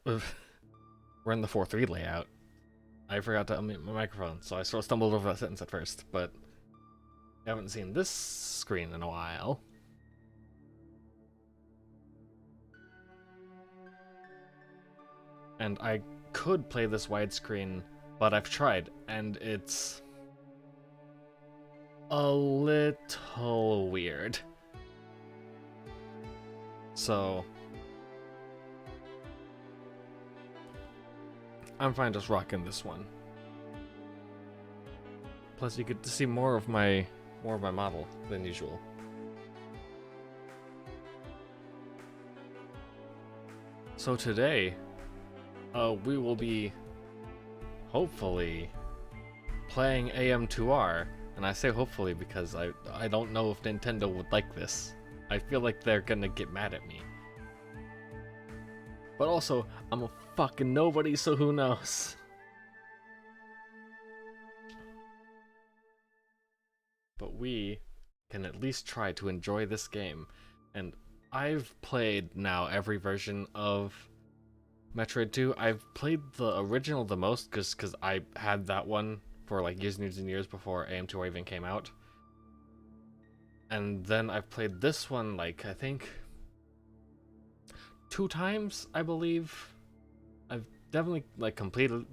We're in the 4-3 layout. I forgot to unmute my microphone, so I sort of stumbled over that sentence at first, but I haven't seen this screen in a while. And I could play this widescreen, but I've tried, and it's a little weird. So I'm fine just rocking this one. Plus you get to see more of my model than usual. So today, we will be hopefully playing AM2R, and I say hopefully because I don't know if Nintendo would like this. I feel like they're gonna get mad at me. But also, I'm a fucking nobody, so who knows? But we can at least try to enjoy this game. And I've played now every version of Metroid 2. I've played the original the most because I had that one for like years and years and years before AM2R even came out. And then I've played this one like, I think 2 times, I believe. I've definitely like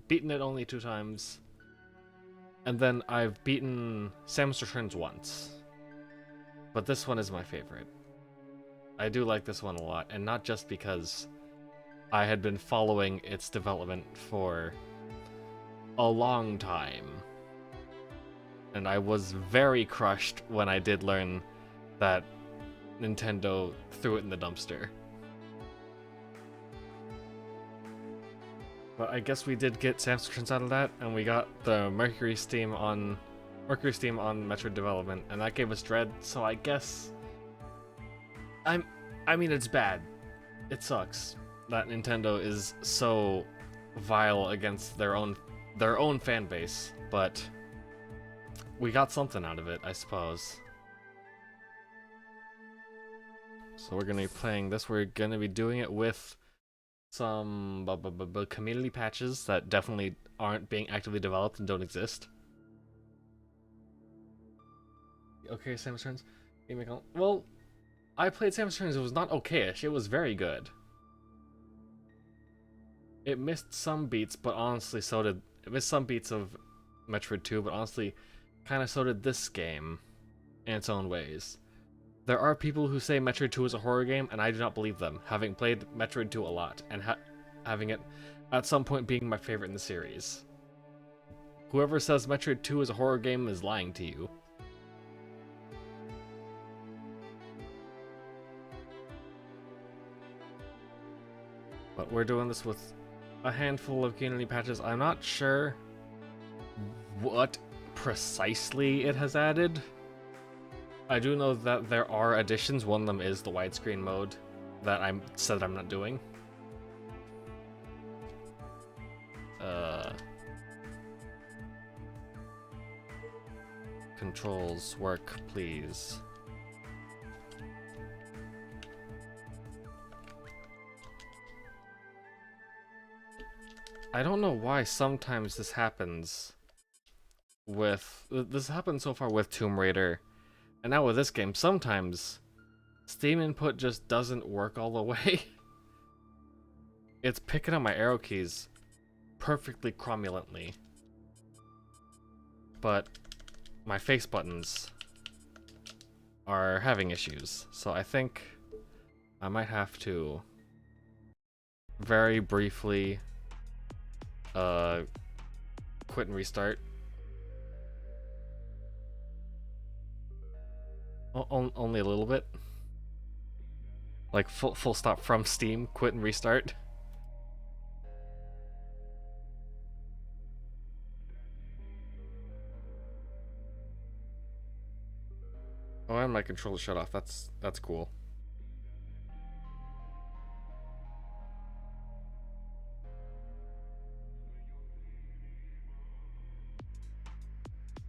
beaten it only 2 times. And then I've beaten Samus Returns once. But this one is my favorite. I do like this one a lot, and not just because I had been following its development for a long time. And I was very crushed when I did learn that Nintendo threw it in the dumpster. But I guess we did get Samus Returns out of that, and we got the Mercury Steam on Metroid development, and that gave us Dread, so I guess I mean it's bad. It sucks that Nintendo is so vile against their own fan base, but we got something out of it, I suppose. So we're gonna be playing this. We're gonna be doing it with some community patches that definitely aren't being actively developed and don't exist. Okay, Samus Returns. Well, I played Samus Returns. It was not okayish. It was very good. It missed some beats, but honestly, so did it missed some beats of Metroid 2, but honestly, kind of so did this game in its own ways. There are people who say Metroid 2 is a horror game, and I do not believe them, having played Metroid 2 a lot, and having it at some point being my favorite in the series. Whoever says Metroid 2 is a horror game is lying to you. But we're doing this with a handful of community patches. I'm not sure what precisely it has added. I do know that there are additions. One of them is the widescreen mode that I said I'm not doing. Controls work, please. I don't know why sometimes this happens with... This happened so far with Tomb Raider. And now with this game, sometimes Steam input just doesn't work all the way. It's picking up my arrow keys perfectly cromulently. But my face buttons are having issues. So I think I might have to very briefly quit and restart. Only a little bit. Like full stop from Steam, quit and restart. Oh, and my controller shut off. That's cool.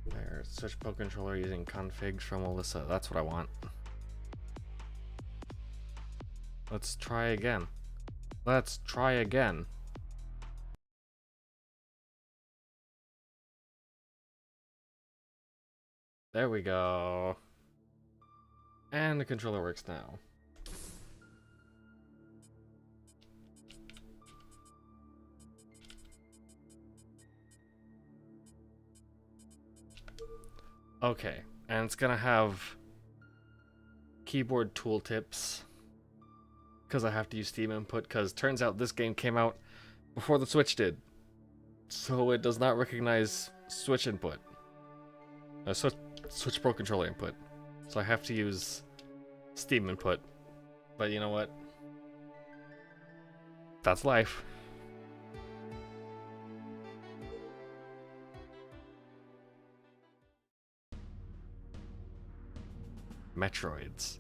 There, switch Pro controller using configs from Alyssa. That's what I want. Let's try again. Let's try again. There we go. And the controller works now. Okay, and it's gonna have keyboard tooltips because I have to use Steam input, because turns out this game came out before the Switch did, so it does not recognize Switch input. Switch Pro controller input. So I have to use Steam input. But you know what? That's life. Metroids.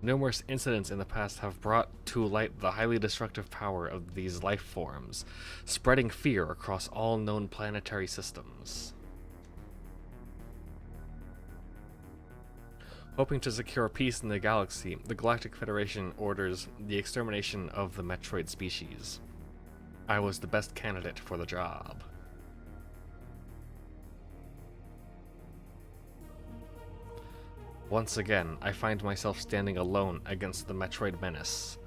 Numerous incidents in the past have brought to light the highly destructive power of these life forms, spreading fear across all known planetary systems. Hoping to secure peace in the galaxy, the Galactic Federation orders the extermination of the Metroid species. I was the best candidate for the job. Once again, I find myself standing alone against the Metroid menace.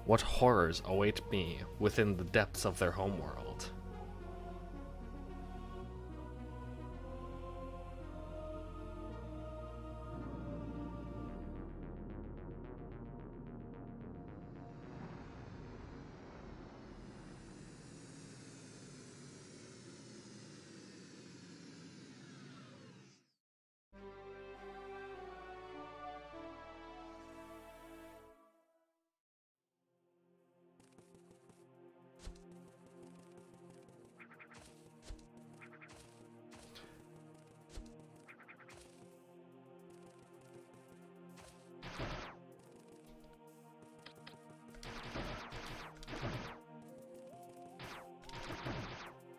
What horrors await me within the depths of their homeworld?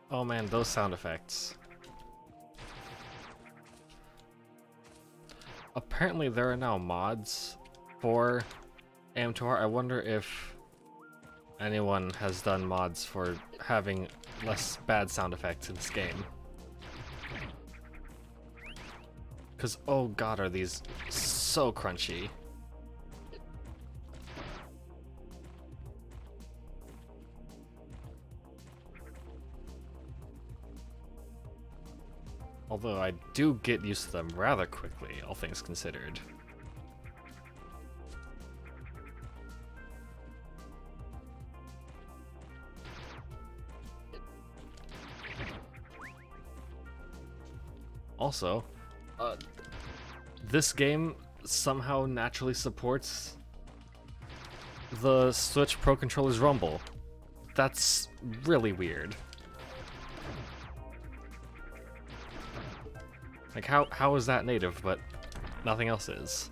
Oh man, those sound effects. Apparently there are now mods for AM2R. I wonder if anyone has done mods for having less bad sound effects in this game. Because, oh god, are these so crunchy. Although I do get used to them rather quickly, all things considered. Also, this game somehow naturally supports the Switch Pro Controller's rumble. That's really weird. Like, how is that native, but nothing else is?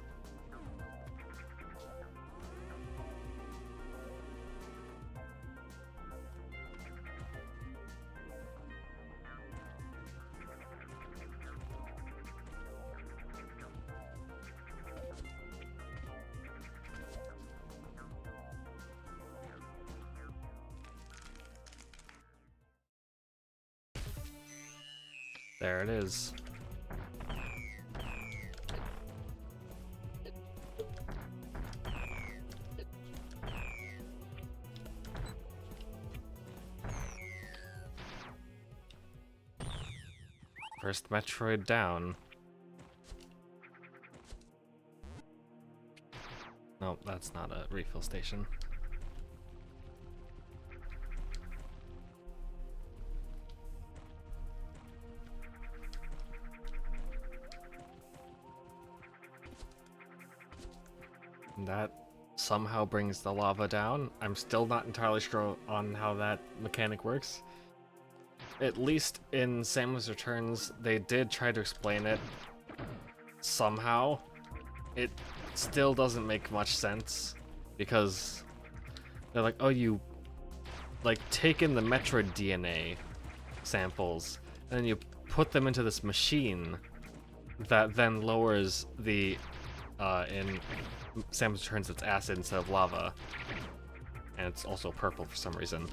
There it is. First Metroid down. No, that's not a refill station. That somehow brings the lava down. I'm still not entirely sure on how that mechanic works. At least in Samus Returns, they did try to explain it somehow. It still doesn't make much sense, because they're like, oh, you like take in the Metroid DNA samples, and then you put them into this machine that then lowers the, in Samus Returns, it's acid instead of lava. and it's also purple for some reason.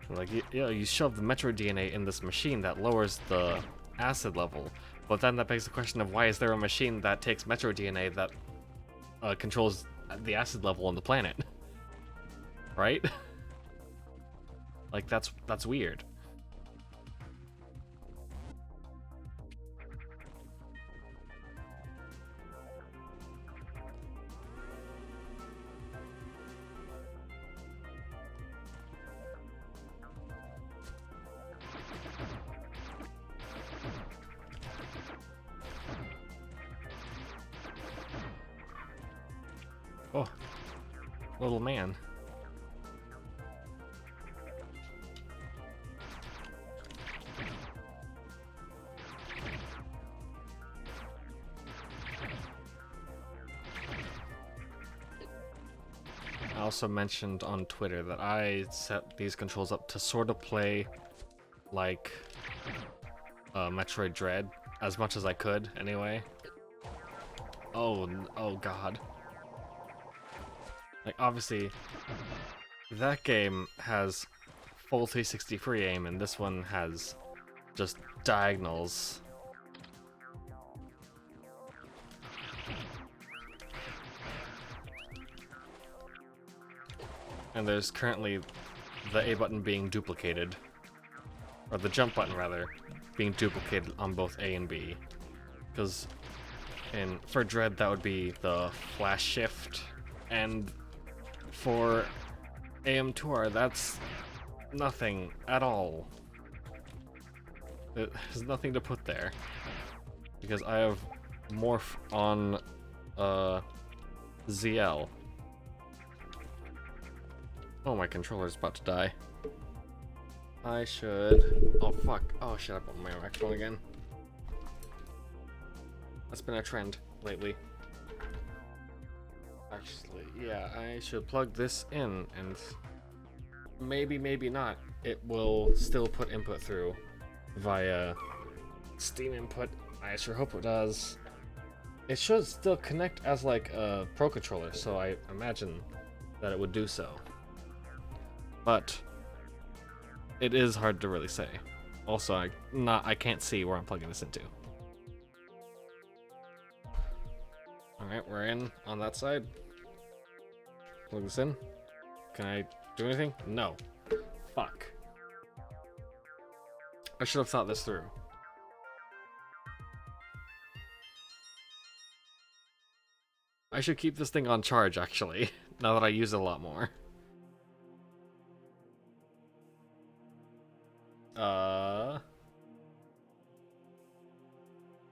Like, you shove the Metro DNA in this machine that lowers the acid level, but then that begs the question of why is there a machine that takes Metro DNA that controls the acid level on the planet? Right? Like, that's weird. Oh, little man. I also mentioned on Twitter that I set these controls up to sort of play like Metroid Dread as much as I could, anyway. Oh god. Like, obviously, that game has full 360 free aim, and this one has just diagonals. And there's currently the A button being duplicated, or the jump button rather, being duplicated on both A and B. Because for Dread that would be the flash shift, and for AM2R that's nothing at all. There's nothing to put there. Because I have Morph on ZL. Oh, my controller's about to die. I should... Oh, fuck. Oh, shit, I put my microphone again. That's been a trend lately. Actually, yeah, I should plug this in, and maybe not. It will still put input through via Steam input. I sure hope it does. It should still connect as like a Pro Controller, so I imagine that it would do so. But it is hard to really say. Also, I can't see where I'm plugging this into. Alright, we're in on that side. Plug this in. Can I do anything? No. Fuck. I should have thought this through. I should keep this thing on charge, actually, now that I use it a lot more.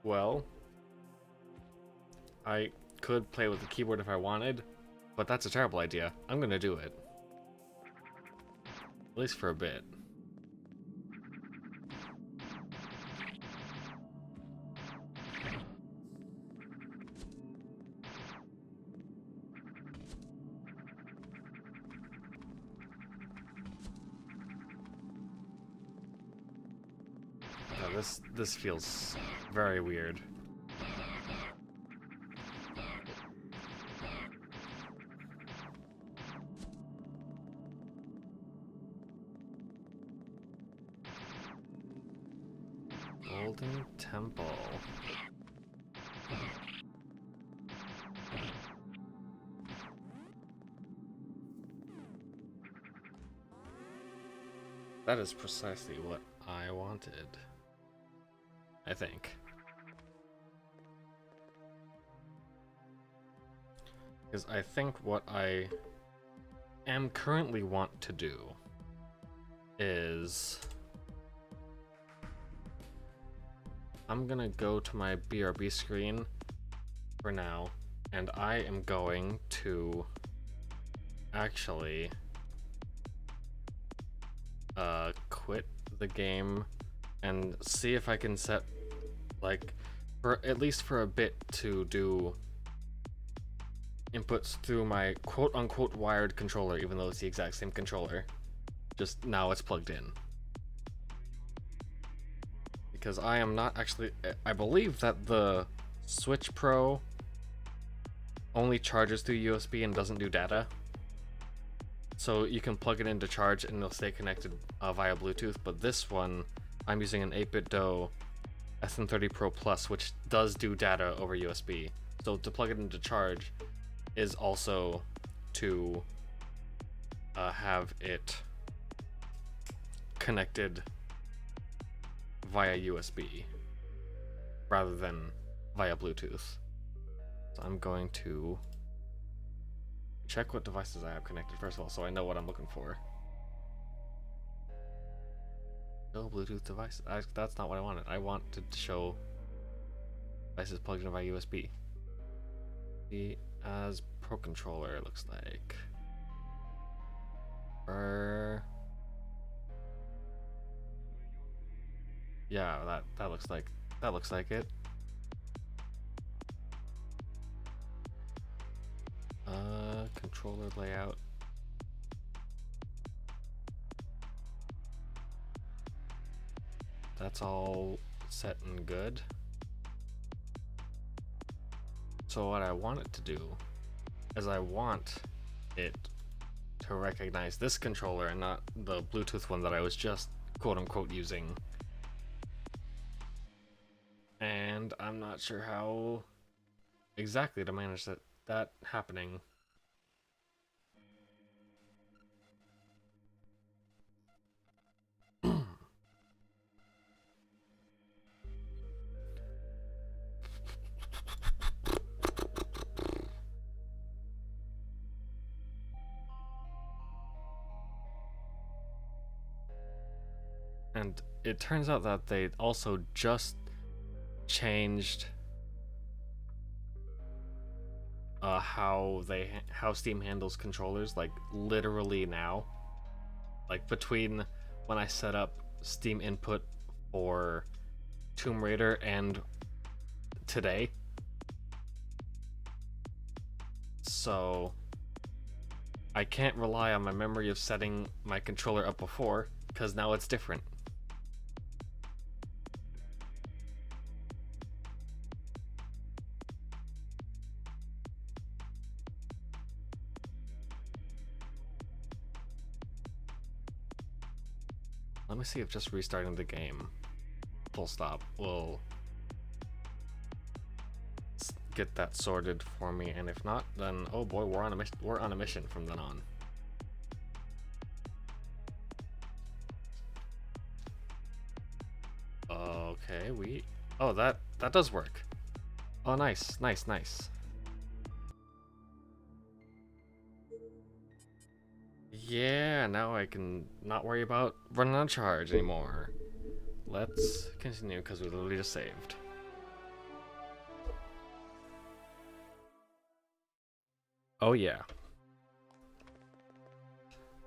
Well, I could play with the keyboard if I wanted, but that's a terrible idea. I'm gonna do it. At least for a bit. Oh, this feels very weird. Golden Temple. That is precisely what I wanted, I think. Because I think what I am currently want to do is I'm gonna go to my BRB screen for now, and I am going to actually quit the game and see if I can set, like, for at least for a bit, to do inputs through my quote-unquote wired controller, even though it's the exact same controller, just now it's plugged in. Because I am not actually... I believe that the Switch Pro only charges through USB and doesn't do data. So you can plug it into charge and it'll stay connected via Bluetooth, but this one, I'm using an 8-bit DOE SN30 Pro Plus, which does do data over USB. So to plug it into charge is also to have it connected via USB rather than via Bluetooth. So I'm going to check what devices I have connected first of all, so I know what I'm looking for. No Bluetooth device. That's not what I wanted. I wanted to show devices plugged in via USB. The as Pro Controller, it looks like. Yeah, that looks like it. Controller layout. That's all set and good. So what I want it to do is I want it to recognize this controller and not the Bluetooth one that I was just quote-unquote using. And I'm not sure how exactly to manage that happening. And it turns out that they also just changed how Steam handles controllers, like literally now. Like between when I set up Steam input for Tomb Raider and today. So I can't rely on my memory of setting my controller up before, because now it's different. Let me see if just restarting the game full stop will get that sorted for me, and if not, then oh boy, we're on a mission from then on. Okay, that does work. Oh, nice. Yeah, now I can not worry about running on charge anymore. Let's continue because we literally just saved. Oh yeah.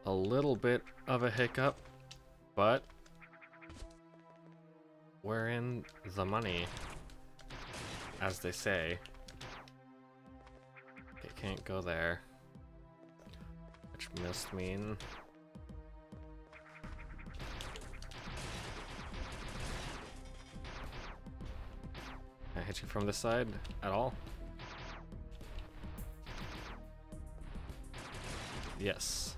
A little bit of a hiccup, but we're in the money, as they say. Okay, can't go there. Which must mean can I hit you from this side at all? Yes.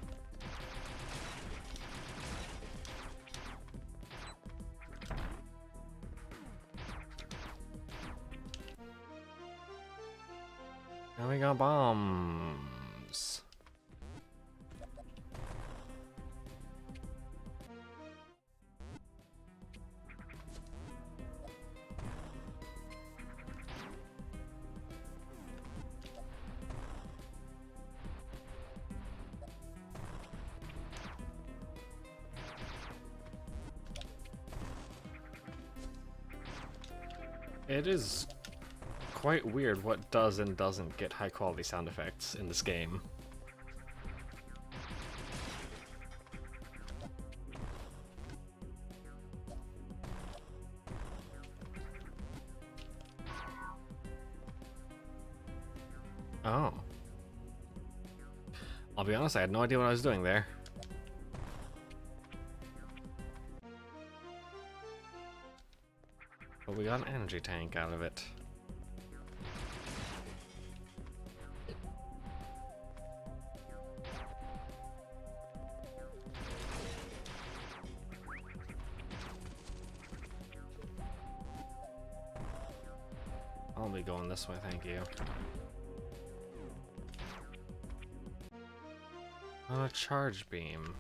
Now we got bombs. It is quite weird what does and doesn't get high quality sound effects in this game. Oh. I'll be honest, I had no idea what I was doing there. But we got an energy tank out of it. I'll be going this way, thank you. On a charge beam.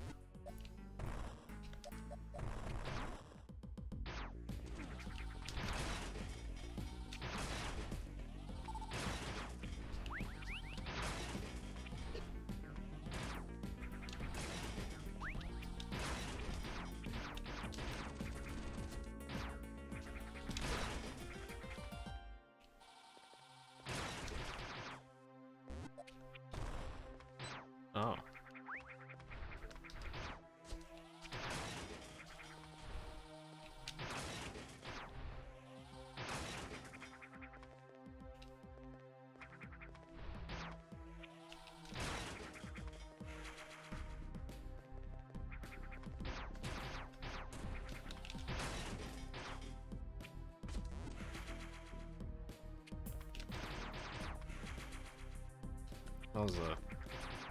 Oh. That was a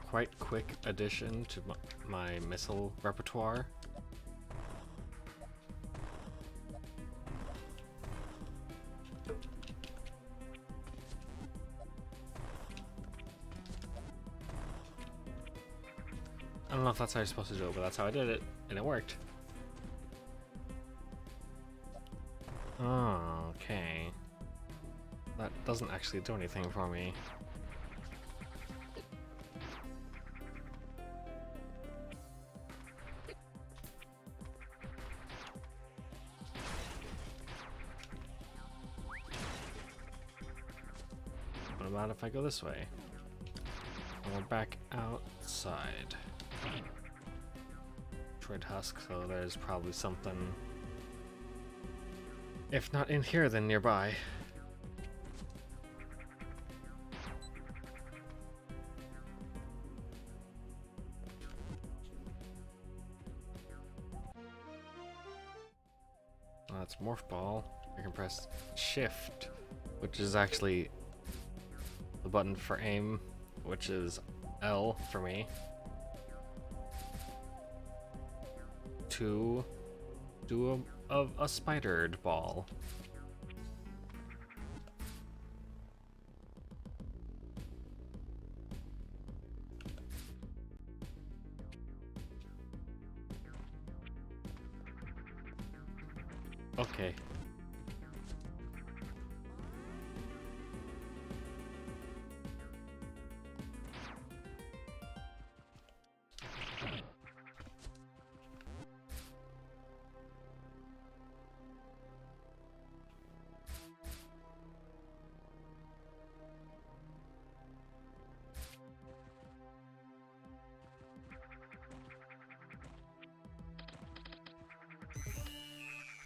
quite quick addition to my missile repertoire. I don't know if that's how you're supposed to do it, but that's how I did it, and it worked. Oh, okay. That doesn't actually do anything for me. What about if I go this way? And we're back outside. Troid husk, so there's probably something, if not in here, then nearby. That's morph ball. I can press shift, which is actually the button for aim, which is L for me, to do a spidered ball. Okay.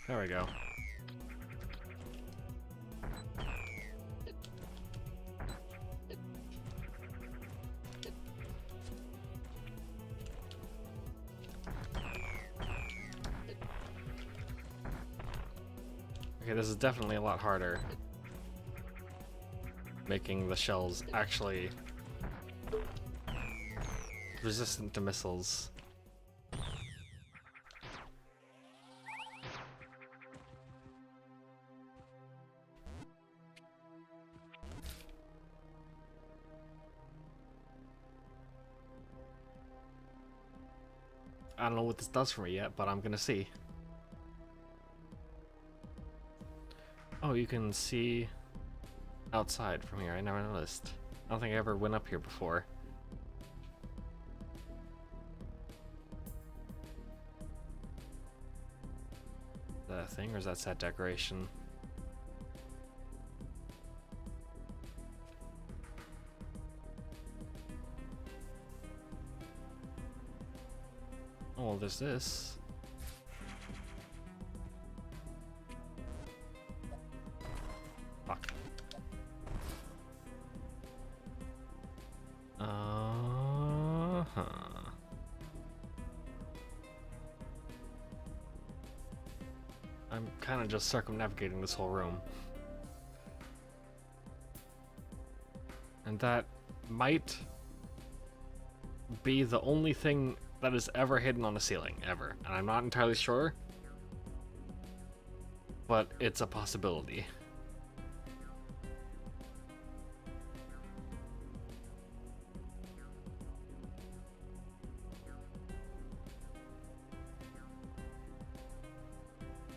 There we go. Okay, this is definitely a lot harder. Making the shells actually resistant to missiles. I don't know what this does for me yet, but I'm gonna see. Oh, you can see outside from here. I never noticed. I don't think I ever went up here before. Is that a thing, or is that set decoration? Oh, well, there's this. Fuck. I'm kind of just circumnavigating this whole room. And that might be the only thing that is ever hidden on a ceiling, ever. And I'm not entirely sure, but it's a possibility.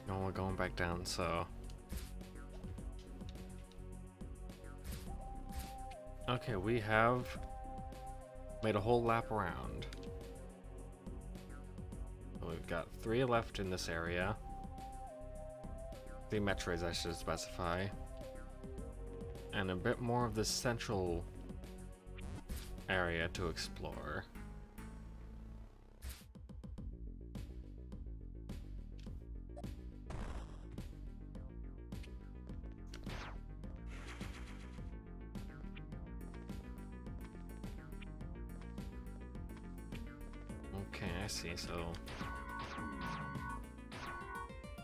No, we're going back down, so... Okay, we have made a whole lap around. We've got 3 left in this area. 3 metros, I should specify. And a bit more of the central area to explore. Okay, I see, so...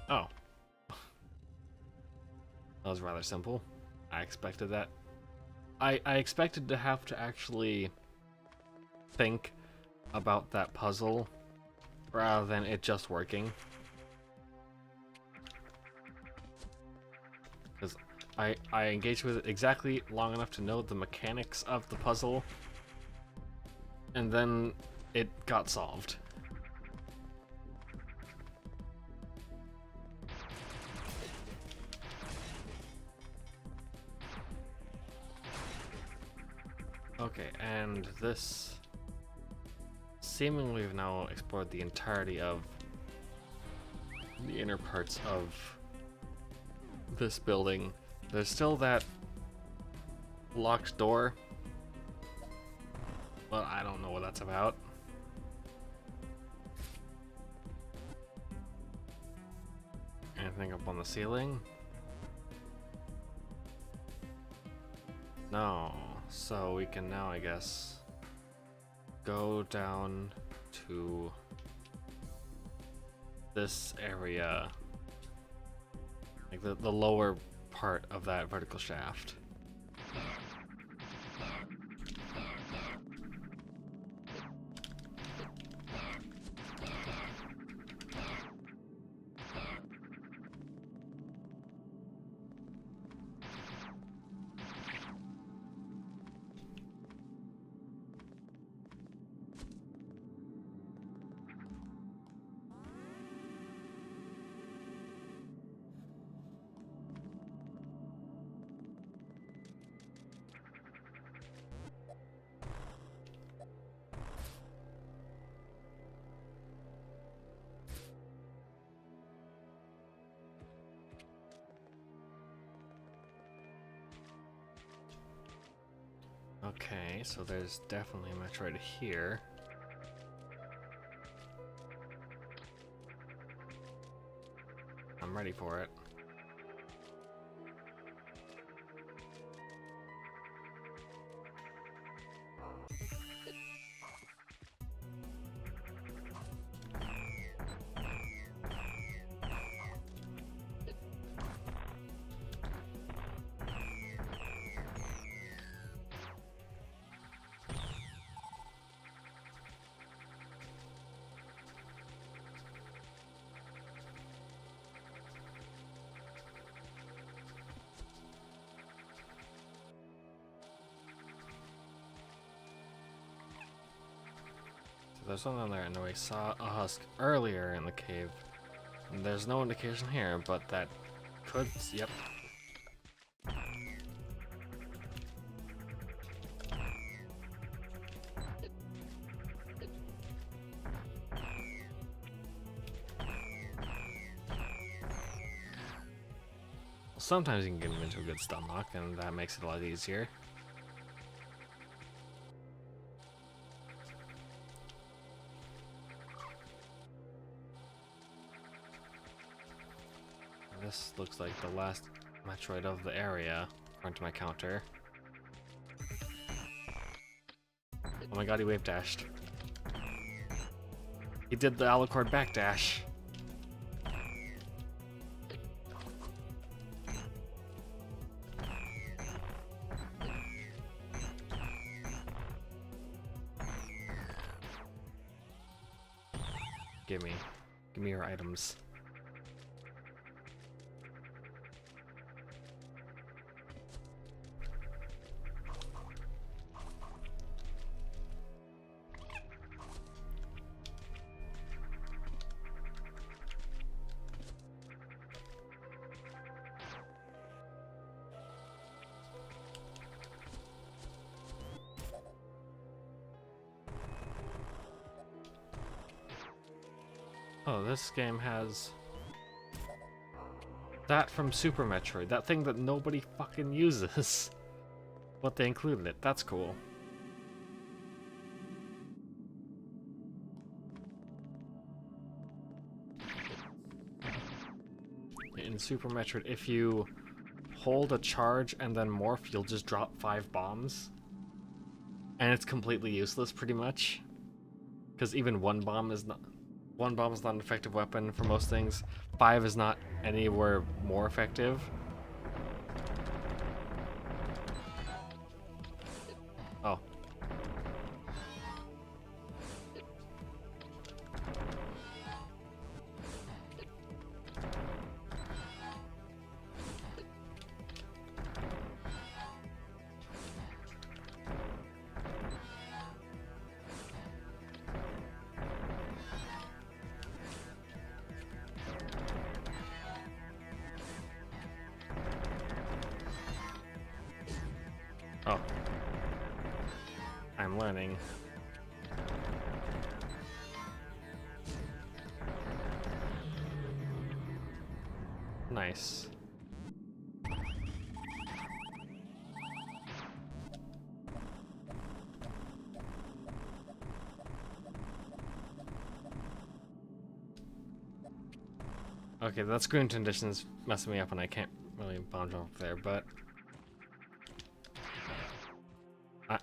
Oh. That was rather simple. I expected that. I expected to have to actually think about that puzzle rather than it just working. Because I engaged with it exactly long enough to know the mechanics of the puzzle, and then it got solved. Okay, and this... Seemingly we've now explored the entirety of the inner parts of this building. There's still that locked door, but I don't know what that's about. Anything up on the ceiling? No. So we can now, I guess, go down to this area, like the lower part of that vertical shaft. Okay, so there's definitely a Metroid here. I'm ready for it. There's something there, and we saw a husk earlier in the cave. And there's no indication here, but that could... Yep. Sometimes you can get them into a good stun lock, and that makes it a lot easier. This looks like the last Metroid of the area, according to my counter. Oh my god, he wave dashed. He did the Alucard backdash. Give me your items. Oh, this game has that from Super Metroid, that thing that nobody fucking uses. But they included it. That's cool. In Super Metroid, if you hold a charge and then morph, you'll just drop 5 bombs. And it's completely useless, pretty much. Because even one bomb is not an effective weapon for most things. 5 is not anywhere more effective. Oh. Oh. I'm learning. Nice. Okay, that screen condition's messing me up and I can't really bomb jump there, but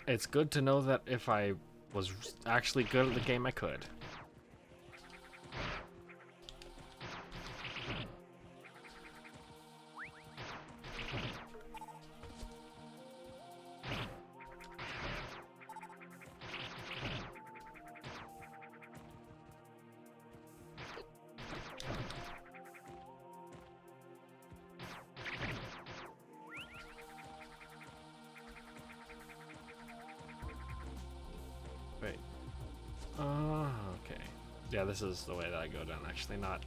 it's good to know that if I was actually good at the game, I could. Wait. Okay. Yeah, this is the way that I go down, actually, not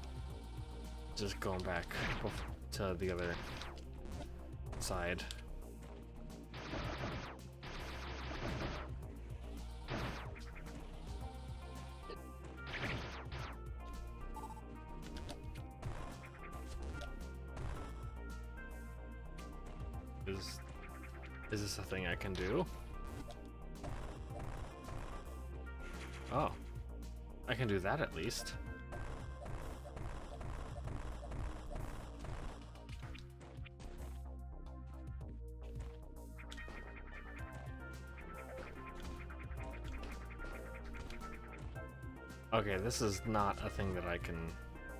just going back to the other side. Is this a thing I can do? Oh, I can do that at least. Okay, this is not a thing that I can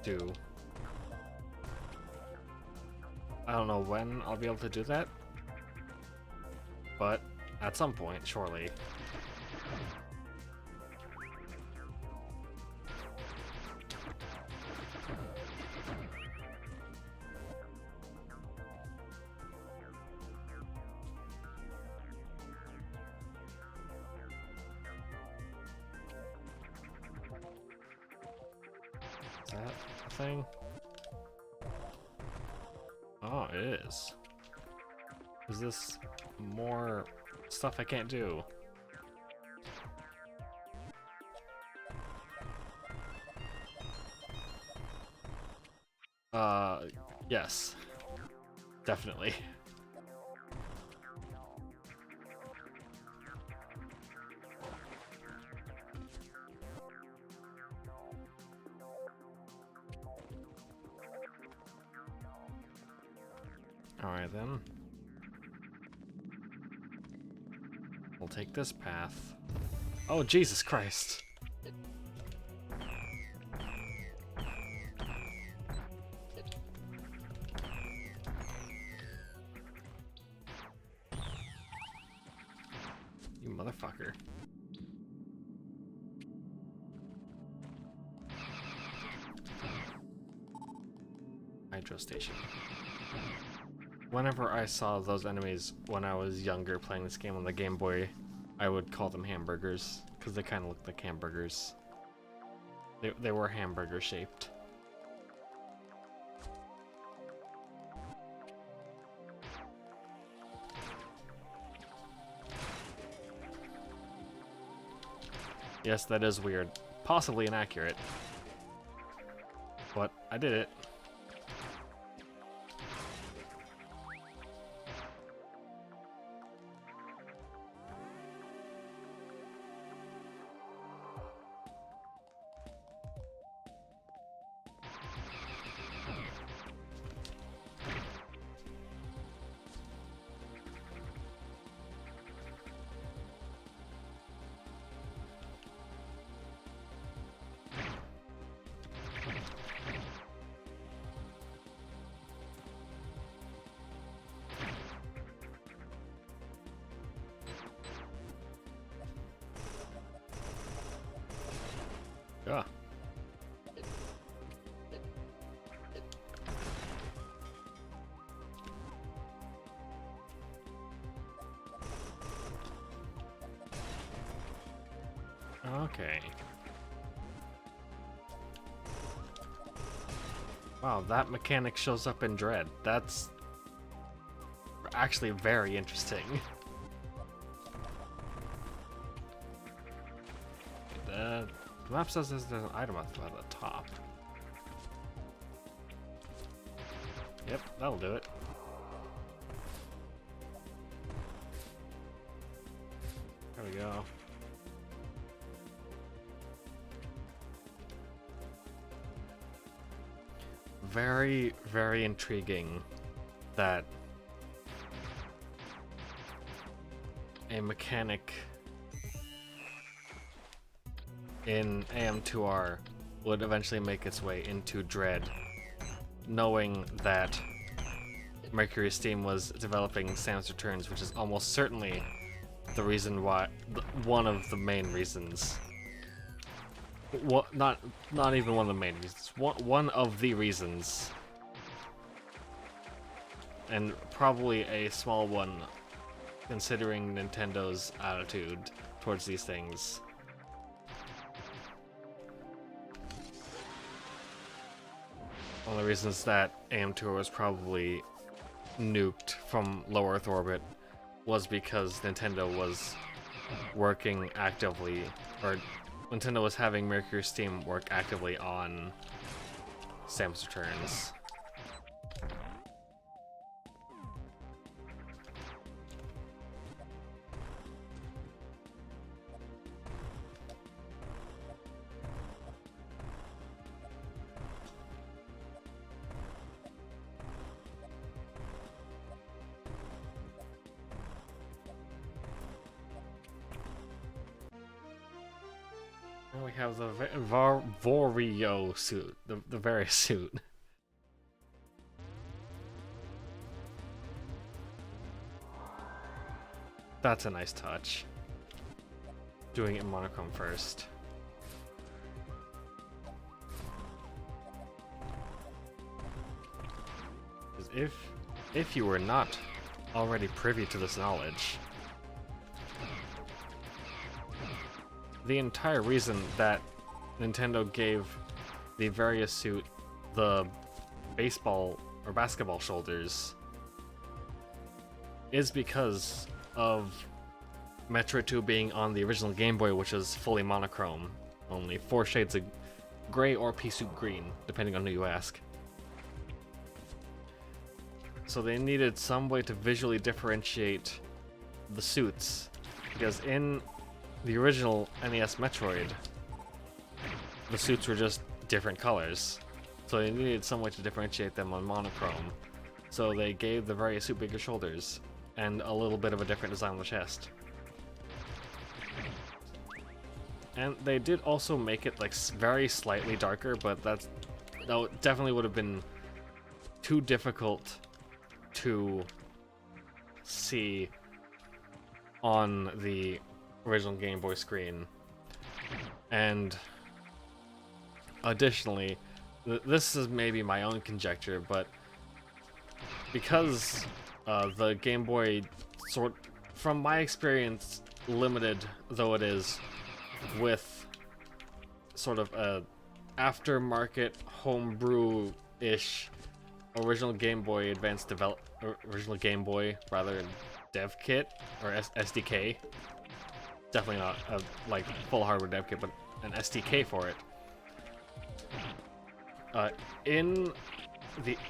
do. I don't know when I'll be able to do that, but at some point, surely. Is that a thing? Oh, it is. Is this more stuff I can't do? Yes. Definitely. Alright then. We'll take this path. Oh, Jesus Christ! You motherfucker. Hydro station. Whenever I saw those enemies when I was younger playing this game on the Game Boy, I would call them hamburgers, because they kind of looked like hamburgers. They were hamburger shaped. Yes, that is weird. Possibly inaccurate. But I did it. Yeah. Okay. Wow, that mechanic shows up in Dread. That's actually very interesting. The map says there's an item at the top. Yep, that'll do it. There we go. Very, very intriguing that a mechanic in AM2R would eventually make its way into Dread, knowing that Mercury Steam was developing Samus Returns, which is almost certainly the reason why, one of the main reasons. What? Not even one of the main reasons. One of the reasons, and probably a small one, considering Nintendo's attitude towards these things. One of the reasons that AM2R was probably nuked from low Earth orbit was because Nintendo was working actively, or Nintendo was having Mercury Steam work actively on Samus Returns. And we have the Vario suit, the various suit. That's a nice touch. Doing it in monochrome first. If you were not already privy to this knowledge, the entire reason that Nintendo gave the various suit the baseball or basketball shoulders is because of Metroid 2 being on the original Game Boy, which is fully monochrome, only 4 shades of gray or pea soup green, depending on who you ask. So they needed some way to visually differentiate the suits, because in the original NES Metroid, the suits were just different colors, so they needed some way to differentiate them on monochrome. So they gave the various suit bigger shoulders and a little bit of a different design on the chest. And they did also make it like very slightly darker, but that definitely would have been too difficult to see on the original Game Boy screen. And additionally, this is maybe my own conjecture, but because the Game Boy, from my experience, limited though it is, with sort of a aftermarket homebrew-ish original Game Boy original Game Boy rather dev kit or SDK. Definitely not a like full hardware dev kit, but an SDK for it. in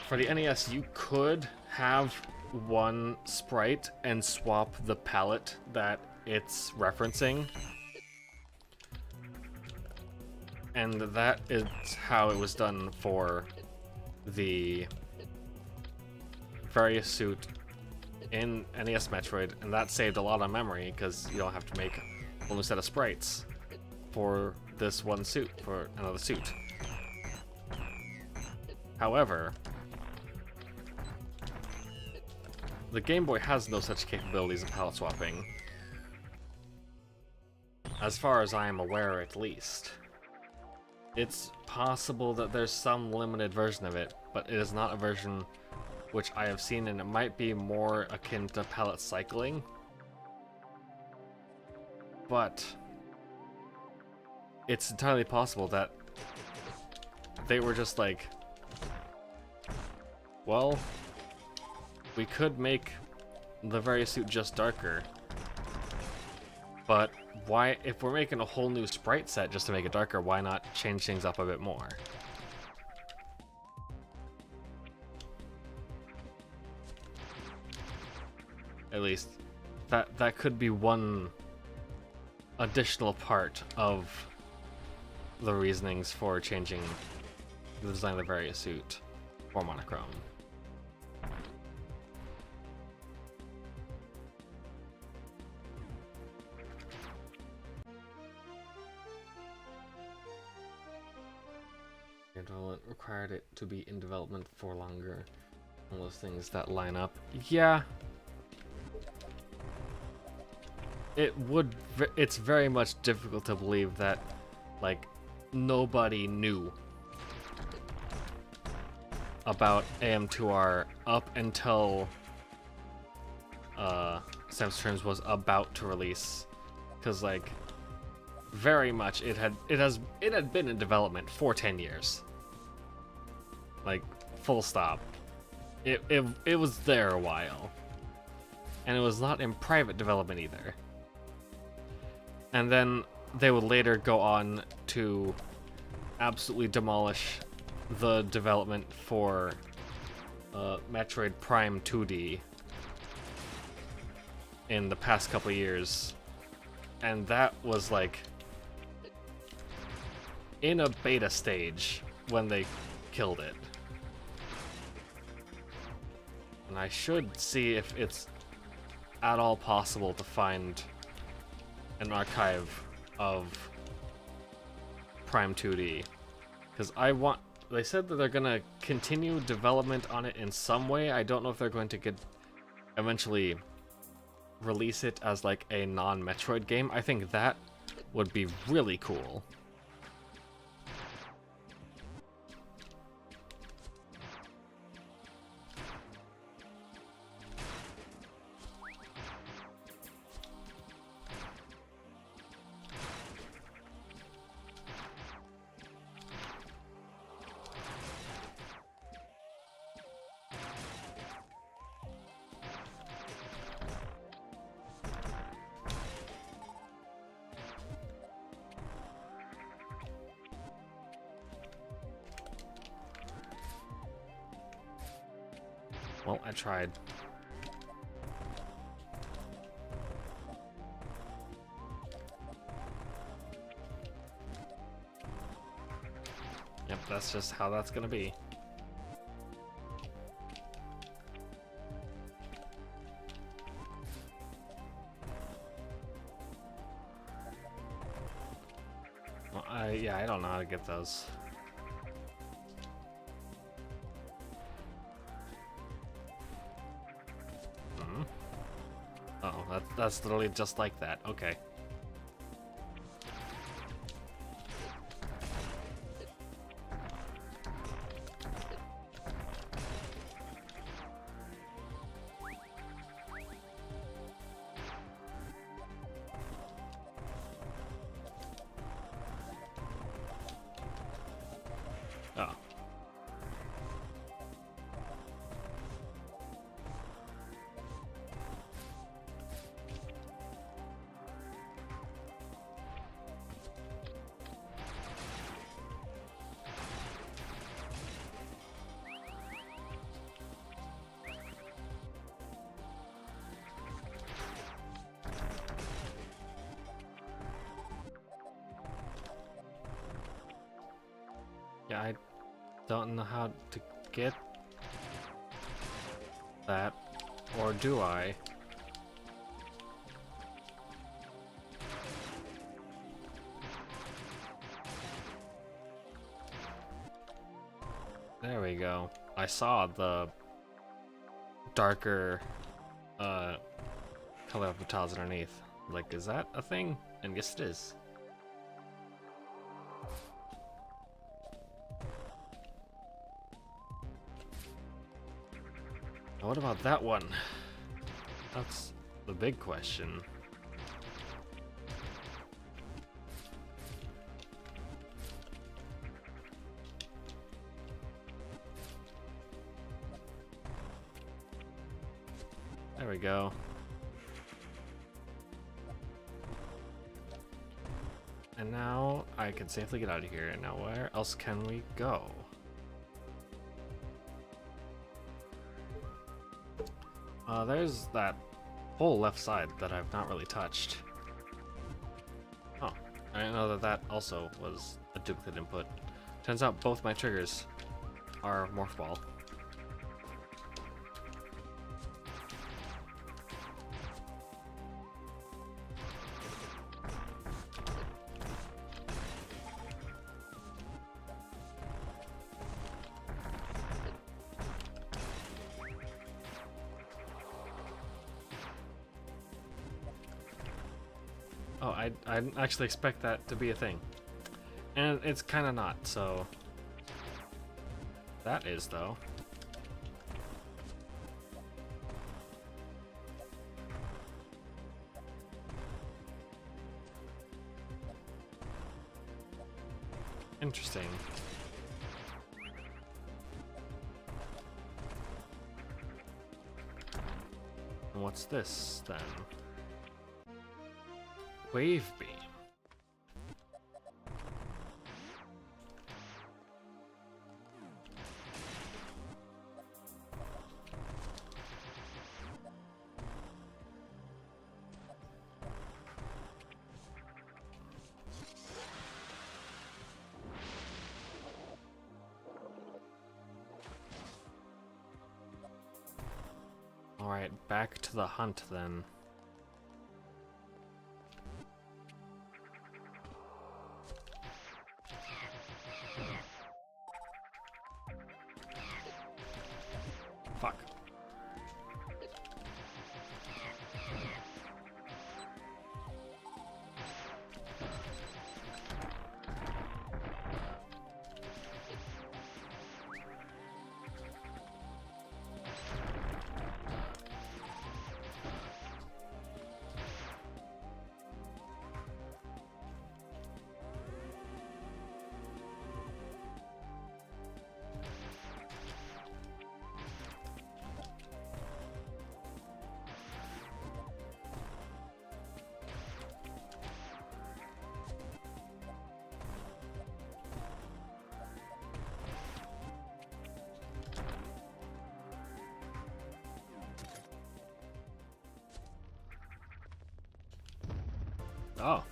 for the NES, you could have one sprite and swap the palette that it's referencing. And that is how it was done for the various suit in NES Metroid, and that saved a lot of memory because you don't have to make a whole new set of sprites for this one suit, for another suit. However, the Game Boy has no such capabilities of palette swapping, as far as I am aware at least. It's possible that there's some limited version of it, but it is not a version which I have seen, and it might be more akin to palette cycling. But it's entirely possible that they were just like, well, we could make the various suit just darker, but why, if we're making a whole new sprite set just to make it darker, why not change things up a bit more? At least that could be one additional part of the reasonings for changing the design of the various suit for monochrome. Development required it to be in development for longer. All those things that line up. Yeah. It's very much difficult to believe that, like, nobody knew about AM2R up until Sam's Returns was about to release, because, like, very much it had been in development for 10 years. Like, full stop. It was there a while, and it was not in private development either. And then they would later go on to absolutely demolish the development for Metroid Prime 2D in the past couple of years. And that was like in a beta stage when they killed it. And I should see if it's at all possible to find an archive of Prime 2D, because they said that they're gonna continue development on it in some way. I don't know if they're going to eventually release it as like a non-Metroid game. I think that would be really cool. Well, I tried. Yep, that's just how that's gonna be. Well, I don't know how to get those. Oh, that's literally just like that. Okay. Oh. Yeah, I don't know how to get that, or do I? There we go. I saw the darker color of the tiles underneath. Like, is that a thing? And yes, it is. What about that one? That's the big question. There we go. And now I can safely get out of here. And now where else can we go? There's that whole left side that I've not really touched. Oh, I didn't know that that also was a duplicate input. Turns out both my triggers are Morph Ball. Oh, I didn't actually expect that to be a thing. And it's kind of not, so... That is, though. Interesting. And what's this, then? Wave beam. All right, back to the hunt then. Fuck. Oh.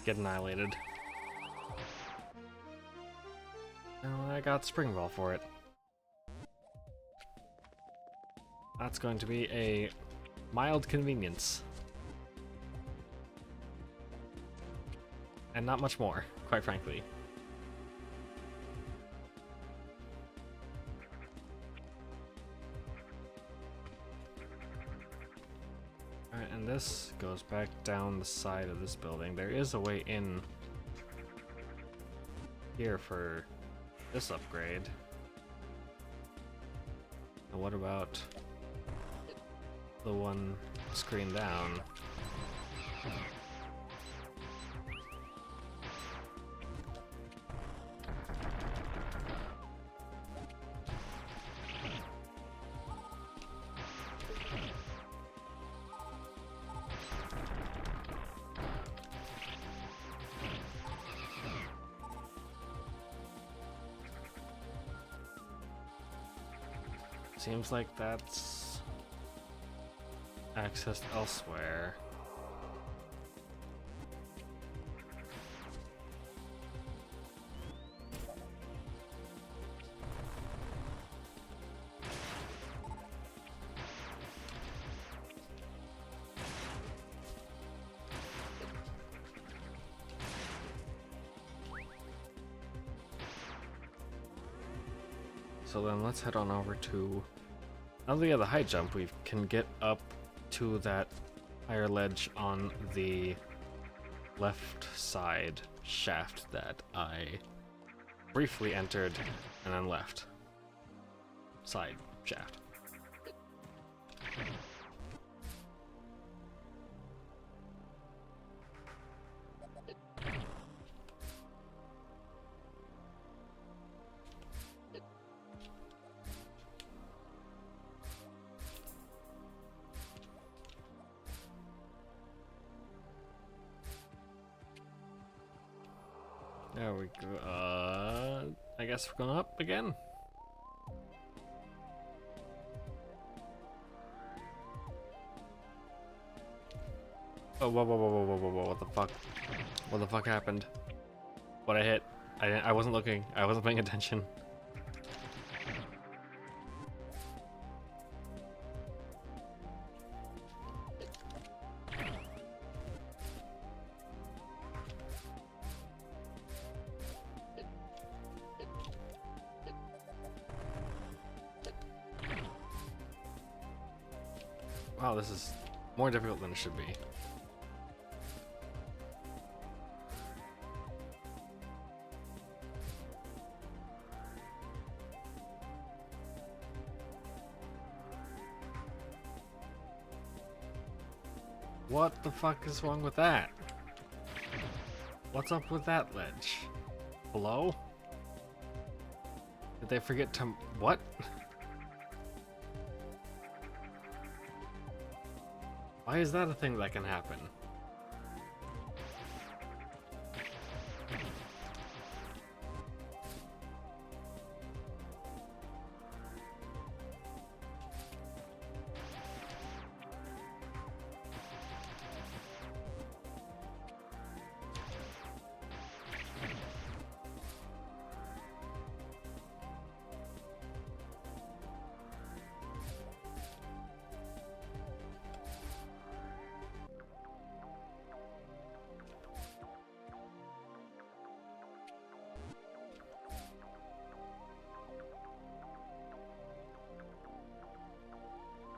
Get annihilated. And I got Spring Ball for it. That's going to be a mild convenience. And not much more, quite frankly. Alright, and this goes back down the side of this building. There is a way in here for this upgrade. And what about the one screen down? Seems like that's accessed elsewhere. So then let's head on over to, now that we have the high jump, we can get up to that higher ledge on the left side shaft that I briefly entered and then left. Side shaft. There we go. I guess we're going up again. Oh, whoa, whoa, whoa, whoa, whoa, whoa, whoa, what the fuck? What the fuck happened? What I hit? I wasn't looking. I wasn't paying attention. Wow, this is more difficult than it should be. What the fuck is wrong with that? What's up with that ledge? Hello? Did they forget to... what? Why is that a thing that can happen?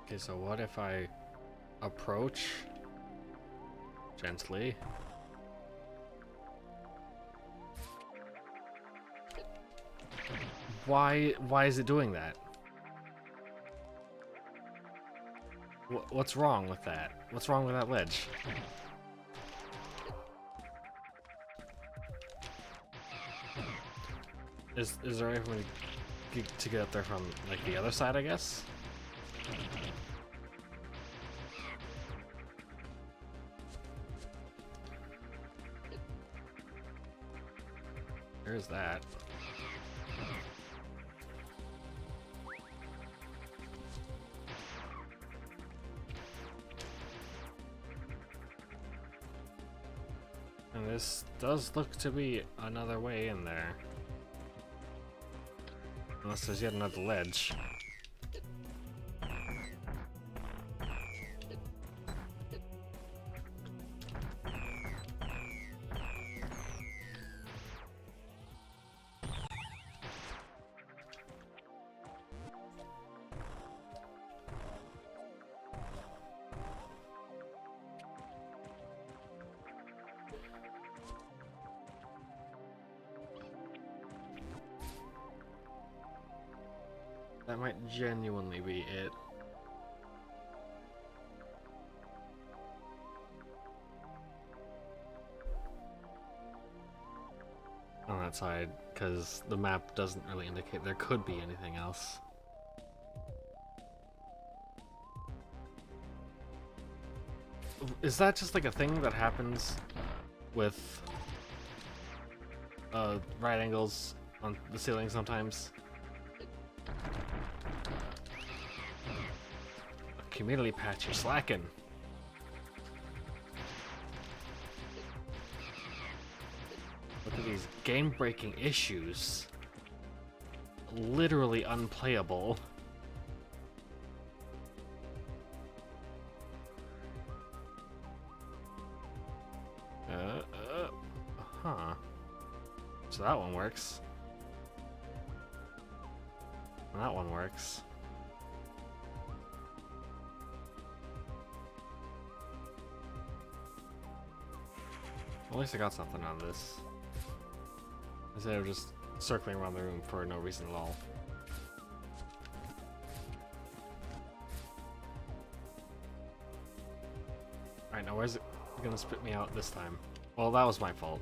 Okay, so what if I approach gently? Why is it doing that? What's wrong with that? What's wrong with that ledge? Is there any way to get up there from like the other side, I guess? There's that. And this does look to be another way in there. Unless there's yet another ledge. That might genuinely be it. On that side, because the map doesn't really indicate there could be anything else. Is that just like a thing that happens with right angles on the ceiling sometimes? Community patch, you're slacking. Look at these game-breaking issues. Literally unplayable. Huh. So that one works. And that one works. At least I got something on this. Instead of just circling around the room for no reason at all. Alright, now where's it gonna spit me out this time? Well, that was my fault.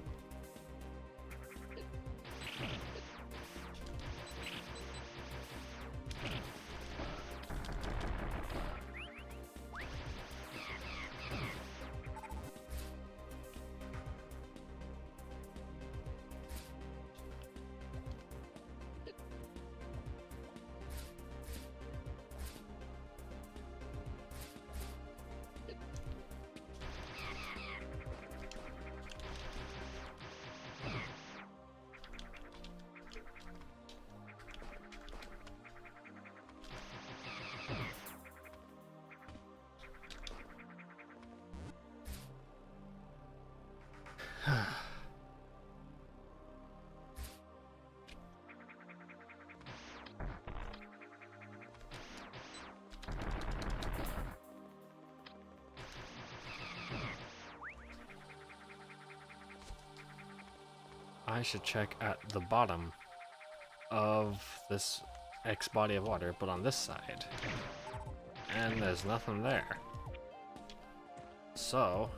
I should check at the bottom of this X body of water, but on this side. And there's nothing there. So...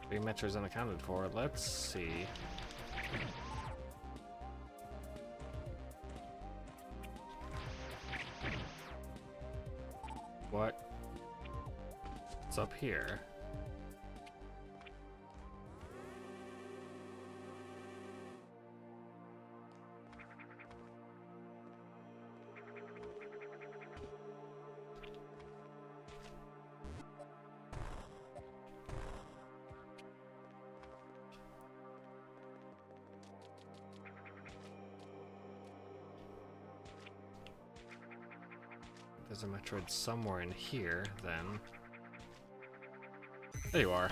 three meters unaccounted for. Let's see. What's up here? There's a Metroid somewhere in here, then. There you are.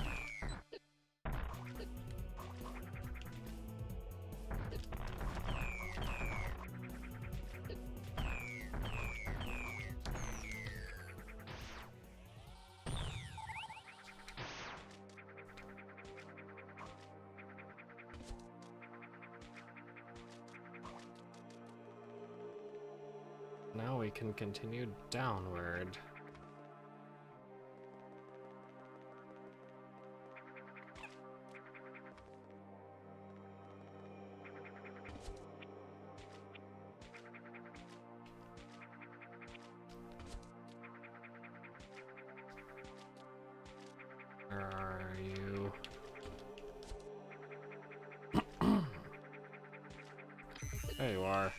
Now we can continue downward. Where are you? There you are.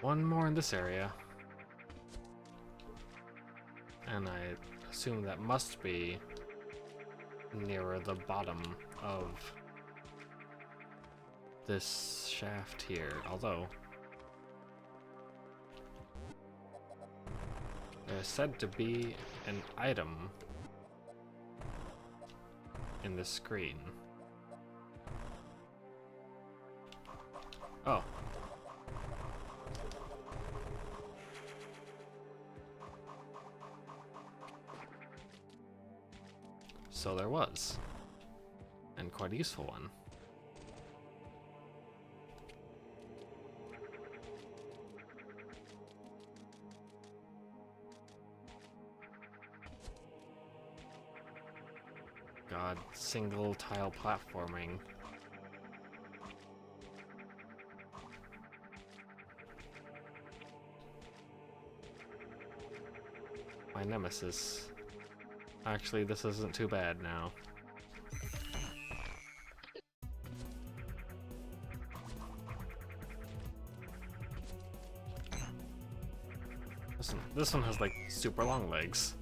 One more in this area. and I assume that must be nearer the bottom of this shaft here, although there's said to be an item in the screen. Oh. So there was, and quite a useful one. God, single tile platforming. My nemesis. Actually, this isn't too bad now. This one has like super long legs.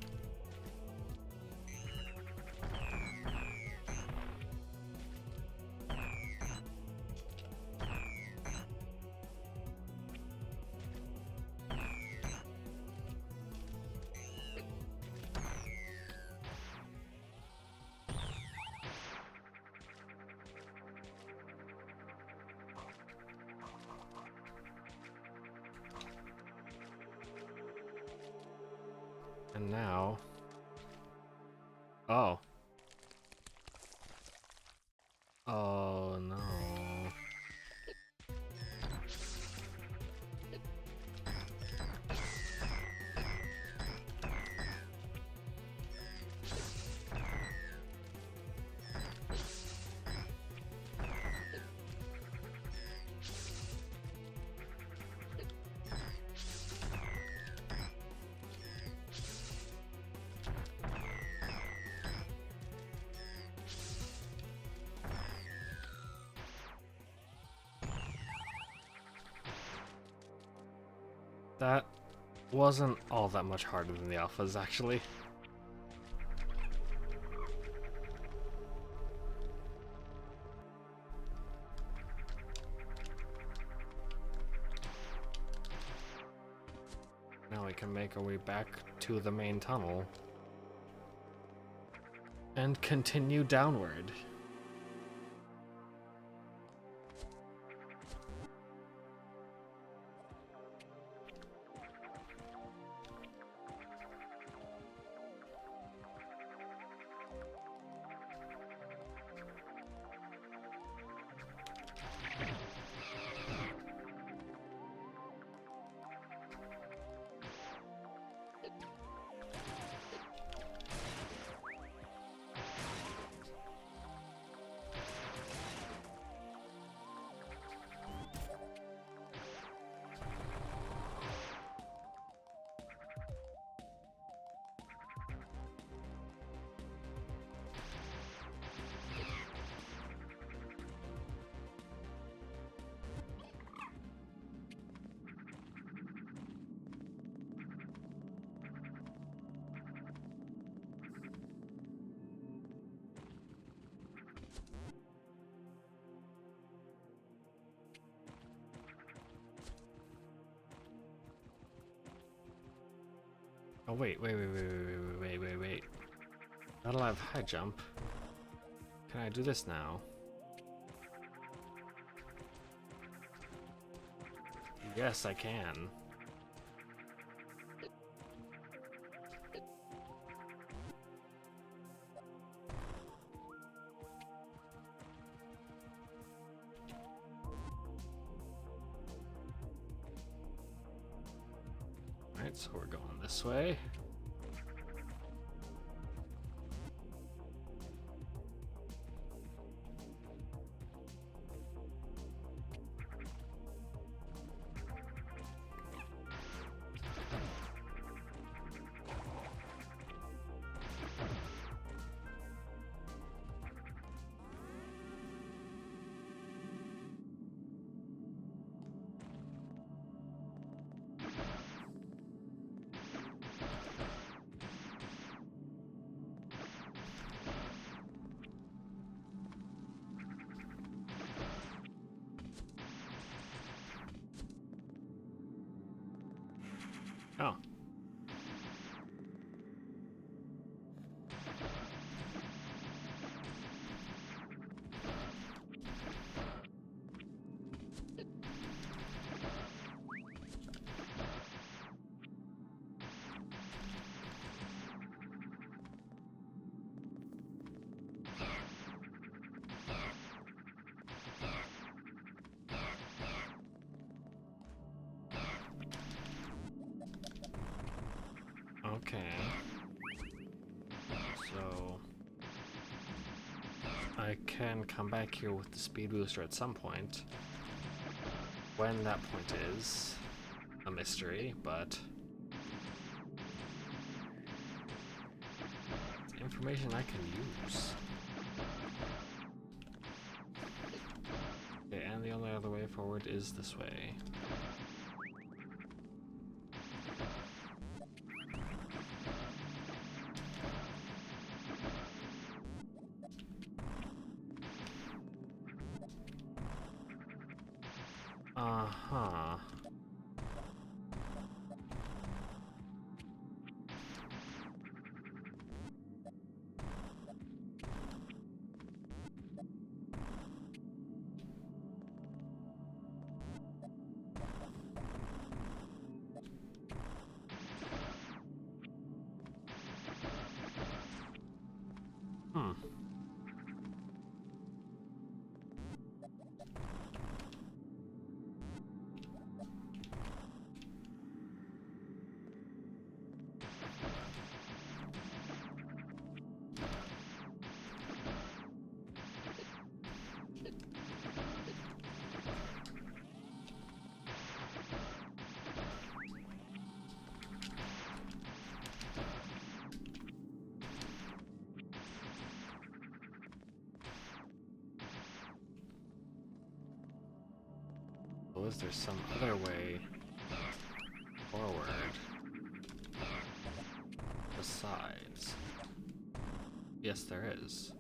And now... Oh. Oh no. That wasn't all that much harder than the alphas, actually. Now we can make our way back to the main tunnel and continue downward. Oh wait. That'll have high jump. Can I do this now? Yes, I can. Alright, so we're going this way. Okay. So I can come back here with the speed booster at some point. When that point is a mystery, but it's information I can use. Okay, and the only other way forward is this way. Uh-huh. Hmm. Well, is there some other way forward besides? Yes, there is.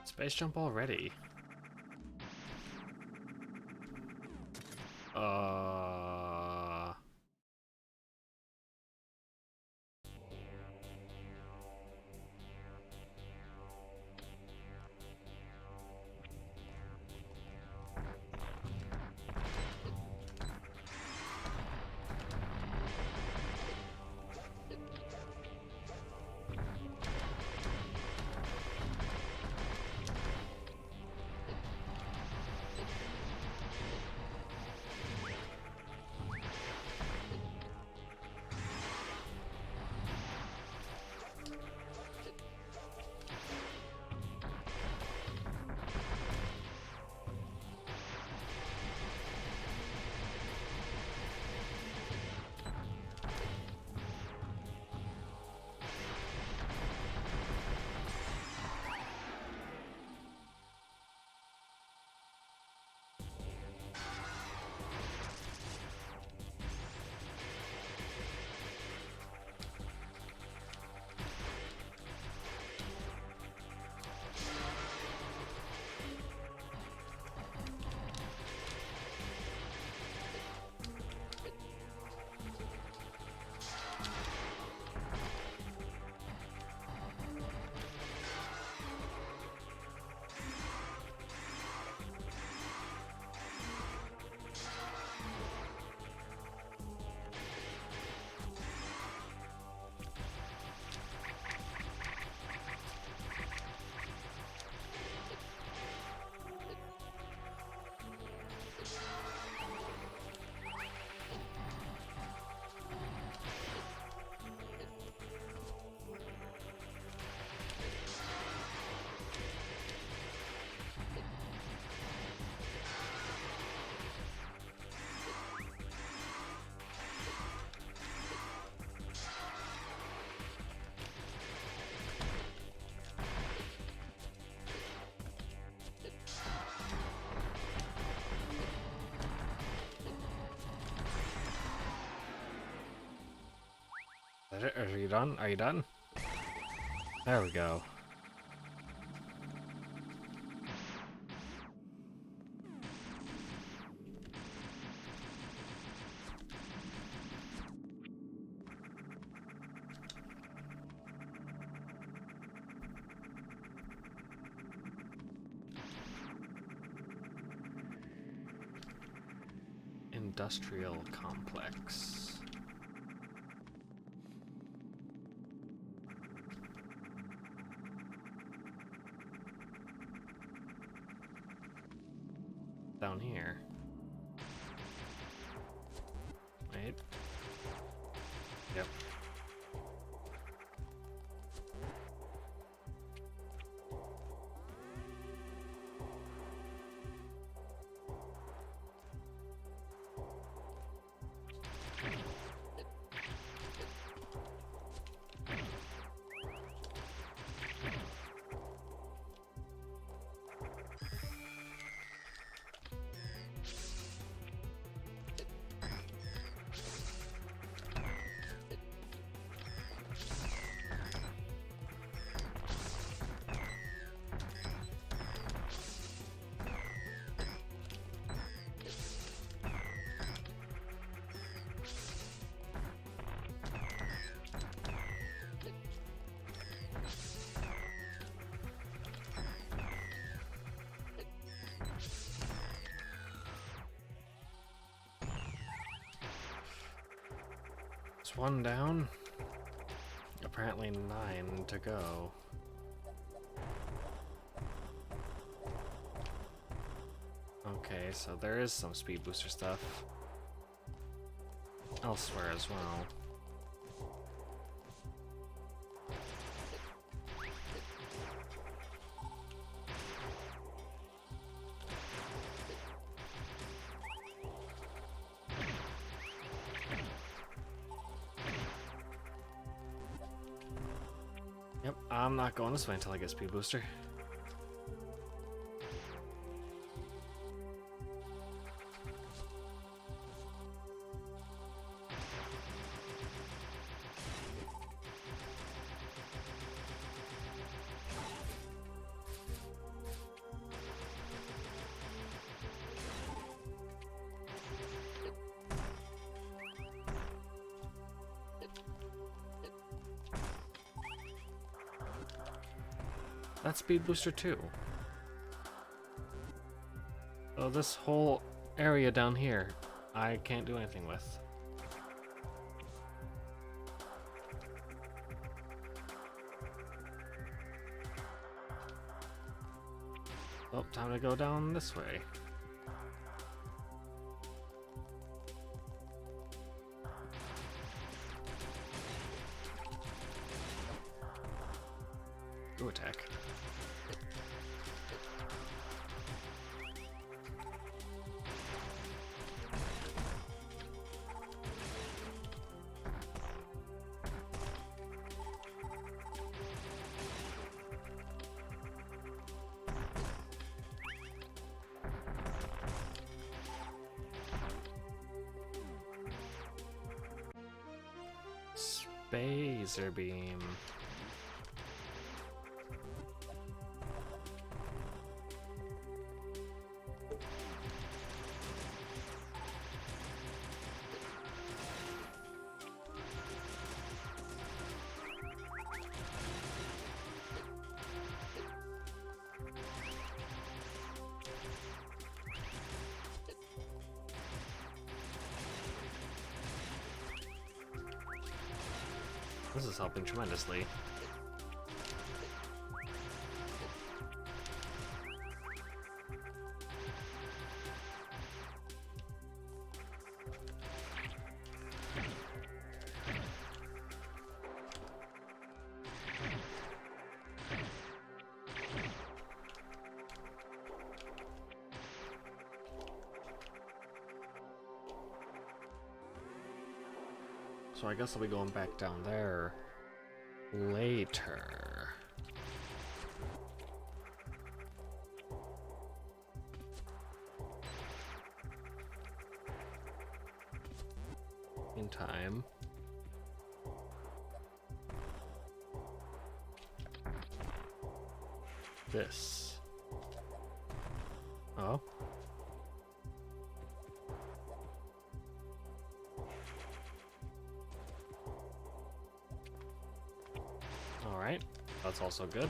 Space jump already? Are you done? Are you done? There we go. Industrial complex. Down here. Wait. Yep. It's one down. Apparently 9 to go. Okay, so there is some speed booster stuff elsewhere as well. Yep, I'm not going this way until I get speed booster. That's speed booster 2. So this whole area down here, I can't do anything with. Oh, time to go down this way. Go attack. Laser beam. This is helping tremendously. So I guess I'll be going back down there later. In time. this? Oh. Alright, that's also good.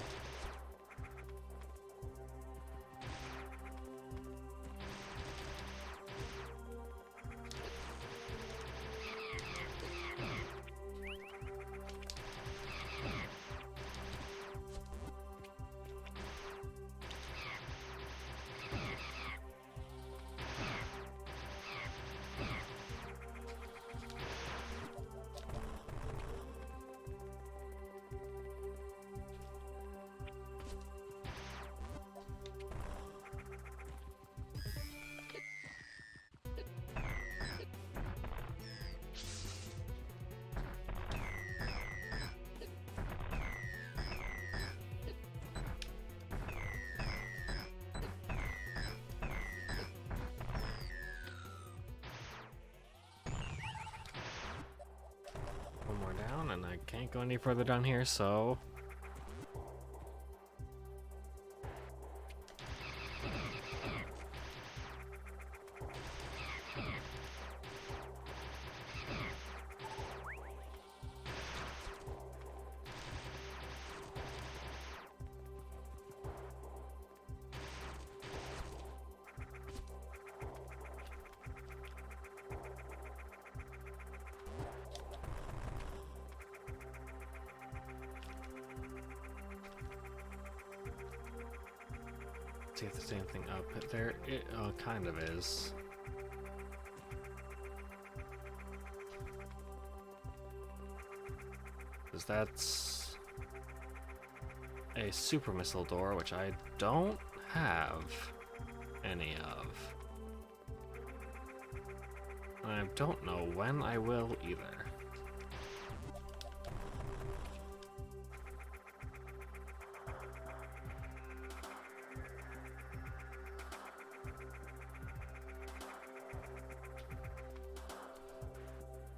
One more down, and I can't go any further down here, so... See if there's anything up there. It kind of is. Because that's a super missile door, which I don't have any of. And I don't know when I will either.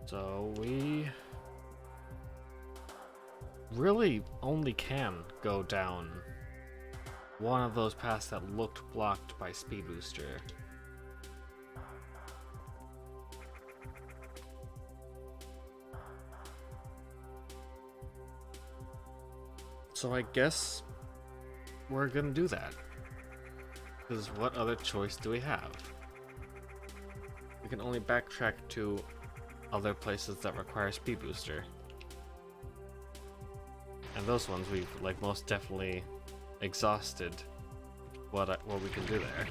So we really only can go down one of those paths that looked blocked by Speed Booster. So I guess we're gonna do that. Because what other choice do we have? We can only backtrack to other places that require Speed Booster. And those ones we've like most definitely exhausted what we can do there.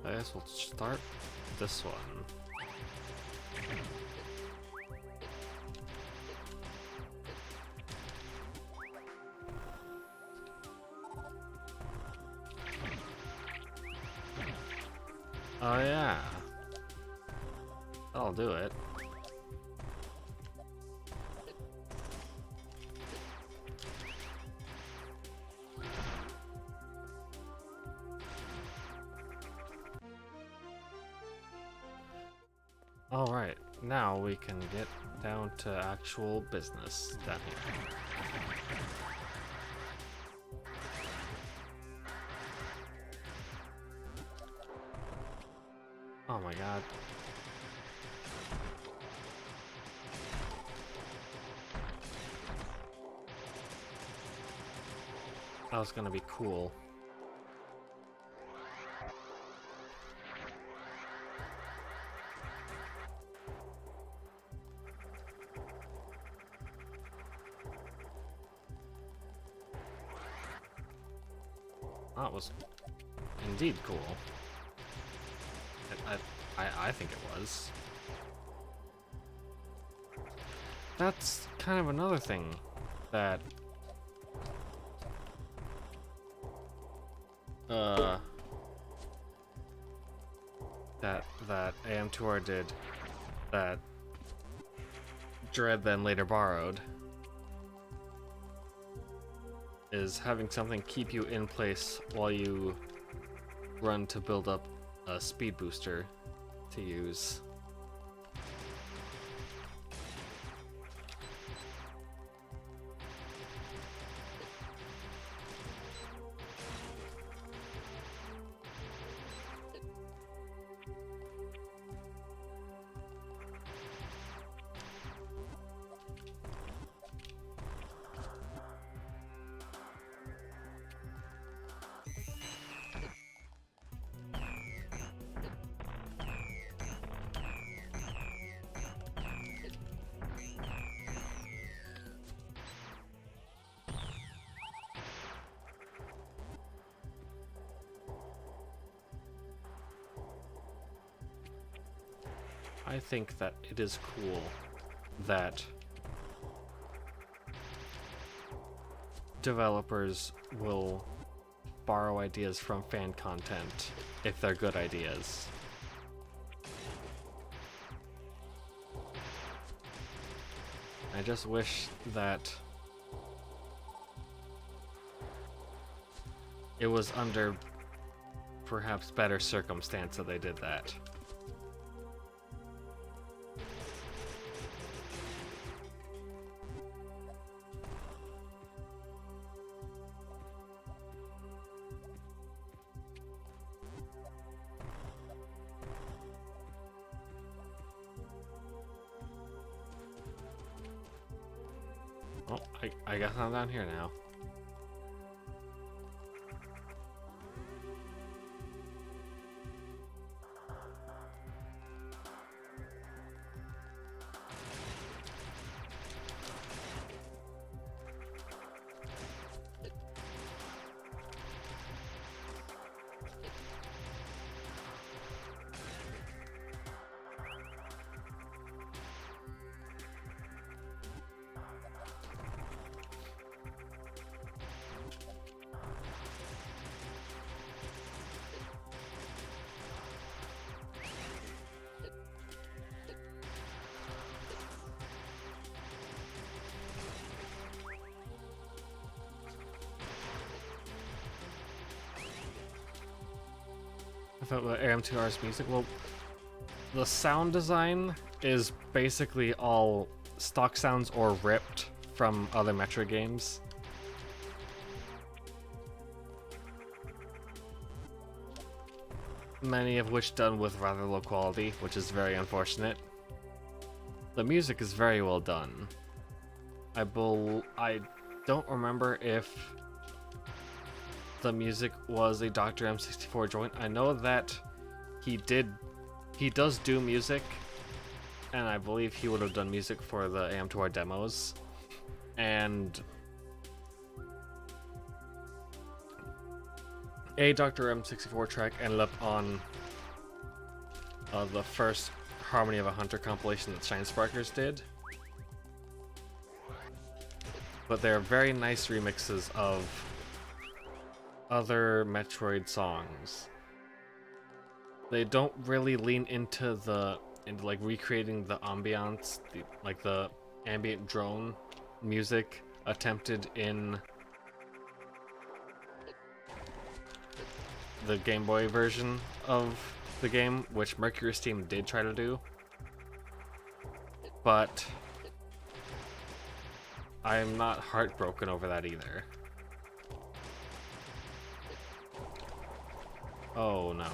I guess we'll start this one. Oh yeah, that'll do it. All right, now we can get down to actual business down here. Oh my god. That was gonna be cool. That was indeed cool. I think it was. That's kind of another thing that that AM2R did that Dread then later borrowed, is having something keep you in place while you run to build up a speed booster to use. I think that it is cool that developers will borrow ideas from fan content if they're good ideas. I just wish that it was under perhaps better circumstance that they did that. Oh, I guess I'm down here now. About AM2R's music, well, the sound design is basically all stock sounds or ripped from other Metroid games. Many of which done with rather low quality, which is very unfortunate. The music is very well done. I don't remember if the music was a Dr. M64 joint. I know that he does do music, and I believe he would have done music for the AM2R demos. And a Dr. M64 track ended up on the first Harmony of a Hunter compilation that Shine Sparkers did. But they're very nice remixes of other Metroid songs. They don't really lean into like recreating the ambiance, like the ambient drone music attempted in the Game Boy version of the game, which Mercury's team did try to do. But I'm not heartbroken over that either. Oh no.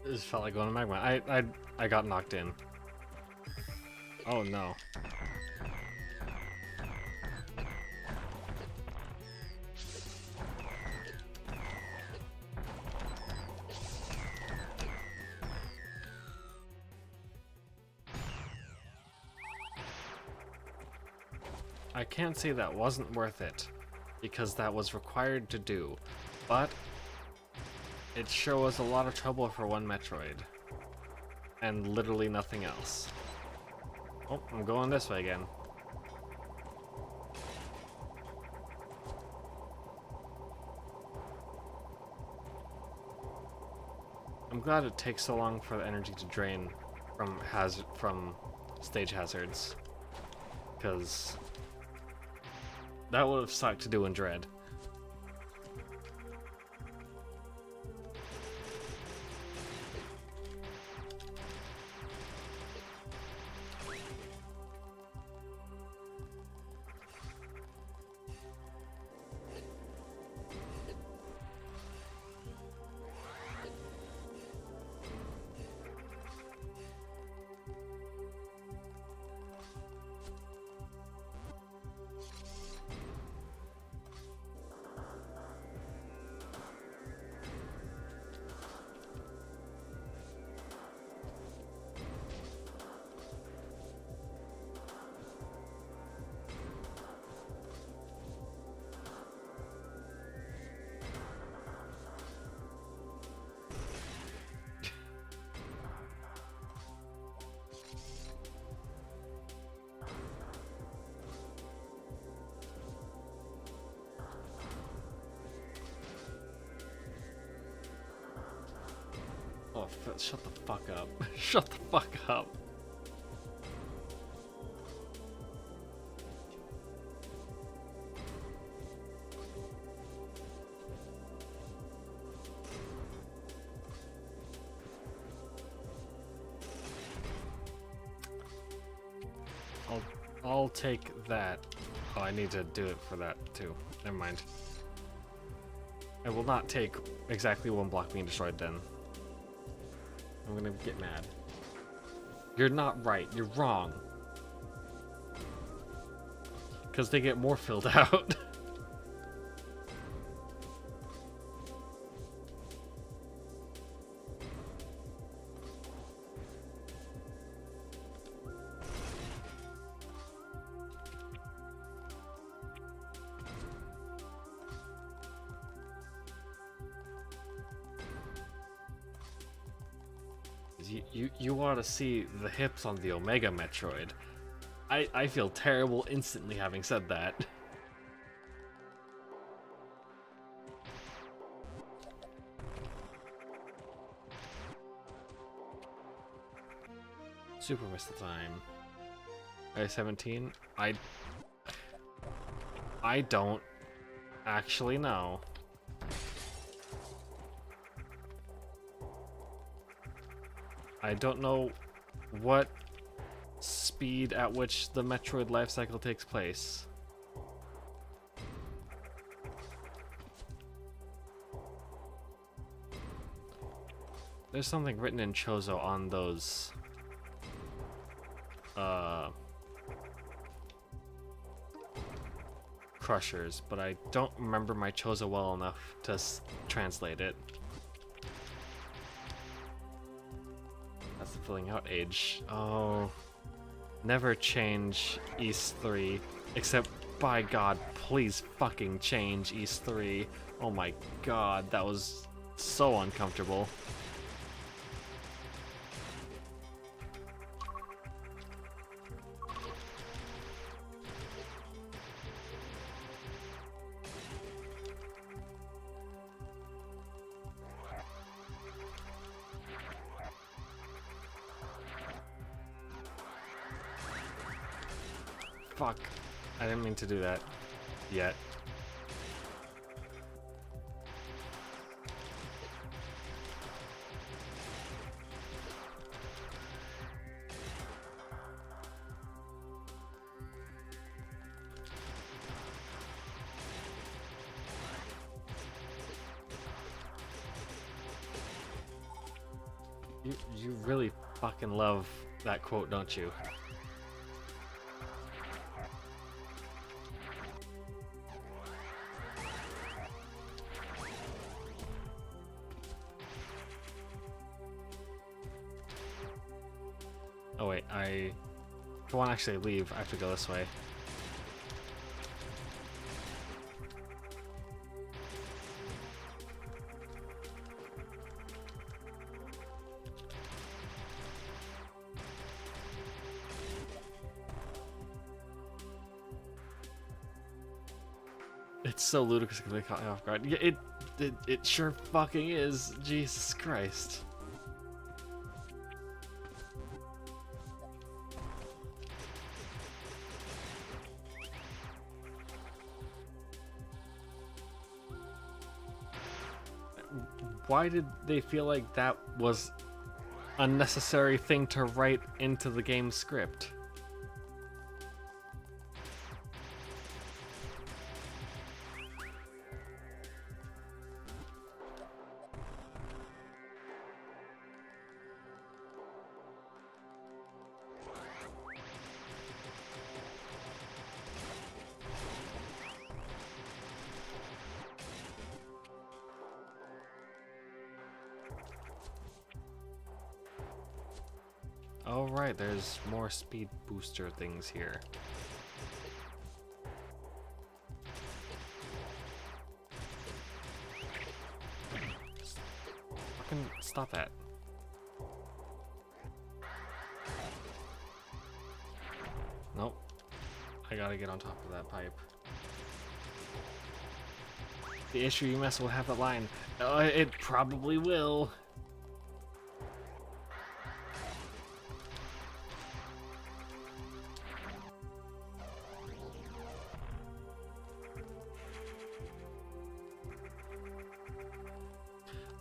It just felt like going to magma. I got knocked in. Oh no. I can't say that wasn't worth it, because that was required to do, but it sure was a lot of trouble for one Metroid. And literally nothing else. Oh, I'm going this way again. I'm glad it takes so long for the energy to drain from stage hazards, because that would have sucked to do in Dread. Oh, shut the fuck up. Shut the fuck up. I'll take that. Oh, I need to do it for that too. Never mind. I will not take exactly one block being destroyed then. I'm gonna get mad. You're not right. You're wrong. Because they get more filled out. You ought to see the hips on the Omega Metroid. I feel terrible instantly having said that. Super missed the time. I-17? I don't actually know. I don't know what speed at which the Metroid life cycle takes place. There's something written in Chozo on those crushers, but I don't remember my Chozo well enough to translate it. That's the filling out age. Oh, never change East 3, except by God, please fucking change East 3. Oh my God, that was so uncomfortable. Fuck. I didn't mean to do that. Yet. You really fucking love that quote, don't you? Oh wait, if I want to actually leave, I have to go this way. It's so ludicrous because they caught me off guard. Yeah, it sure fucking is. Jesus Christ. Why did they feel like that was a necessary thing to write into the game script? Oh right, there's more speed booster things here. Fucking stop that. Nope. I gotta get on top of that pipe. The issue you mess will have that line. It probably will.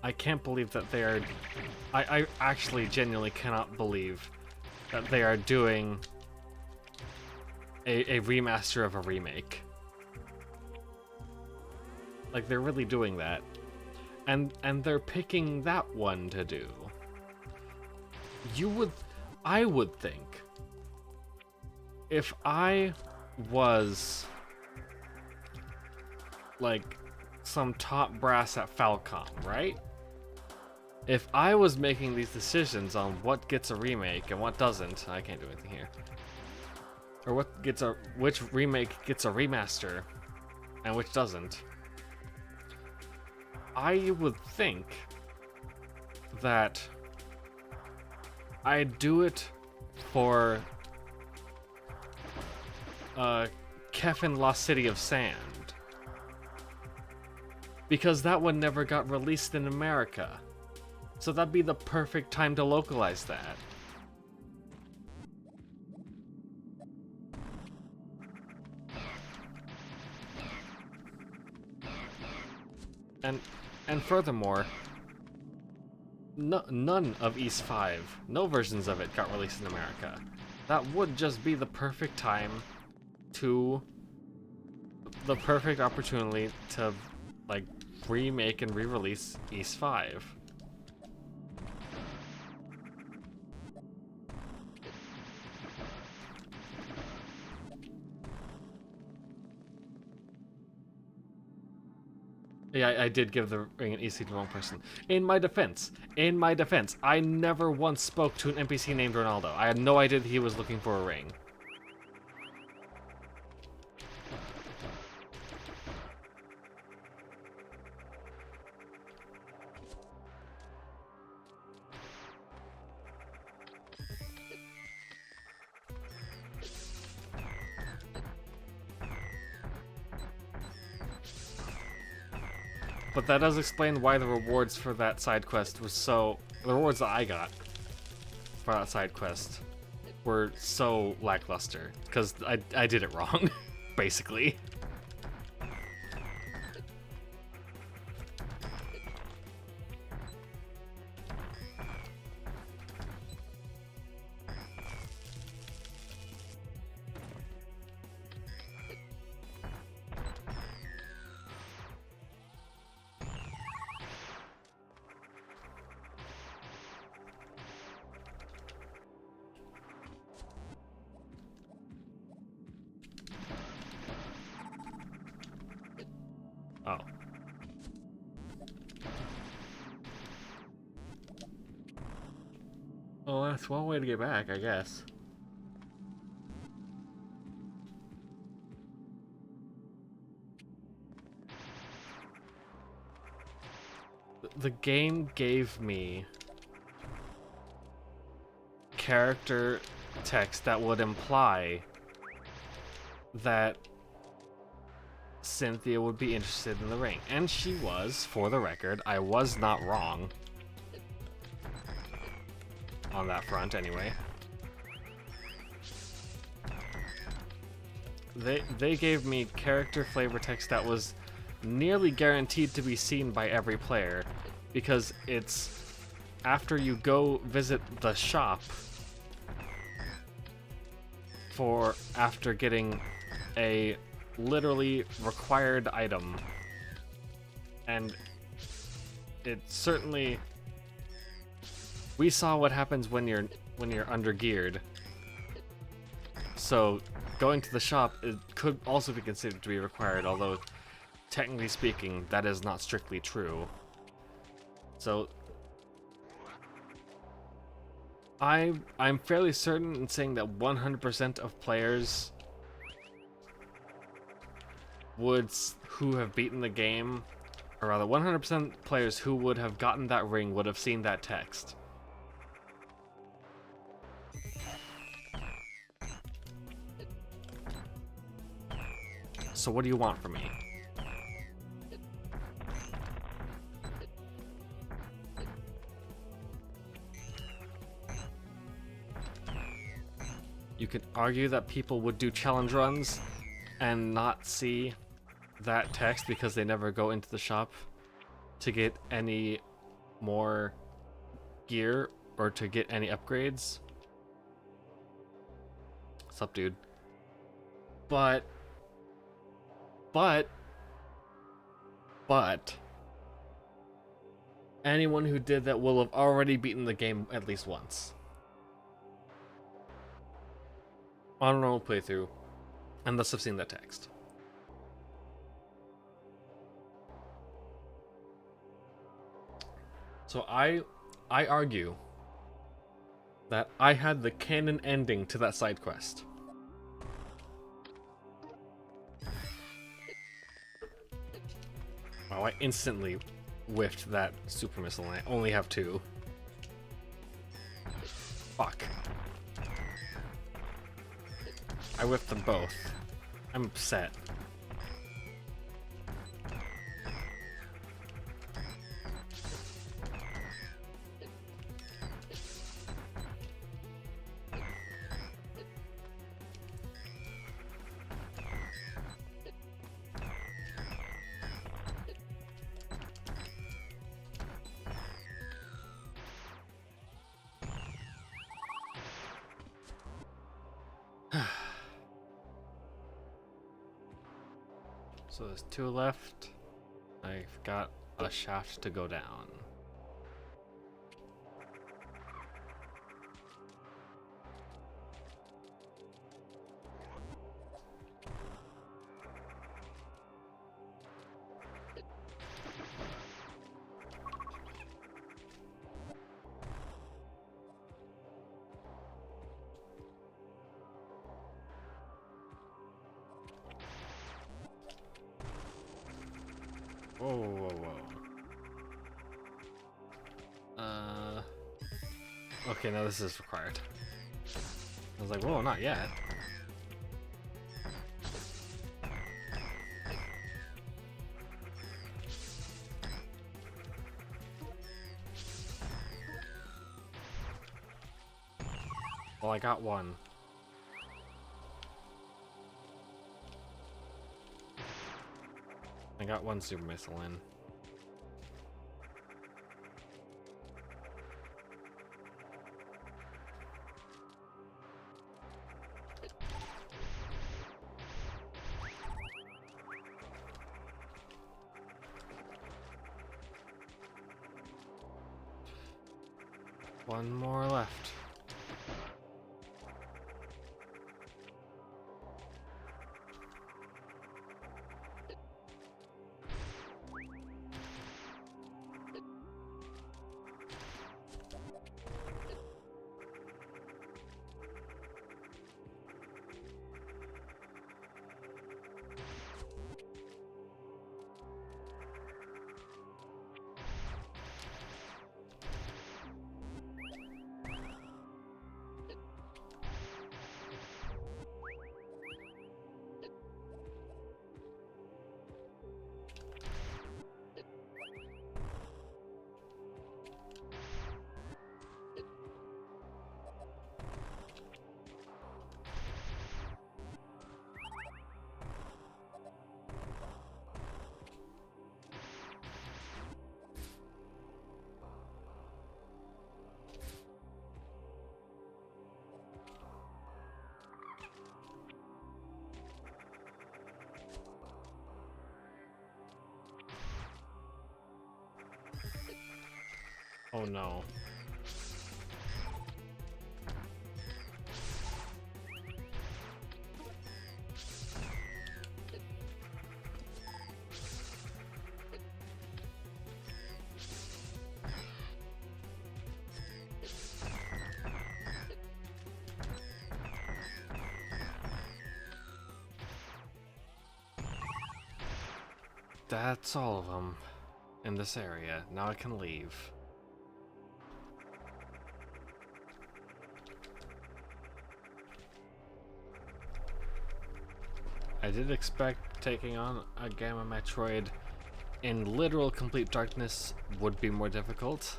I can't believe that they are... I actually genuinely cannot believe that they are doing a remaster of a remake. Like, they're really doing that. And they're picking that one to do. I would think, if I was like some top brass at Falcom, right? If I was making these decisions on what gets a remake and what doesn't, I can't do anything here. Or which remake gets a remaster and which doesn't. I would think that I'd do it for Kefin Lost City of Sand. Because that one never got released in America. So that'd be the perfect time to localize that. And furthermore, none of East 5, no versions of it got released in America. That would just be the perfect time the perfect opportunity to, like, remake and re-release East 5. Yeah, I did give the ring an EC to the wrong person. In my defense, I never once spoke to an NPC named Ronaldo. I had no idea that he was looking for a ring. But that does explain why the rewards for that side quest was so... The rewards that I got for that side quest were so lackluster. Because I did it wrong, basically. Oh. Well, that's one way to get back, I guess. The game gave me character text that would imply that Cynthia would be interested in the ring. And she was, for the record. I was not wrong. On that front, anyway. They gave me character flavor text that was nearly guaranteed to be seen by every player. Because it's after you go visit the shop after getting a literally required item, and it certainly, we saw what happens when you're under geared, so going to the shop, it could also be considered to be required, although technically speaking that is not strictly true. So I'm fairly certain in saying that 100% of players who have beaten the game, or rather 100% players who would have gotten that ring would have seen that text. So what do you want from me? You could argue that people would do challenge runs and not see that text because they never go into the shop to get any more gear or to get any upgrades. Sup, dude? But anyone who did that will have already beaten the game at least once on a normal playthrough, and thus have seen that text. So I argue that I had the canon ending to that side quest. Wow, I instantly whiffed that super missile and I only have 2. Fuck. I whiffed them both. I'm upset. So there's 2 left. I've got a shaft to go down. Whoa, whoa, whoa. Okay, now this is required. I was like, whoa, not yet. Well, I got one. I got 1 super missile in. One more left. Oh no. That's all of them in this area. Now I can leave. I did expect taking on a Gamma Metroid in literal complete darkness would be more difficult.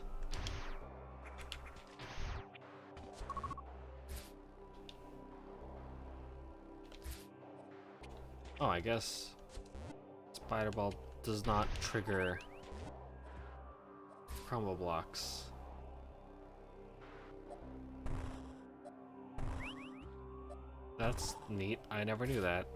Oh, I guess Spider Ball does not trigger crumble blocks. That's neat. I never knew that.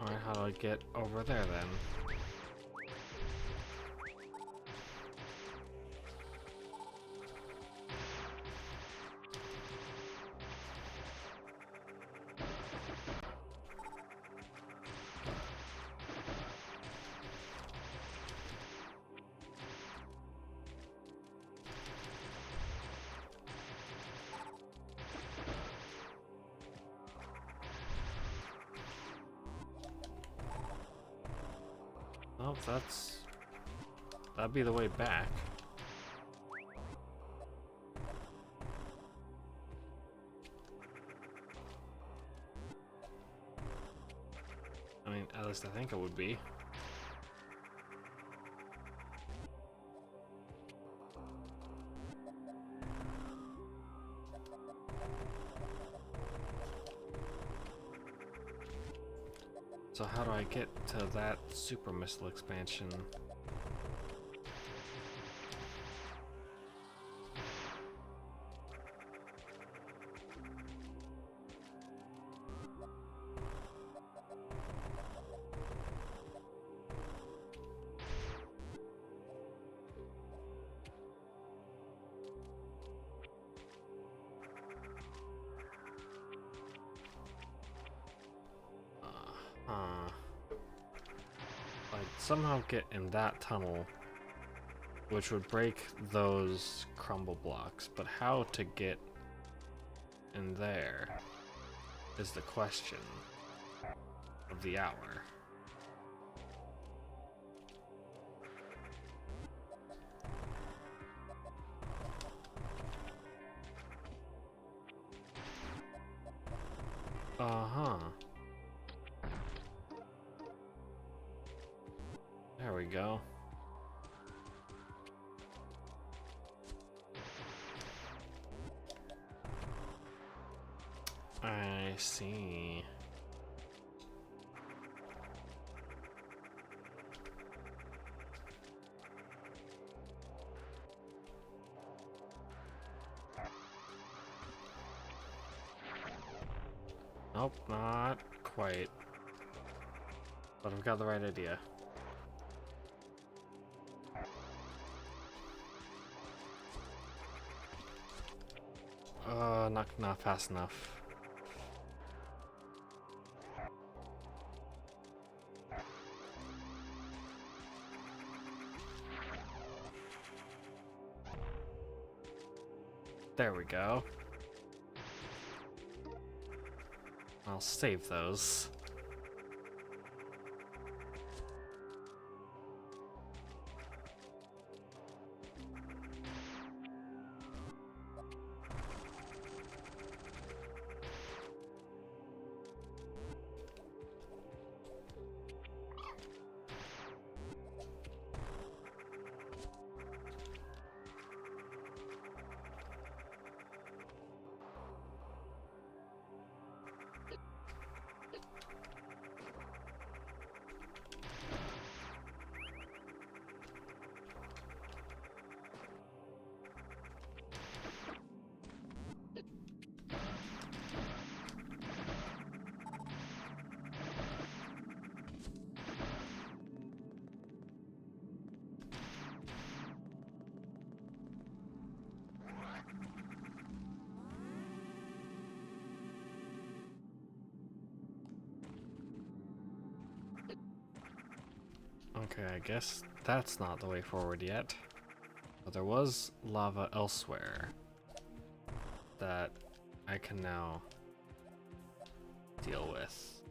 Alright, how do I get over there then? Oh, that'd be the way back. I mean, at least I think it would be. So how do I get to that super missile expansion? I'd somehow get in that tunnel, which would break those crumble blocks, but how to get in there is the question of the hour. Uh-huh. There we go. I see. Nope, not quite. But I've got the right idea. Not fast enough. There we go. I'll save those. Okay, I guess that's not the way forward yet. But there was lava elsewhere that I can now deal with.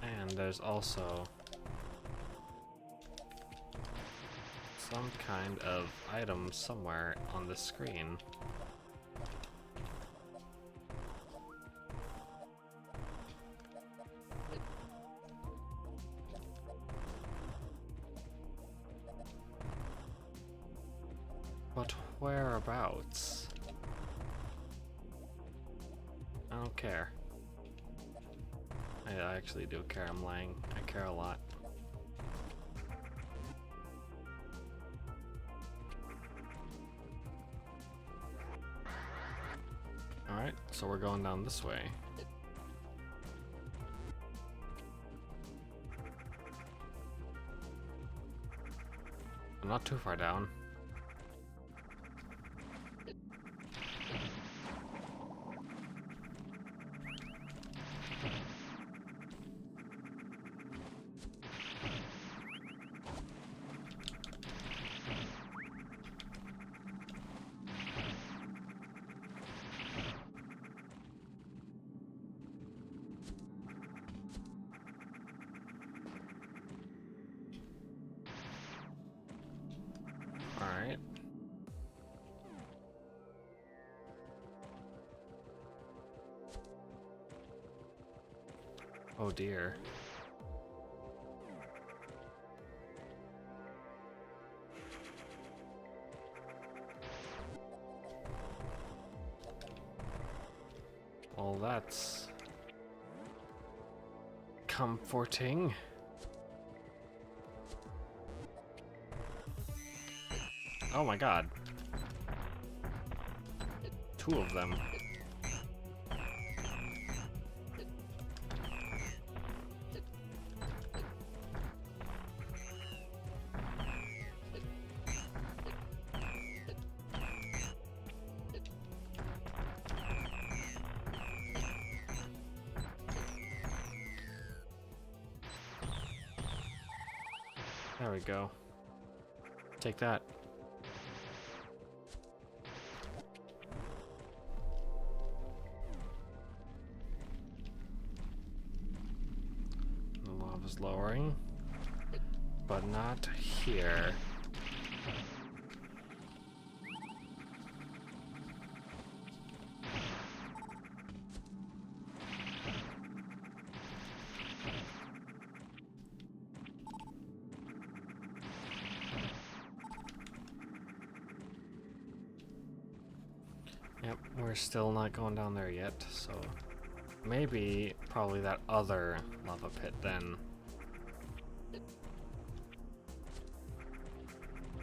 And there's also some kind of item somewhere on the screen. Whereabouts? I don't care. I actually do care. I'm lying. I care a lot. Alright, so we're going down this way. I'm not too far down. Alright. Oh dear. Well, that's comforting. Oh my god. Two of them. There we go. Take that. The lava's lowering, but not here. Yep, we're still not going down there yet, so maybe probably that other lava pit then.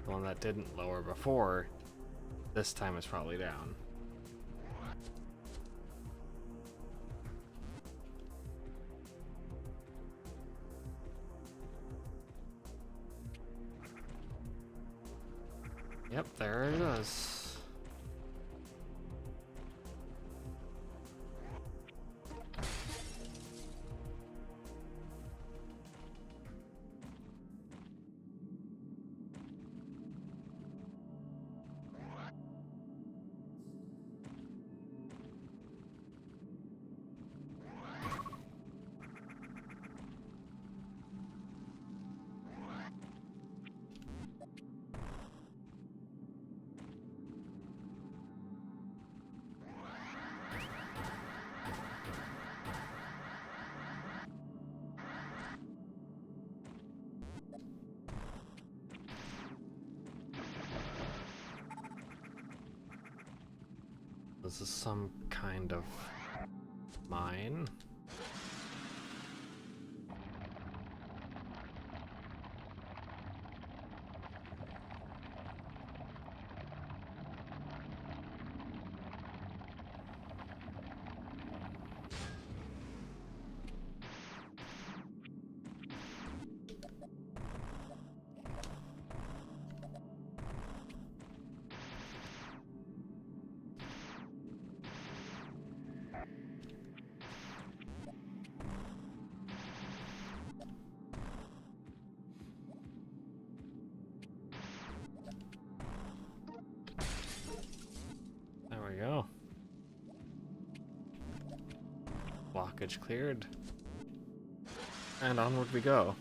The one that didn't lower before, this time is probably down. Yep, there it is. This is some kind of mine. There we go. Blockage cleared. And onward we go.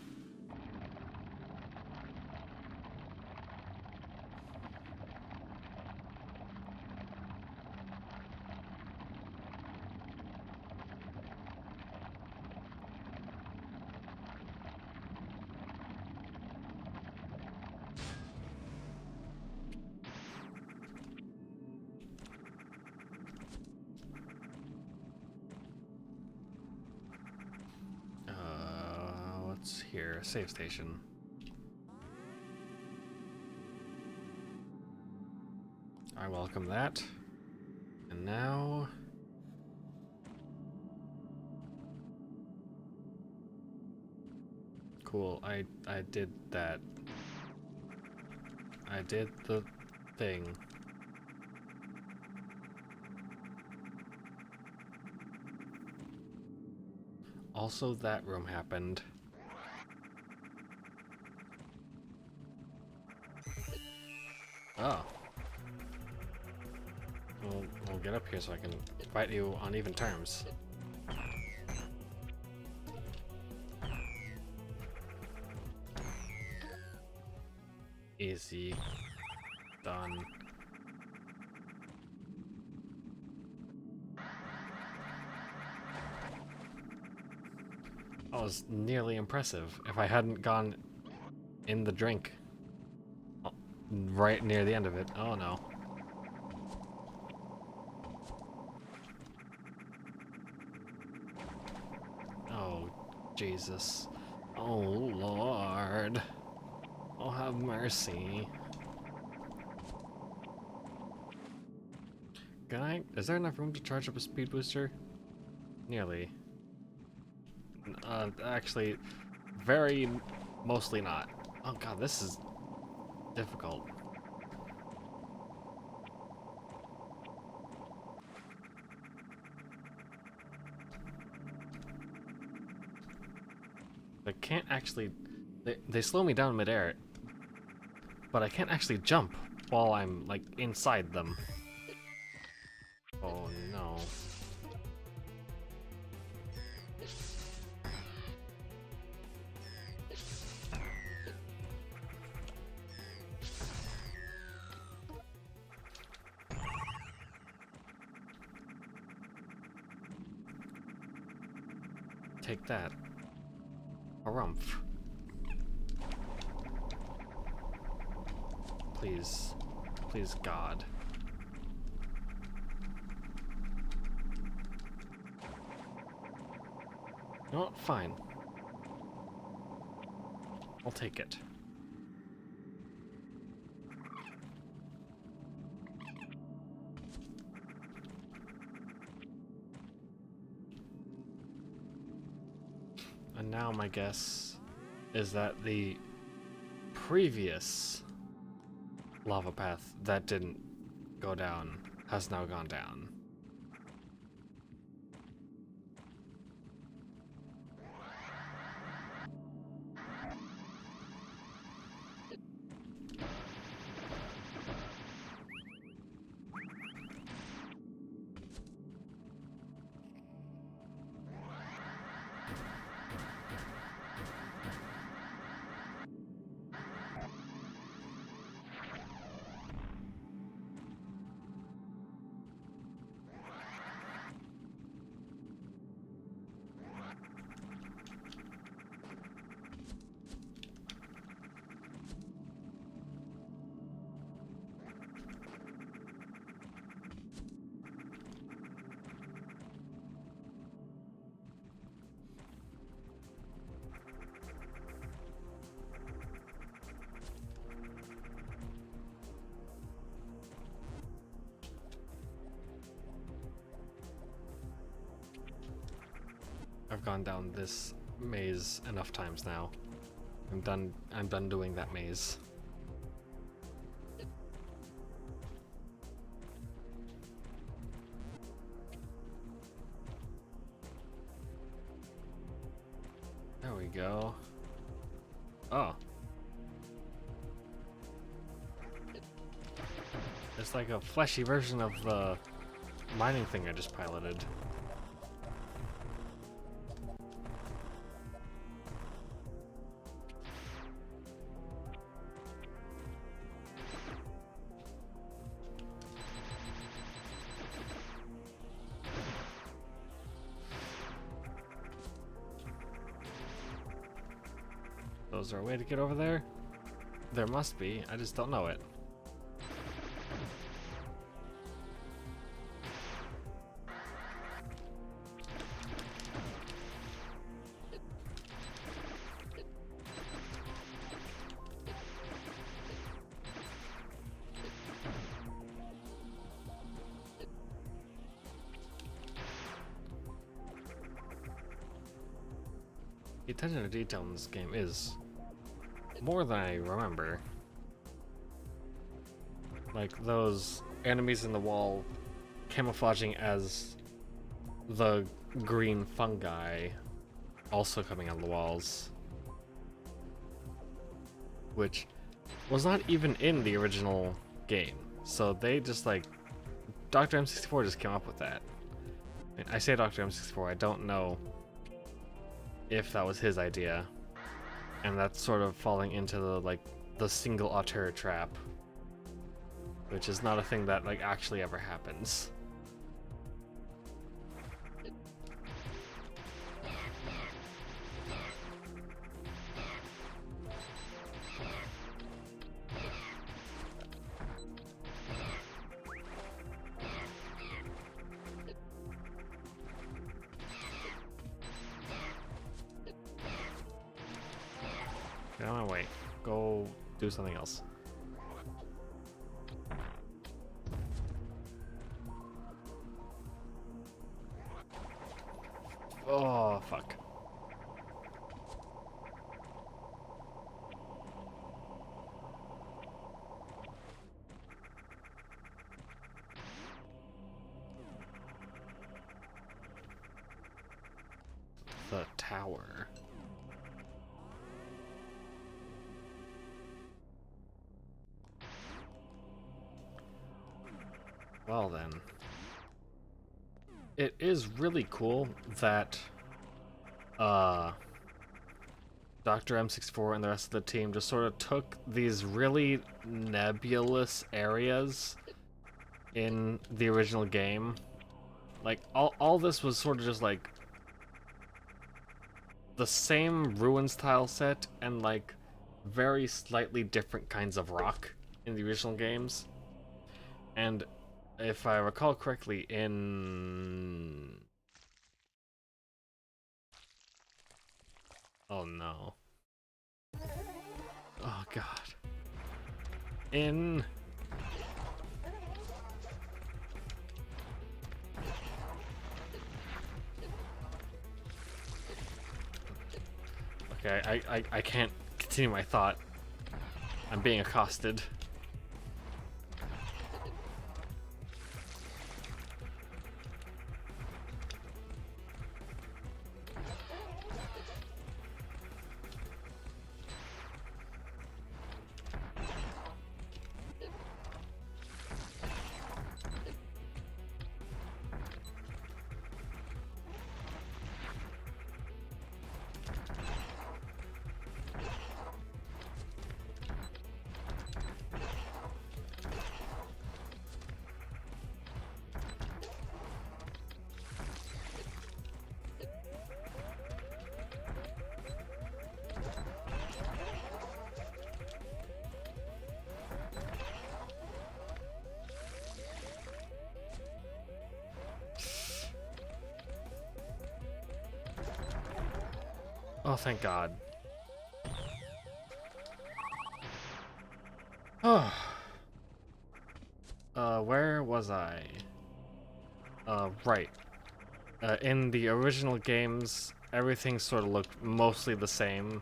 What's here? A save station. I welcome that. And now... Cool, I did that. I did the thing. Also, that room happened. Oh. We'll get up here so I can fight you on even terms. Easy. Done. That was nearly impressive. If I hadn't gone in the drink right near the end of it. Oh no. Oh, Jesus. Oh, Lord. Oh, have mercy. Is there enough room to charge up a speed booster? Nearly. Actually, mostly not. Oh god, this is difficult. I can't actually... They slow me down midair, but I can't actually jump while I'm, like, inside them. Oh no. Take that. Harumph. Please. Please, God. You know what? Fine. I'll take it. And now my guess is that the previous lava path that didn't go down has now gone down. I've gone down this maze enough times now. I'm done doing that maze. There we go. Oh. It's like a fleshy version of the mining thing I just piloted. Is there a way to get over there? There must be, I just don't know it. The attention to detail in this game is more than I remember. Like those enemies in the wall camouflaging as the green fungi also coming on the walls, which was not even in the original game. So they just like, Dr. M64 just came up with that. And I say Dr. M64, I don't know if that was his idea. And that's sort of falling into the single auteur trap, which is not a thing that like actually ever happens. Get out of my way. Go do something else. Oh, fuck. The tower. Well then. It is really cool that Dr. M64 and the rest of the team just sort of took these really nebulous areas in the original game. Like all this was sort of just like the same ruins tile set and like very slightly different kinds of rock in the original games. And if I recall correctly, in... Oh no. Oh god. In... Okay, I can't continue my thought. I'm being accosted. Oh, thank God. Oh. Where was I? Right. In the original games, everything sort of looked mostly the same.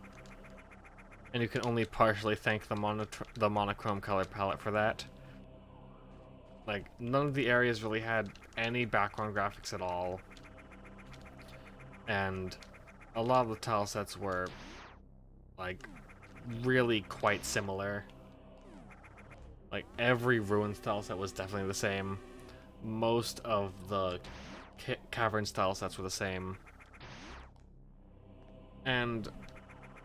And you can only partially thank the monochrome color palette for that. Like, none of the areas really had any background graphics at all. And a lot of the tile sets were, like, really quite similar. Like, every ruins tile set was definitely the same. Most of the cavern style sets were the same. And,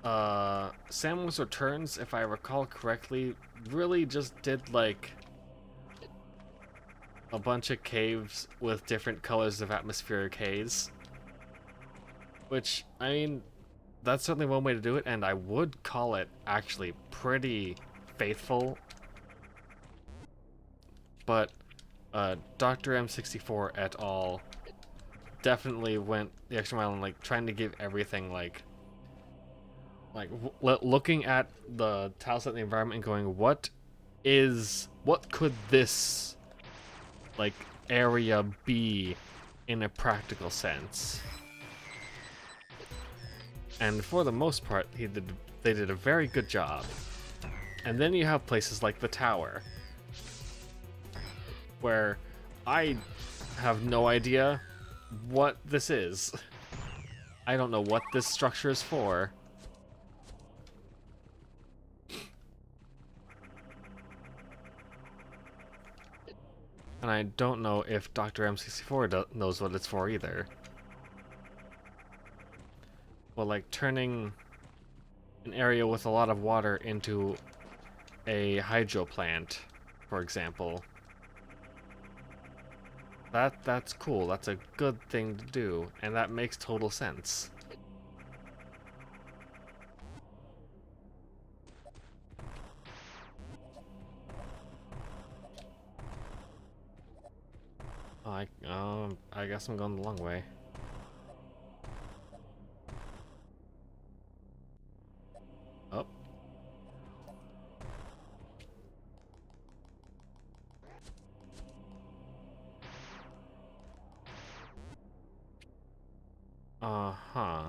Samus Returns, if I recall correctly, really just did, like, a bunch of caves with different colors of atmospheric haze. Which, I mean, that's certainly one way to do it, and I would call it actually pretty faithful. But Dr. M64 et al. Definitely went the extra mile in like trying to give everything like looking at the tile set in the environment and going, what could this like area be in a practical sense? And for the most part, they did a very good job. And then you have places like the tower, where I have no idea what this is. I don't know what this structure is for. And I don't know if Dr. M64 knows what it's for either. Well, like turning an area with a lot of water into a hydro plant, for example. That's cool. That's a good thing to do, and that makes total sense. I guess I'm going the long way. Oh. Uh-huh.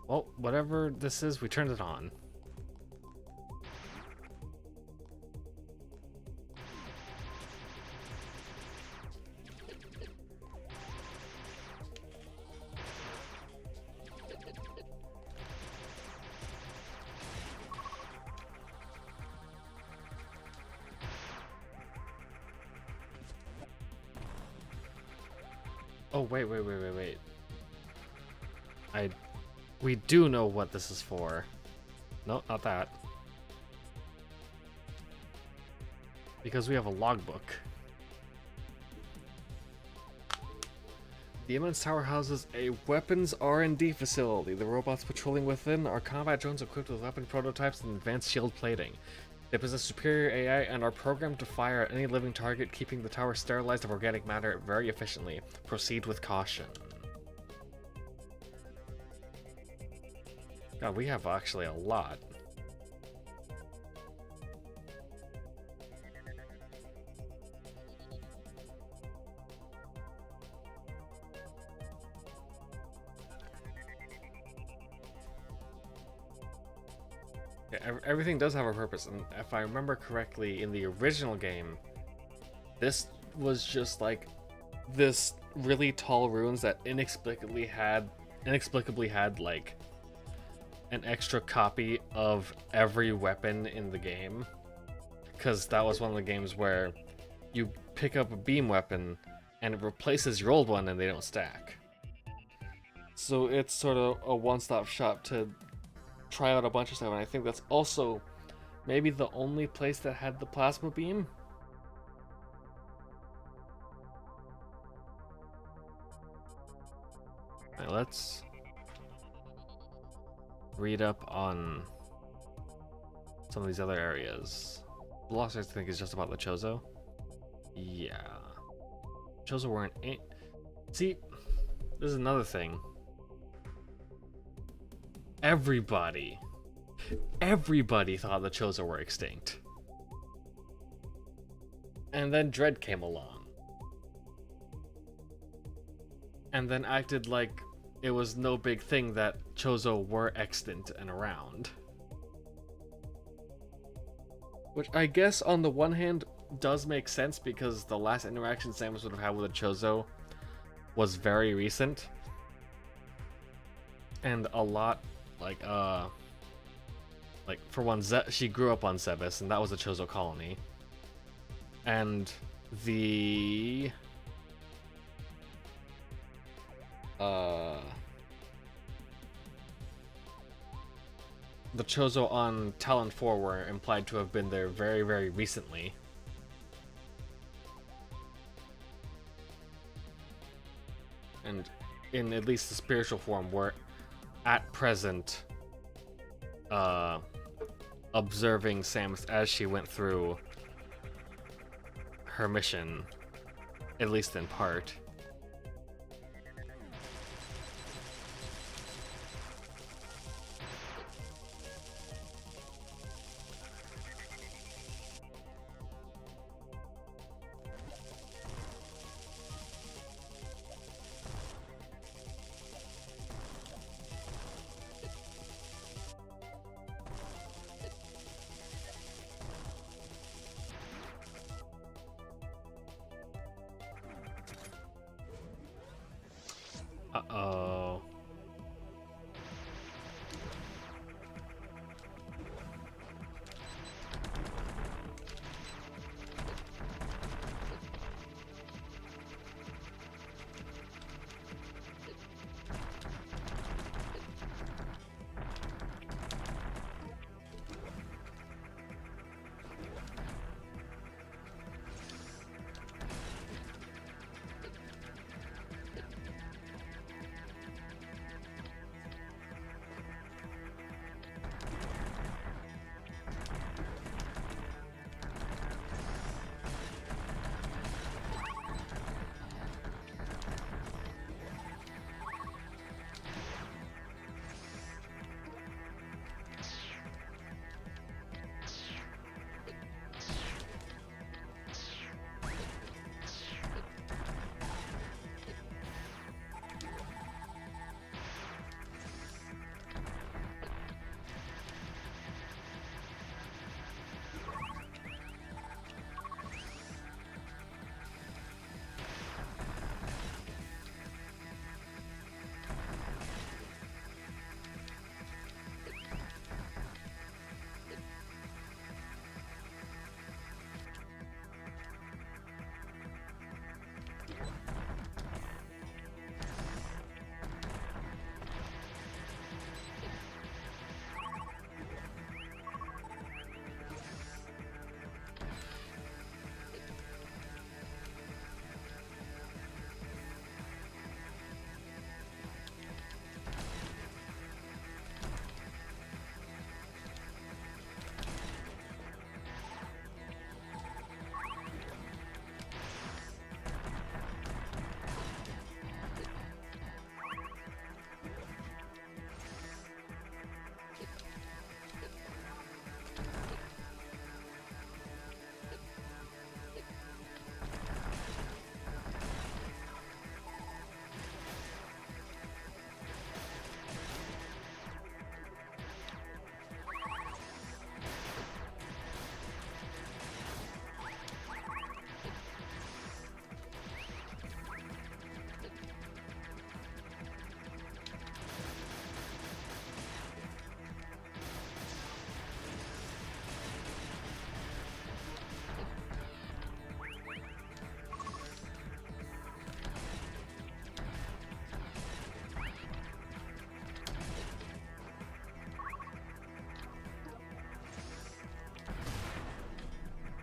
Well, whatever this is, we turned it on. Oh, wait. We do know what this is for. No, not that. Because we have a logbook. The immense tower houses a weapons R&D facility. The robots patrolling within are combat drones equipped with weapon prototypes and advanced shield plating. They possess superior AI and are programmed to fire at any living target, keeping the tower sterilized of organic matter very efficiently. Proceed with caution. God, we have actually a lot. Yeah, everything does have a purpose, and if I remember correctly, in the original game, this was just like this really tall ruins that inexplicably had like an extra copy of every weapon in the game, because that was one of the games where you pick up a beam weapon and it replaces your old one and they don't stack. So it's sort of a one-stop shop to try out a bunch of stuff, and I think that's also maybe the only place that had the plasma beam. Alright, let's read up on some of these other areas. The Lost Arts, I think, is just about the Chozo. Yeah. Chozo weren't... See, this is another thing. Everybody thought the Chozo were extinct. And then Dread came along. And then acted like it was no big thing that Chozo were extant and around. Which I guess on the one hand does make sense, because the last interaction Samus would have had with a Chozo was very recent. And a lot, like for one, she grew up on Zebes, and that was a Chozo colony. And the Chozo on Talon 4 were implied to have been there very, very recently. and in at least the spiritual form, we're at present observing Samus as she went through her mission, at least in part. Uh-oh.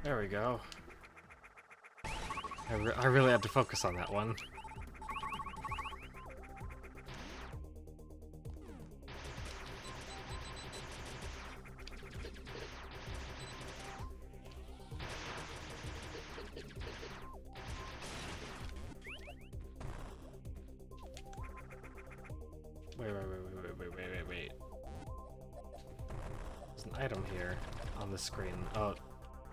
There we go. I really had to focus on that one. Wait. There's an item here on the screen. Oh,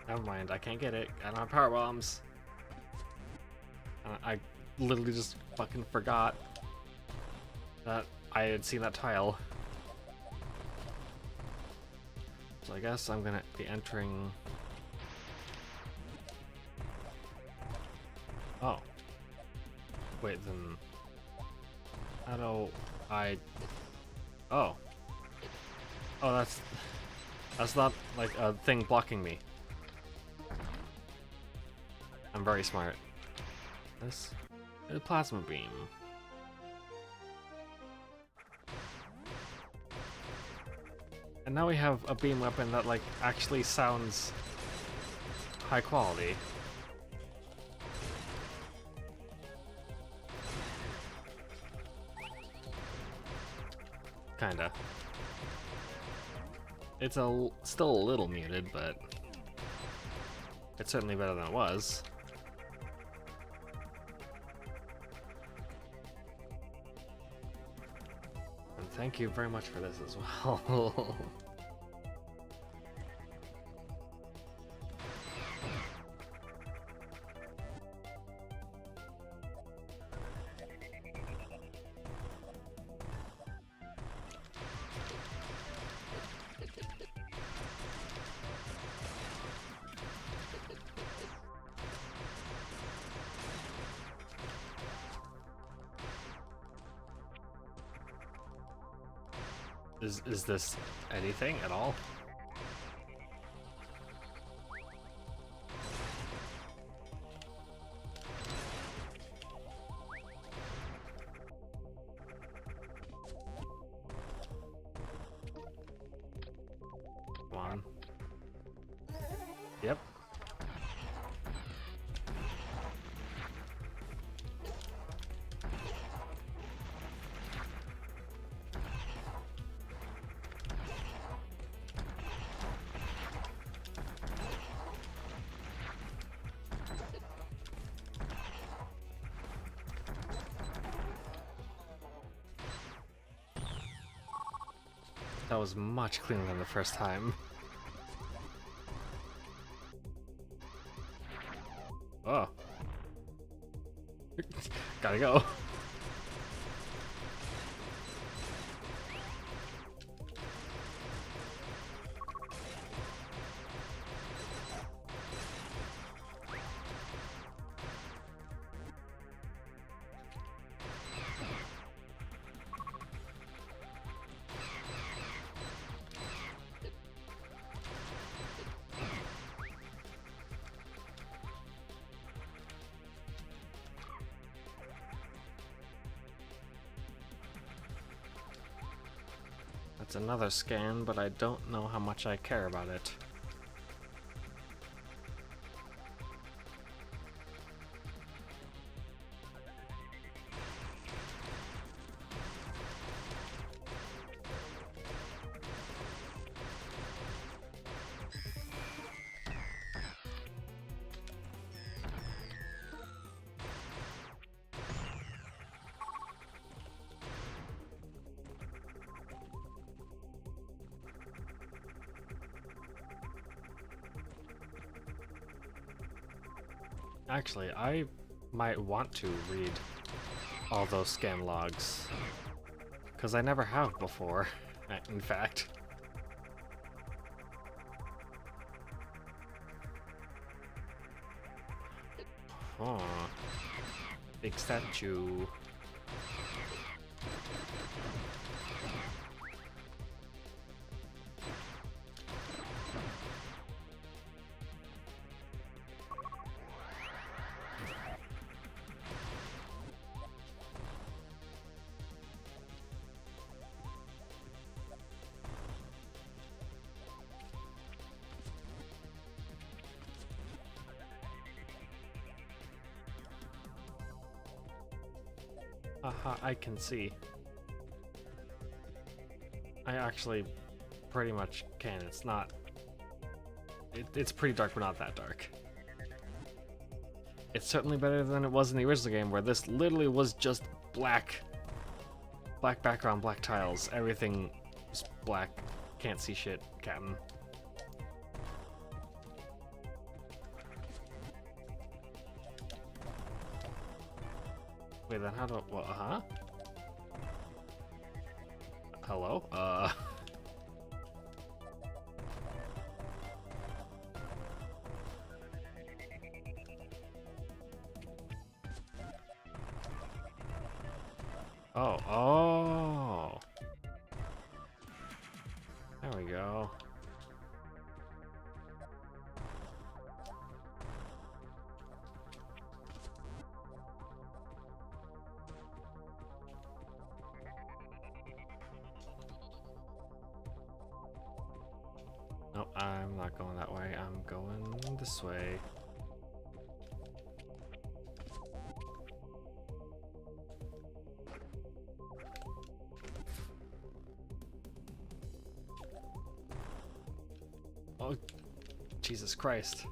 never mind. I can't get it. I don't have power bombs. I literally just fucking forgot that I had seen that tile. So I guess I'm gonna be entering... Oh. Wait, then... How do I... Oh. Oh, that's not, like, a thing blocking me. I'm very smart. This is a plasma beam. And now we have a beam weapon that, like, actually sounds high quality. kinda. It's still a little muted, but it's certainly better than it was. And thank you very much for this as well. Is this anything at all? Come on. Yep. That was much cleaner than the first time. Oh. Gotta go. That's another scan, but I don't know how much I care about it. Actually, I might want to read all those scan logs, because I never have before, in fact. Huh. Big statue. Haha, I can see. I actually pretty much can. It's not... It's pretty dark, but not that dark. It's certainly better than it was in the original game, where this literally was just black. Black background, black tiles. Everything was black. Can't see shit, Captain. Wait, then how do I... Well, huh? Hello? Oh. There we go. Nope, I'm not going that way. I'm going this way. Jesus Christ.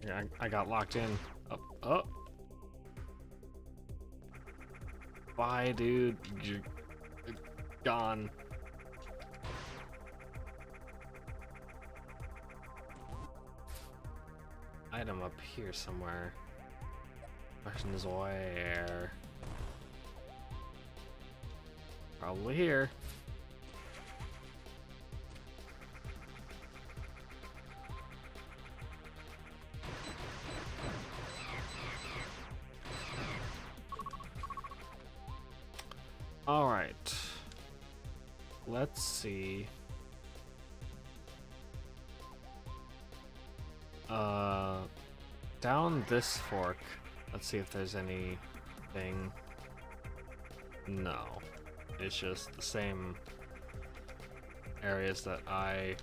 Yeah, I got locked in. Oh, oh. Bye, dude. You're gone. Item up here somewhere. Question is where? Probably here. All right. Let's see. Down this fork. Let's see if there's anything. No. It's just the same areas that I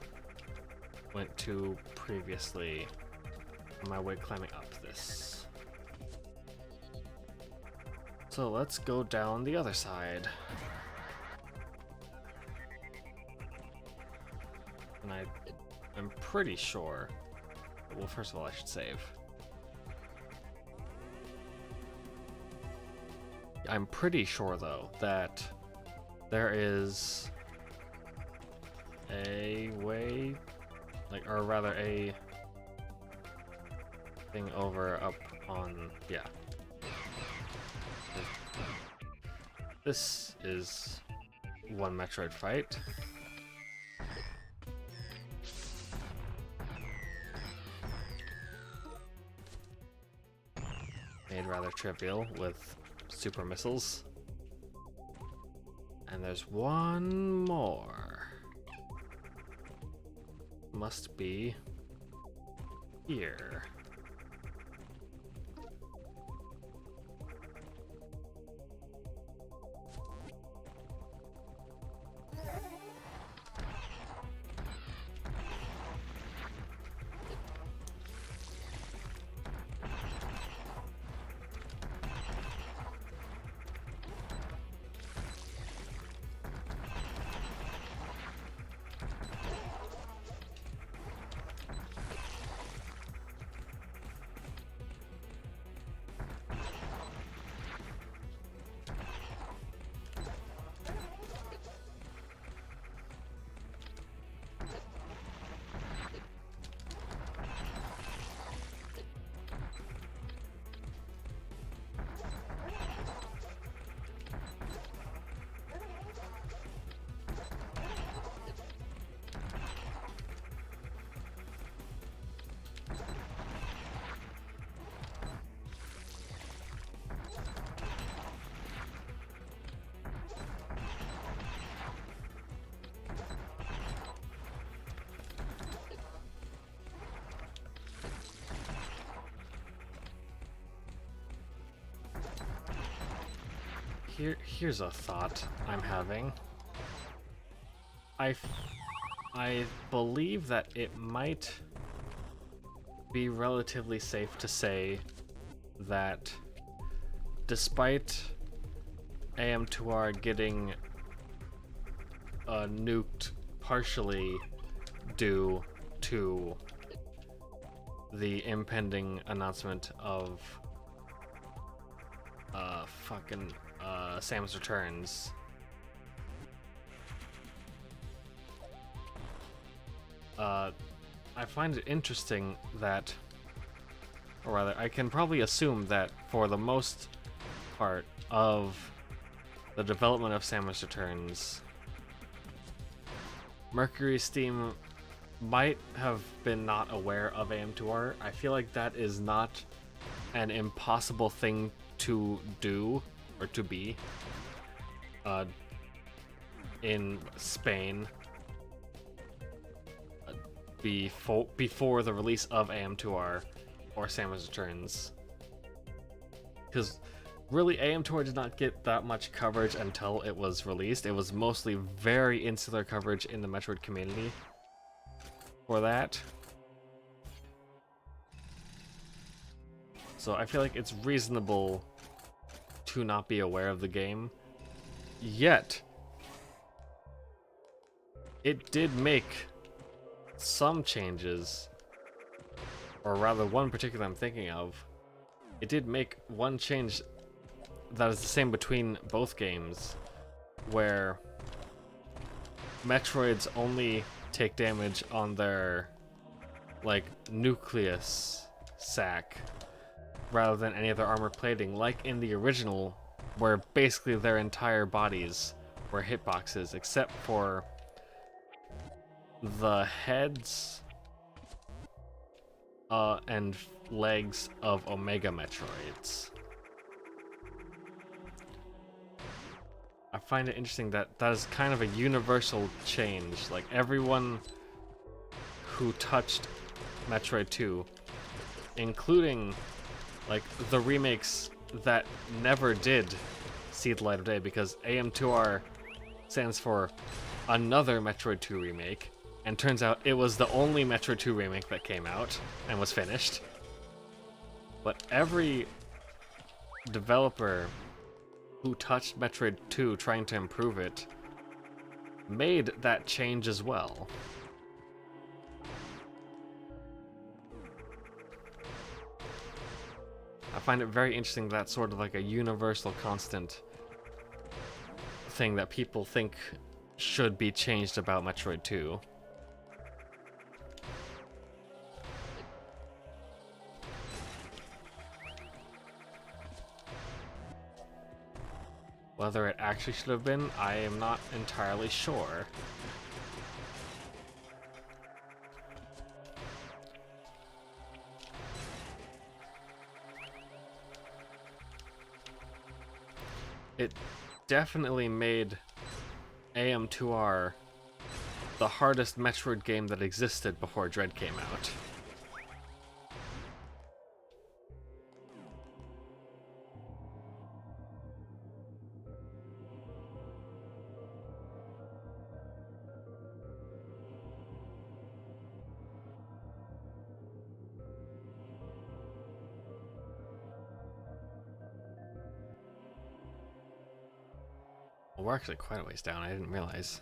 went to previously on my way climbing up this. So let's go down the other side. And I'm pretty sure. Well, first of all, I should save. I'm pretty sure, though, that there is a way, like, or rather a thing over up on, yeah. This is one Metroid fight. Made rather trivial with super missiles. And there's one more. Must be here. Here's a thought I'm having. I believe that it might be relatively safe to say that despite AM2R getting nuked partially due to the impending announcement of Samus Returns, I find it interesting that, or rather, I can probably assume that for the most part of the development of Samus Returns, Mercury Steam might have been not aware of AM2R. I feel like that is not an impossible thing to do or to be in Spain before the release of AM2R or Samus Returns, because really AM2R did not get that much coverage until it was released. It was mostly very insular coverage in the Metroid community for that. So I feel like it's reasonable to not be aware of the game. Yet, it did make some changes, or rather one particular I'm thinking of. It did make one change that is the same between both games, where Metroids only take damage on their, like, nucleus sac, rather than any of their armor plating, like in the original, where basically their entire bodies were hitboxes, except for the heads and legs of Omega Metroids. I find it interesting that that is kind of a universal change. Like, everyone who touched Metroid 2, including like the remakes that never did see the light of day, because AM2R stands for another Metroid 2 remake, and turns out it was the only Metroid 2 remake that came out and was finished. But every developer who touched Metroid 2 trying to improve it made that change as well. I find it very interesting that sort of like a universal constant thing that people think should be changed about Metroid 2. Whether it actually should have been, I am not entirely sure. It definitely made AM2R the hardest Metroid game that existed before Dread came out. Well, we're actually quite a ways down, I didn't realize.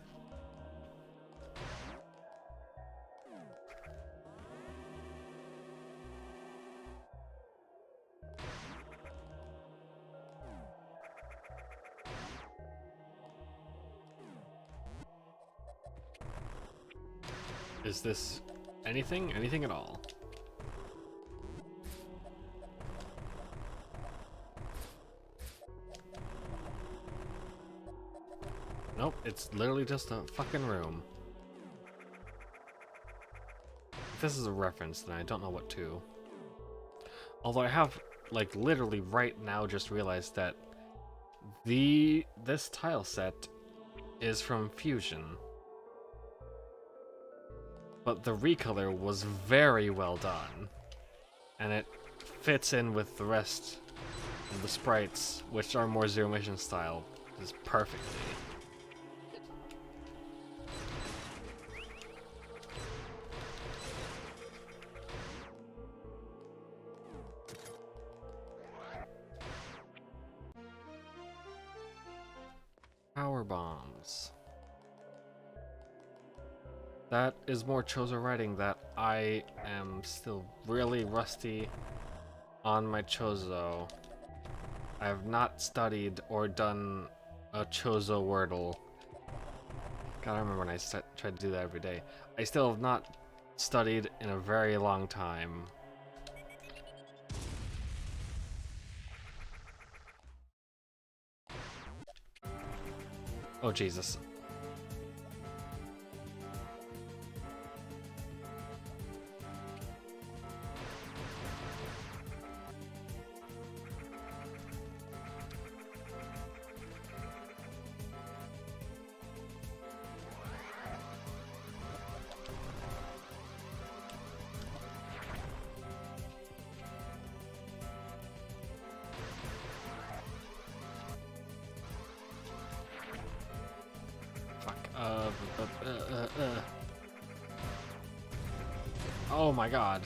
Is this anything? Anything at all? Nope, it's literally just a fucking room. If this is a reference, then I don't know what to. Although I have, like, literally right now just realized that this tile set is from Fusion. But the recolor was very well done. And it fits in with the rest of the sprites, which are more Zero Mission style, just perfectly. Power bombs. That is more Chozo writing that I am still really rusty on my Chozo. I have not studied or done a Chozo Wordle. God, I remember when I tried to do that every day. I still have not studied in a very long time. Oh, Jesus. Oh my god.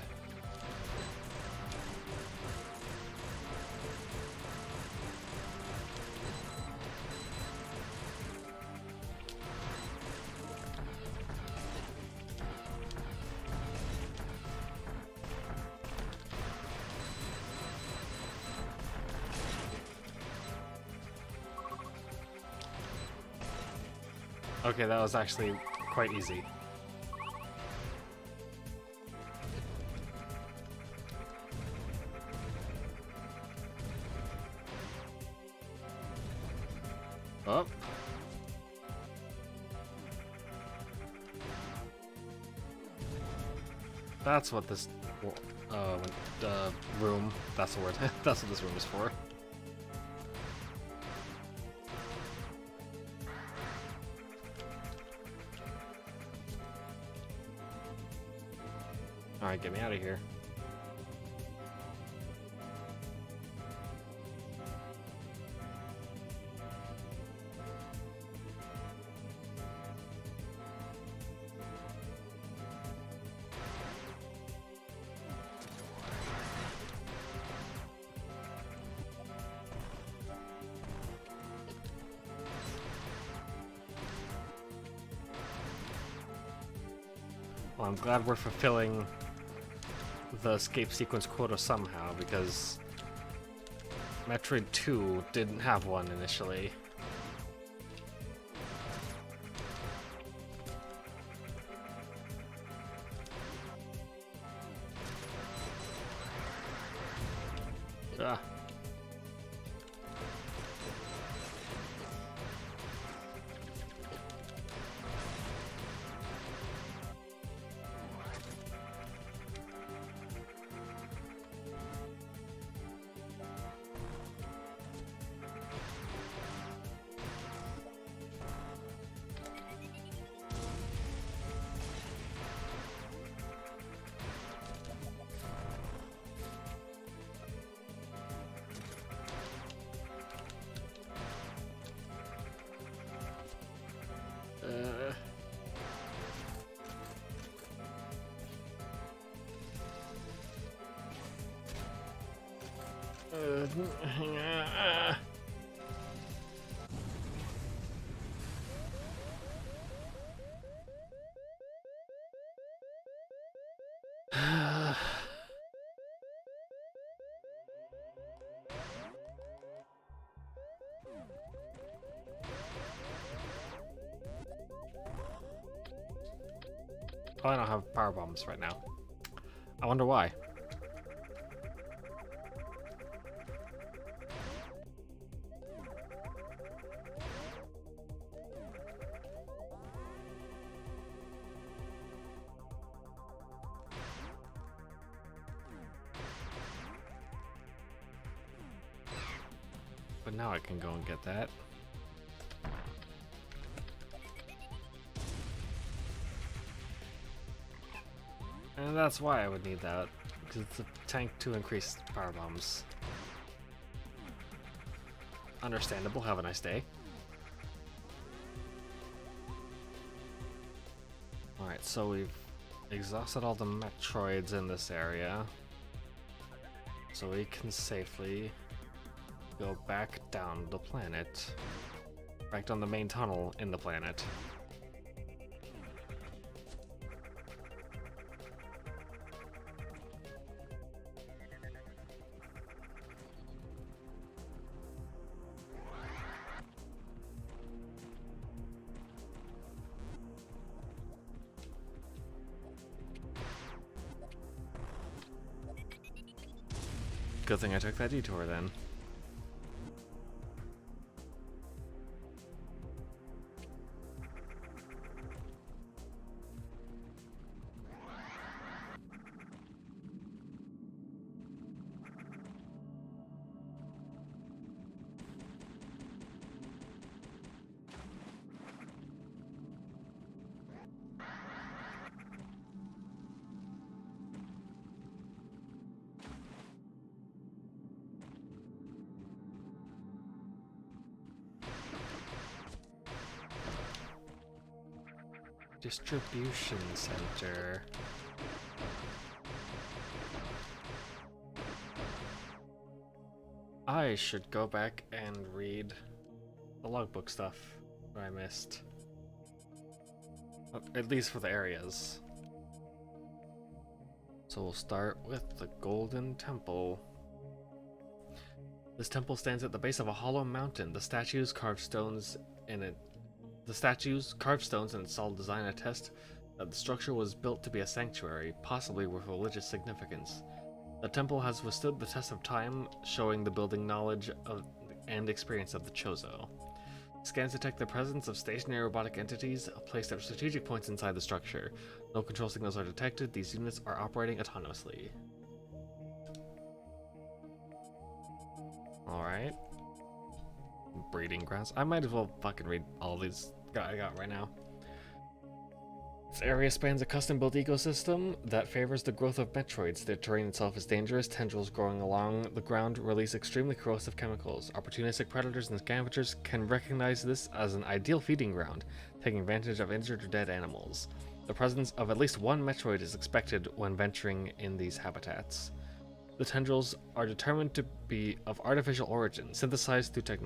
Okay, that was actually quite easy. Oh. That's what this room, that's the word, that's what this room is for. Alright, get me out of here. Well, I'm glad we're fulfilling the escape sequence quota somehow, because Metroid 2 didn't have one initially. Ah. Oh, I don't have power bombs right now. I wonder why. But now I can go and get that. And that's why I would need that, because it's a tank to increase power bombs. Understandable, have a nice day. Alright, so we've exhausted all the Metroids in this area. So we can safely go back down the planet. Back down the main tunnel in the planet. Good thing I took that detour then. Distribution center. I should go back and read the logbook stuff that I missed. At least for the areas. So we'll start with the Golden Temple. This temple stands at the base of a hollow mountain. The statues carve stones in it The statues, carved stones, and solid design attest that the structure was built to be a sanctuary, possibly with religious significance. The temple has withstood the test of time, showing the building knowledge of and experience of the Chozo. Scans detect the presence of stationary robotic entities placed at strategic points inside the structure. No control signals are detected. These units are operating autonomously. Alright. Breeding grounds. I might as well fucking read all these I got right now. This area spans a custom-built ecosystem that favors the growth of Metroids. The terrain itself is dangerous. Tendrils growing along the ground release extremely corrosive chemicals. Opportunistic predators and scavengers can recognize this as an ideal feeding ground, taking advantage of injured or dead animals. The presence of at least one Metroid is expected when venturing in these habitats. The tendrils are determined to be of artificial origin. Synthesized through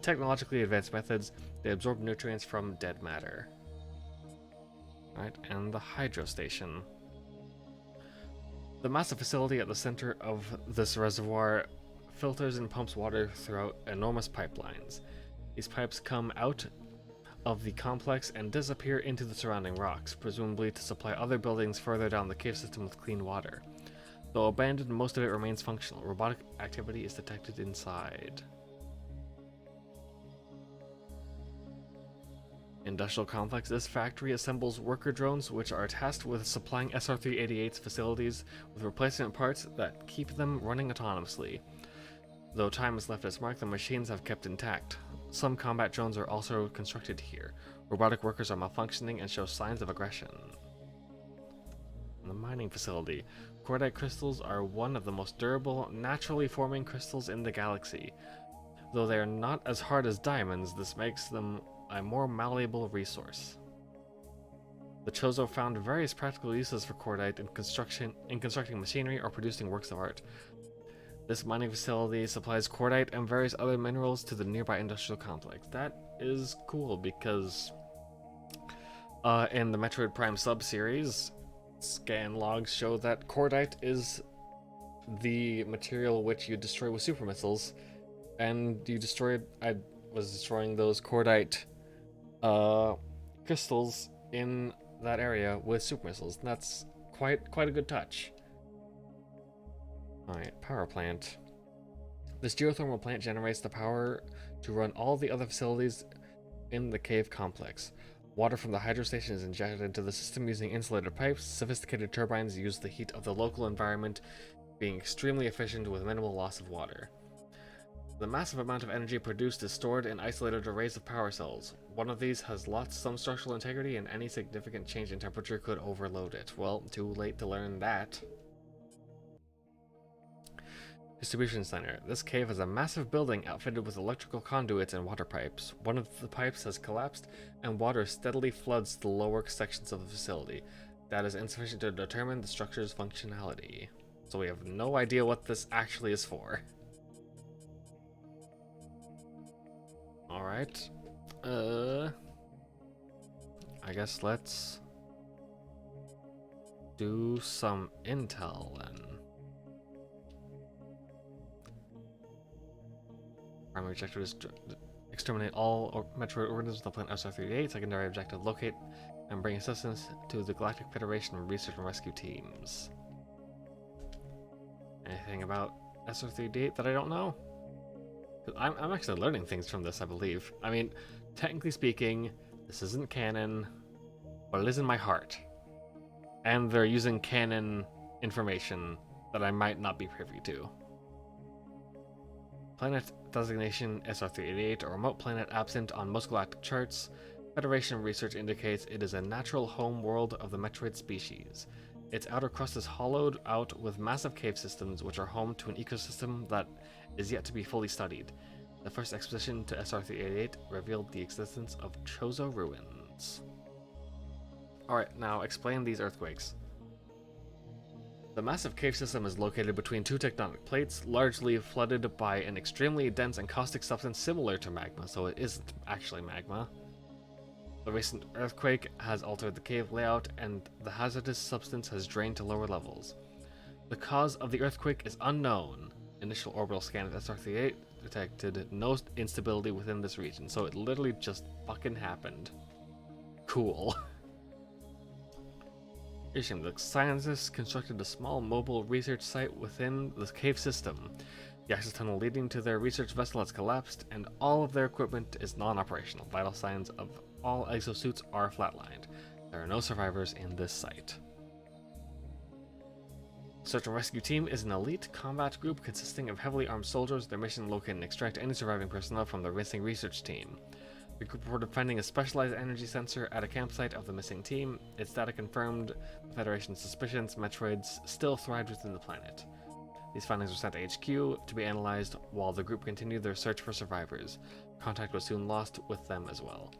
technologically advanced methods, they absorb nutrients from dead matter. Right, and the hydro station. The massive facility at the center of this reservoir filters and pumps water throughout enormous pipelines. These pipes come out of the complex and disappear into the surrounding rocks, presumably to supply other buildings further down the cave system with clean water. Though abandoned, most of it remains functional. Robotic activity is detected inside. Industrial complex. This factory assembles worker drones which are tasked with supplying SR-388's facilities with replacement parts that keep them running autonomously. Though time is left its mark, the machines have kept intact. Some combat drones are also constructed here. Robotic workers are malfunctioning and show signs of aggression. The mining facility. Cordite crystals are one of the most durable, naturally forming crystals in the galaxy. Though they are not as hard as diamonds, this makes them a more malleable resource. The Chozo found various practical uses for cordite in constructing machinery or producing works of art. This mining facility supplies cordite and various other minerals to the nearby industrial complex. That is cool because in the Metroid Prime sub-series, scan logs show that cordite is the material which you destroy with super missiles, and I was destroying those cordite crystals in that area with super missiles, and that's quite a good touch. Alright, power plant. This geothermal plant generates the power to run all the other facilities in the cave complex. Water from the hydro station is injected into the system using insulated pipes. Sophisticated turbines use the heat of the local environment, being extremely efficient with minimal loss of water. The massive amount of energy produced is stored in isolated arrays of power cells. One of these has lost some structural integrity, and any significant change in temperature could overload it. Well, too late to learn that. Distribution center. This cave has a massive building outfitted with electrical conduits and water pipes. One of the pipes has collapsed, and water steadily floods the lower sections of the facility. That is insufficient to determine the structure's functionality. So we have no idea what this actually is for. Alright. I guess let's do some intel then. Primary objective is to exterminate all Metroid organisms that plant SR-38. Secondary objective, locate and bring assistance to the Galactic Federation research and rescue teams. Anything about SR-38 that I don't know? I'm actually learning things from this, I believe. I mean, technically speaking, this isn't canon, but it is in my heart. And they're using canon information that I might not be privy to. Planet designation SR-388, a remote planet absent on most galactic charts. Federation research indicates it is a natural home world of the Metroid species. Its outer crust is hollowed out with massive cave systems which are home to an ecosystem that is yet to be fully studied. The first expedition to SR-388 revealed the existence of Chozo ruins. Alright, now explain these earthquakes. The massive cave system is located between two tectonic plates, largely flooded by an extremely dense and caustic substance similar to magma, so it isn't actually magma. The recent earthquake has altered the cave layout, and the hazardous substance has drained to lower levels. The cause of the earthquake is unknown. Initial orbital scan of SR38 detected no instability within this region, so it literally just fucking happened. Cool. The scientists constructed a small mobile research site within the cave system. The access tunnel leading to their research vessel has collapsed, and all of their equipment is non-operational. Vital signs of all exosuits are flatlined. There are no survivors in this site. Search and Rescue Team is an elite combat group consisting of heavily armed soldiers. Their mission: locate and extract any surviving personnel from the missing research team. The group reported finding a specialized energy sensor at a campsite of the missing team. Its data confirmed the Federation's suspicions. Metroids still thrived within the planet. These findings were sent to HQ to be analyzed while the group continued their search for survivors. Contact was soon lost with them as well.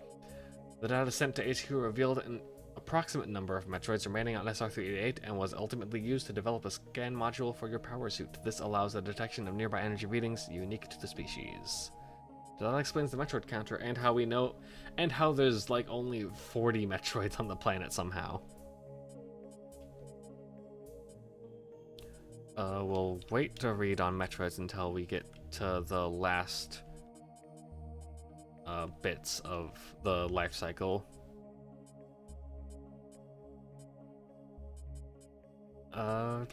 The data sent to HQ revealed an approximate number of Metroids remaining on SR-388 and was ultimately used to develop a scan module for your power suit. This allows the detection of nearby energy readings unique to the species. So that explains the Metroid counter and how we know, and how there's like only 40 Metroids on the planet somehow. We'll wait to read on Metroids until we get to the last bits of the life cycle. I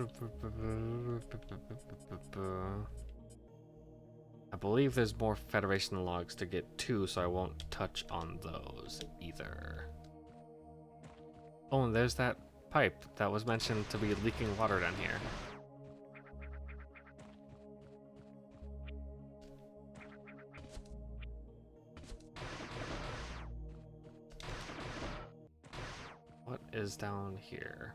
believe there's more Federation logs to get to, so I won't touch on those either. Oh, and there's that pipe that was mentioned to be leaking water down here. What is down here?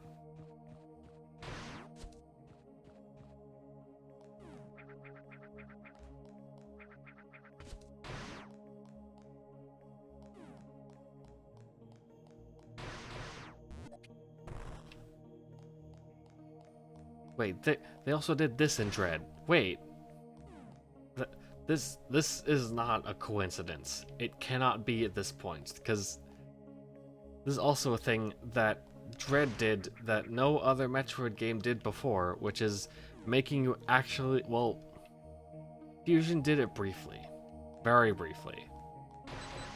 Wait, they also did this in Dread. Wait. This is not a coincidence. It cannot be at this point, because this is also a thing that Dread did that no other Metroid game did before, which is making you actually, well, Fusion did it briefly. Very briefly.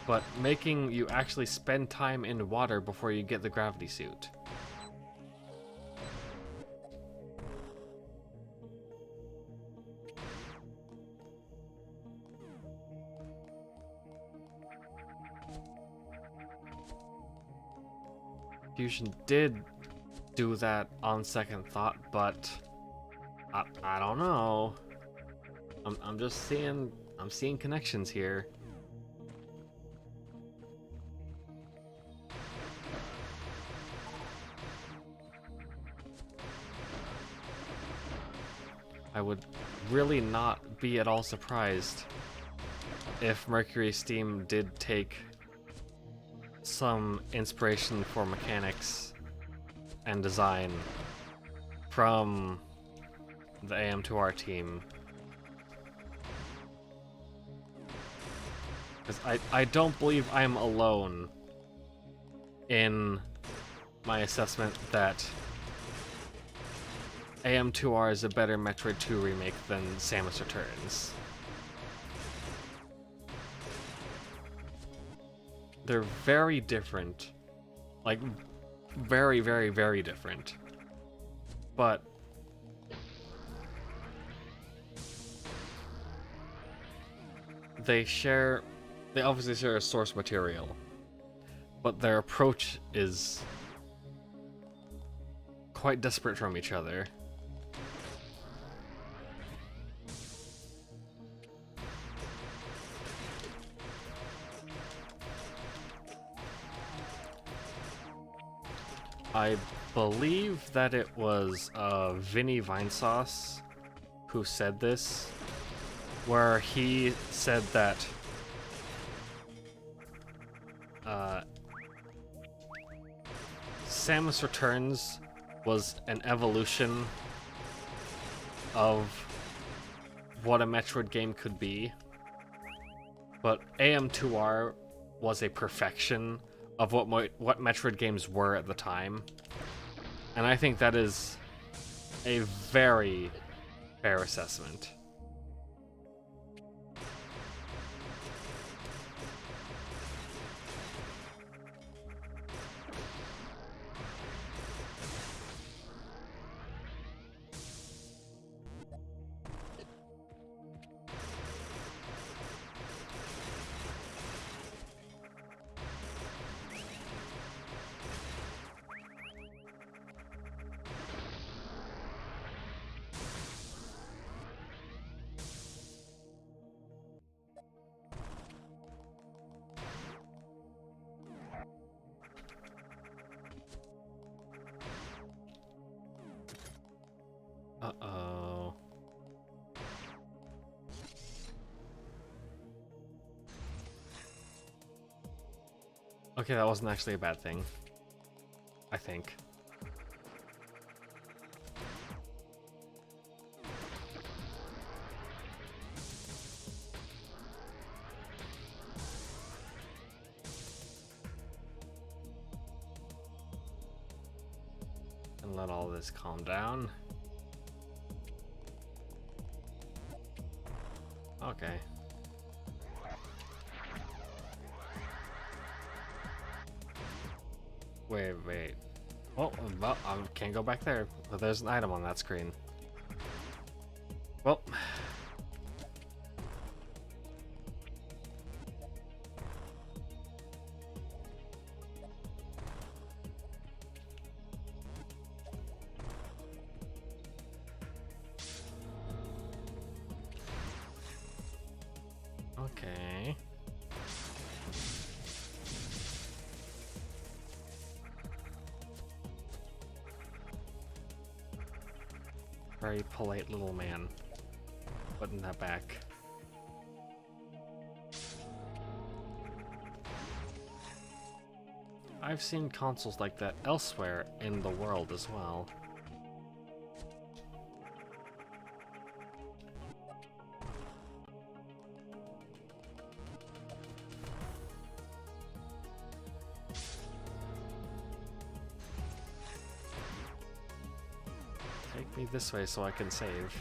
But making you actually spend time in water before you get the gravity suit. Fusion did do that on second thought, but I don't know. I'm just seeing, I'm seeing connections here. I would really not be at all surprised if Mercury Steam did take some inspiration for mechanics and design from the AM2R team. Because I don't believe I'm alone in my assessment that AM2R is a better Metroid 2 remake than Samus Returns. They're very different. Like, very, very, very different. But they obviously share a source material. But their approach is quite disparate from each other. I believe that it was Vinny Vinesauce who said this, where he said that Samus Returns was an evolution of what a Metroid game could be, but AM2R was a perfection of what Metroid games were at the time. And I think that is a very fair assessment. Okay, that wasn't actually a bad thing. I think. And let all this calm down. Okay. Wait. Oh, well, I can't go back there. But there's an item on that screen. Well. Okay. Very polite little man. Putting that back. I've seen consoles like that elsewhere in the world as well. Take me this way so I can save.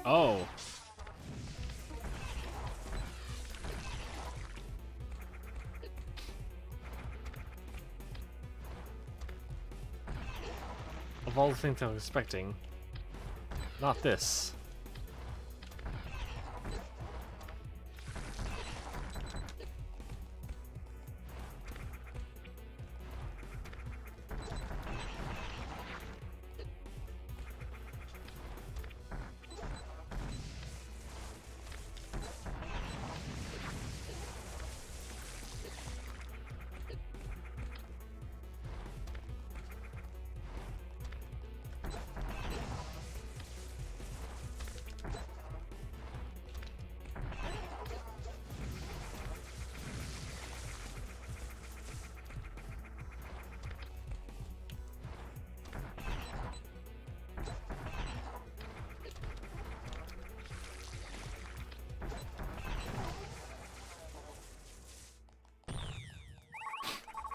Oh. Of all the things I was expecting, not this.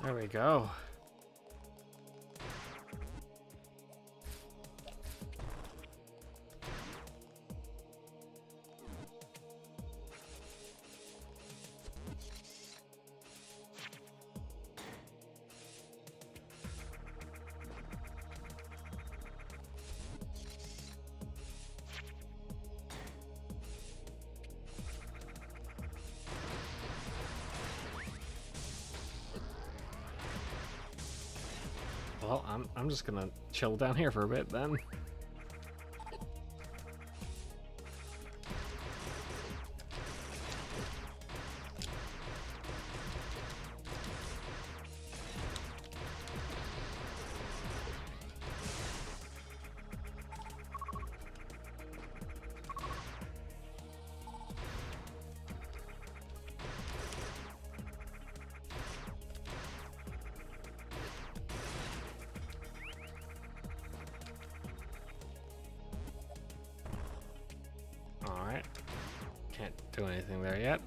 There we go. Well, I'm just gonna chill down here for a bit then. Alright. Can't do anything there yet.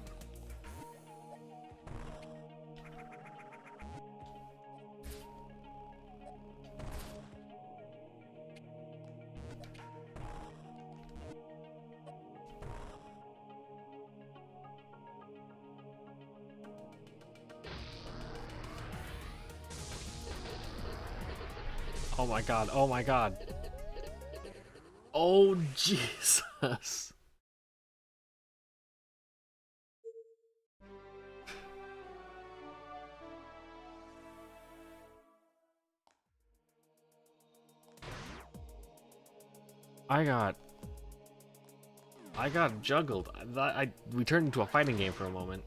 Oh my god, oh my god. Oh Jesus. I got juggled. We turned into a fighting game for a moment.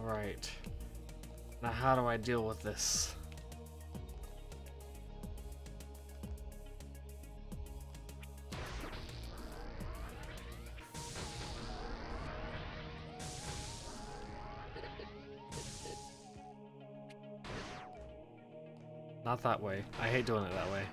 Alright. Now how do I deal with this? Not that way. I hate doing it that way.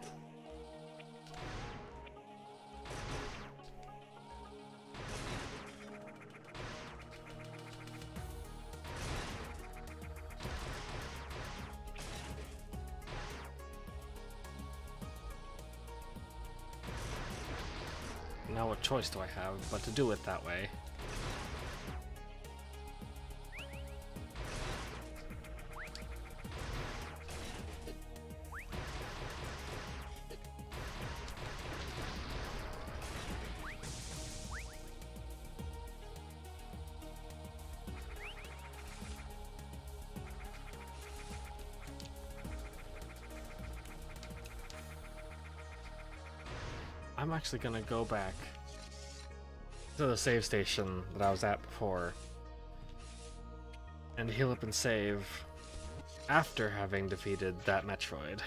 Now what choice do I have but to do it that way? I'm actually gonna go back to the save station that I was at before and heal up and save after having defeated that Metroid.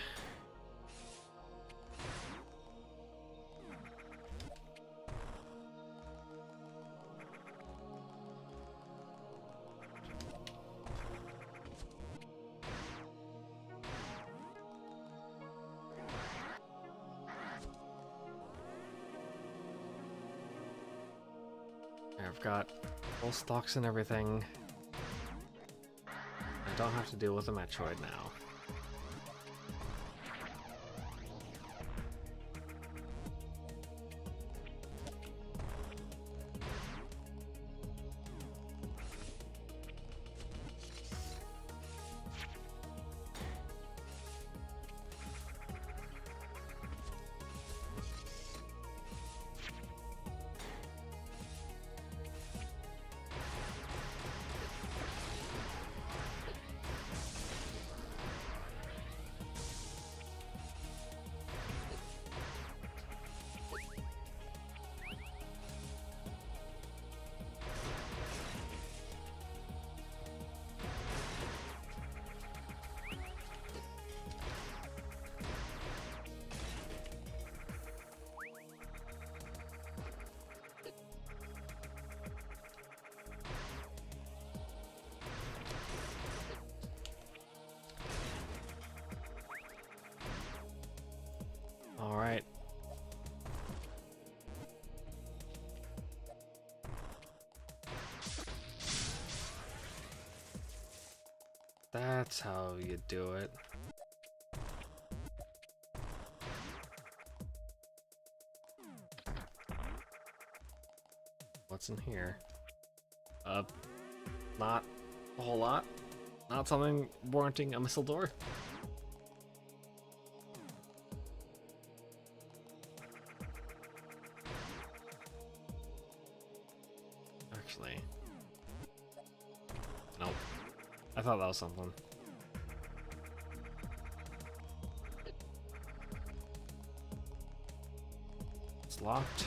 I've got full stocks and everything. I don't have to deal with a Metroid now. Alright. That's how you do it. What's in here? Not a whole lot. Not something warranting a missile door. Actually, nope. I thought that was something. It's locked.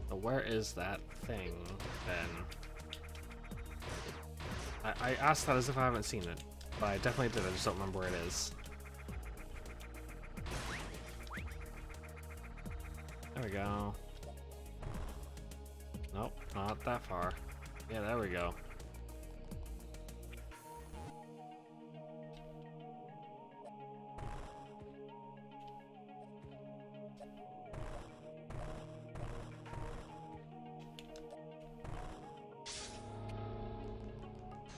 So where is that thing, then? I asked that as if I haven't seen it, but I definitely did, I just don't remember where it is. There we go. Nope, not that far. Yeah, there we go.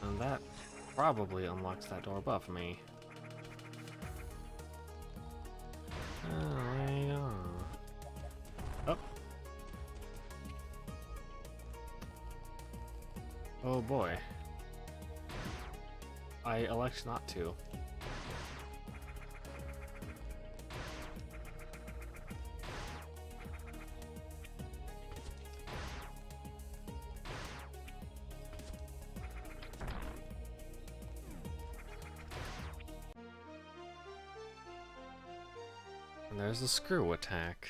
And that probably unlocks that door above me. Oh, yeah. Oh. Oh boy. I elect not to. there's the screw attack.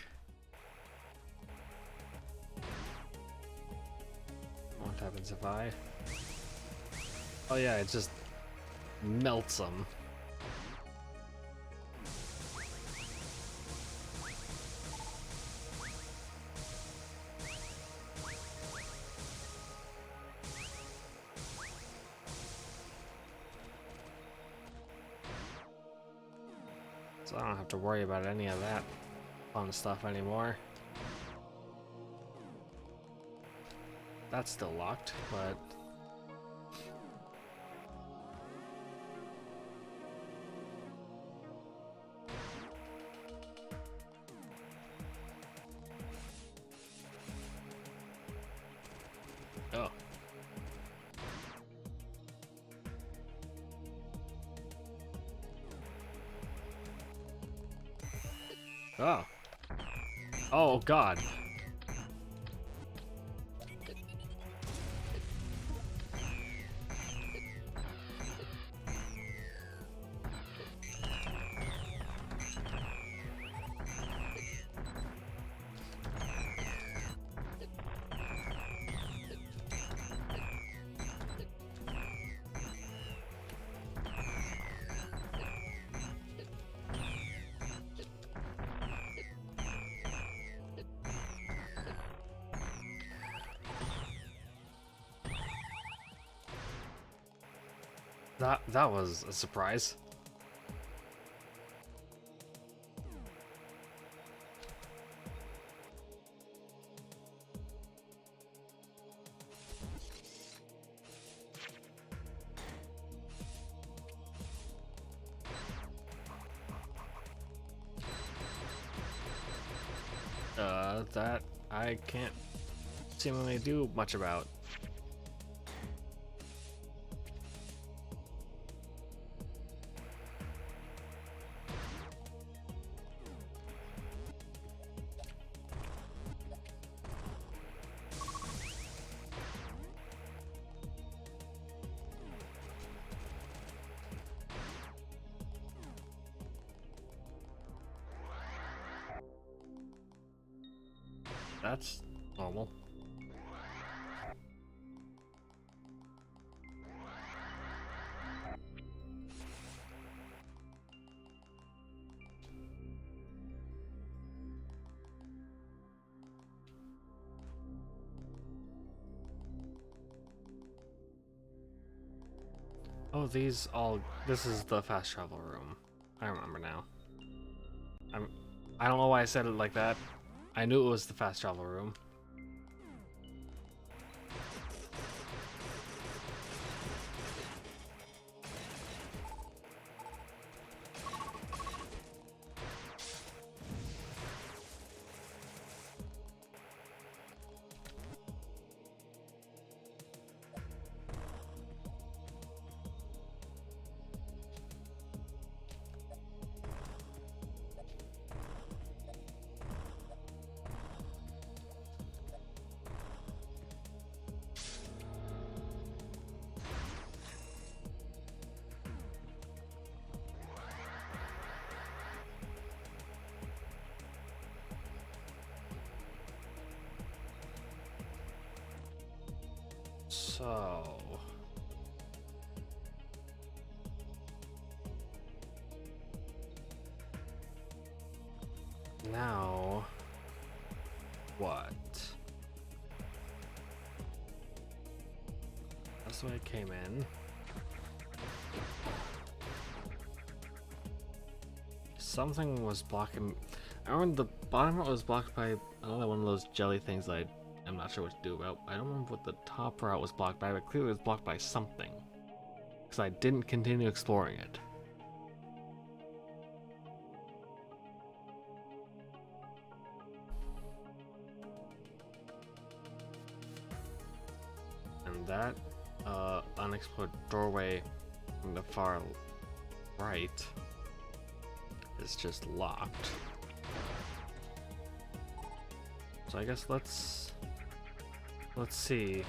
What happens if I... Oh yeah, it just melts them. So I don't have to worry about any of that fun stuff anymore. That's still locked, but... Oh. Oh. Oh, God. That was a surprise. That I can't seemingly do much about. That's normal. Oh, this is the fast travel room. I remember now. I don't know why I said it like that. I knew it was the fast travel room. So... now... what? That's the way it came in. Something was blocking... I remember the bottom part was blocked by another one of those jelly things that I'm not sure what to do about. I don't remember what the top route was blocked by, but clearly it was blocked by something. Because I didn't continue exploring it. And that unexplored doorway from the far right is just locked. So I guess let's see.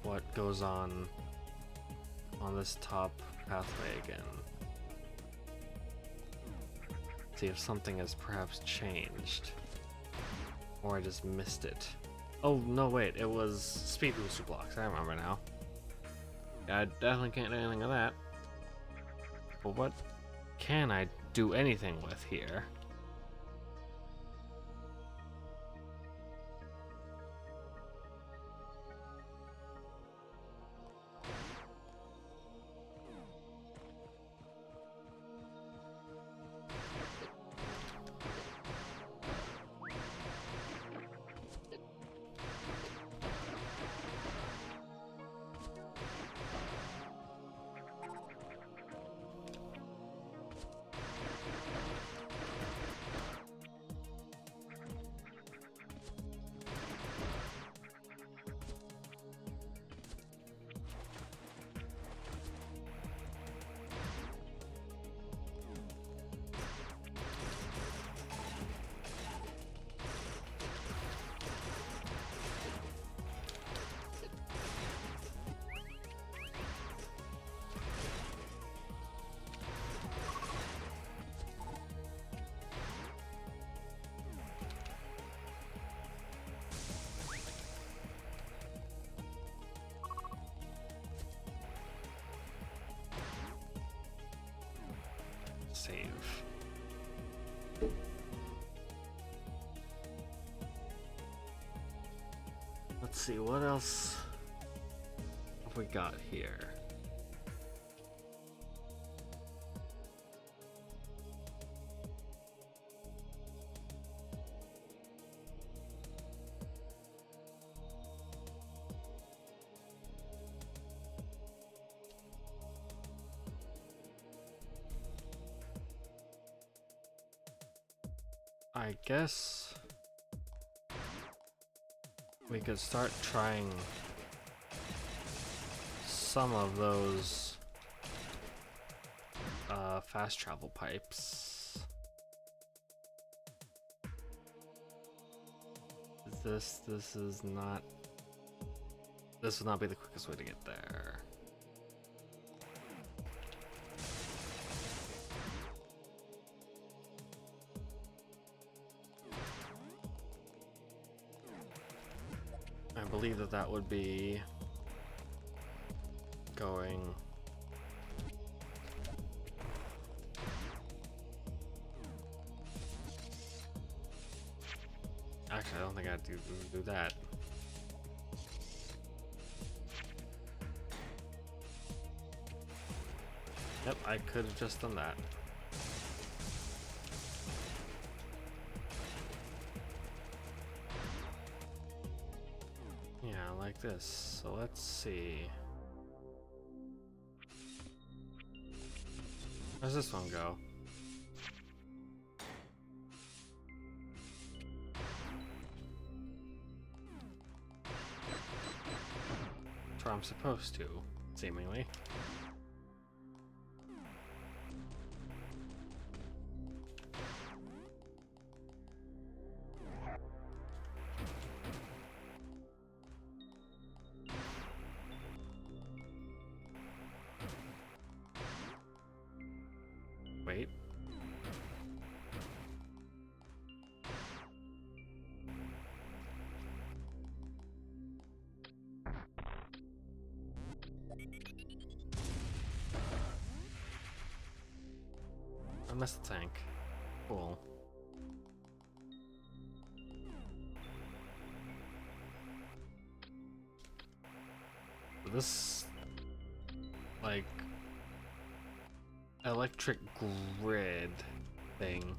What goes on this top pathway again. See if something has perhaps changed. Or I just missed it. Oh, no, wait, it was speed booster blocks. I remember now. I definitely can't do anything with that. But what can I do anything with here? Save. Let's see, what else have we got here? I guess we could start trying some of those fast travel pipes. This is not. This would not be the quickest way to get there. I believe that would be going actually I don't think I'd do that. Yep, I could have just done that. Yeah, like this. So let's see. Where's this one go? That's where I'm supposed to, seemingly. Wait. I missed the tank. Cool. This, like, electric grid thing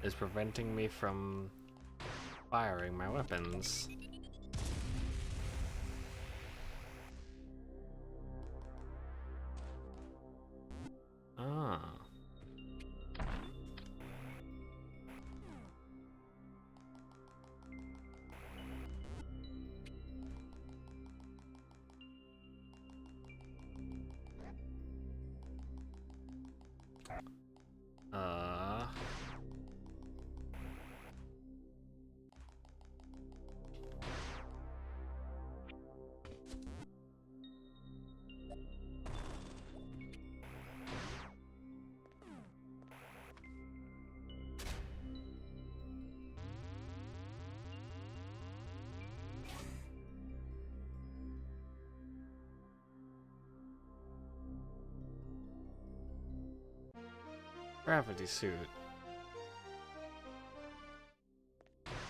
is preventing me from firing my weapons. Ah. Gravity suit.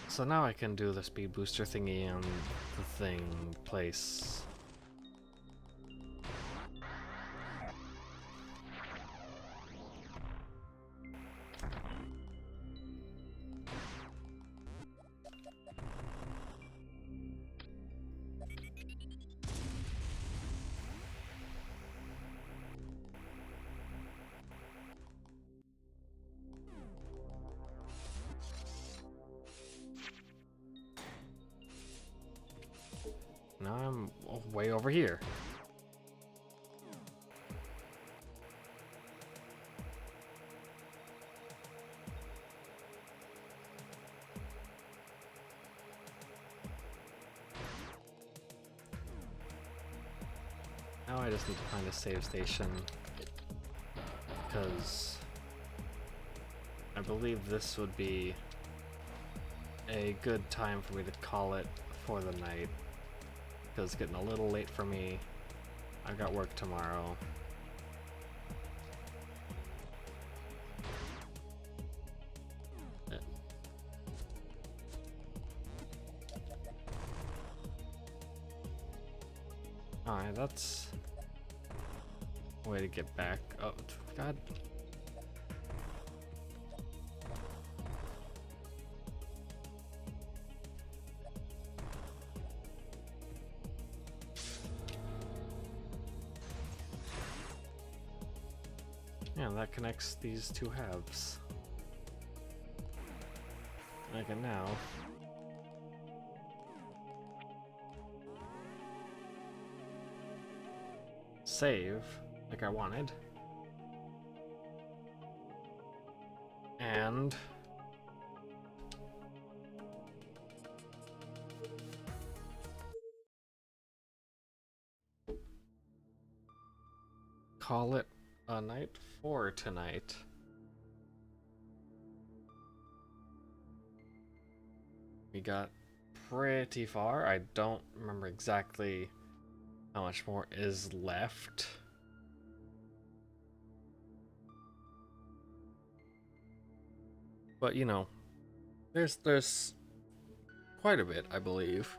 So now I can do the speed booster thingy on the thing place. Now I'm way over here. Now I just need to find a save station, because I believe this would be a good time for me to call it for the night. Because it's getting a little late for me. I've got work tomorrow. Alright, that's a way to get back. Oh, God. Yeah, that connects these two halves. I can now save like I wanted, and call it a night for tonight. We got pretty far. I don't remember exactly how much more is left. But you know, there's quite a bit, I believe.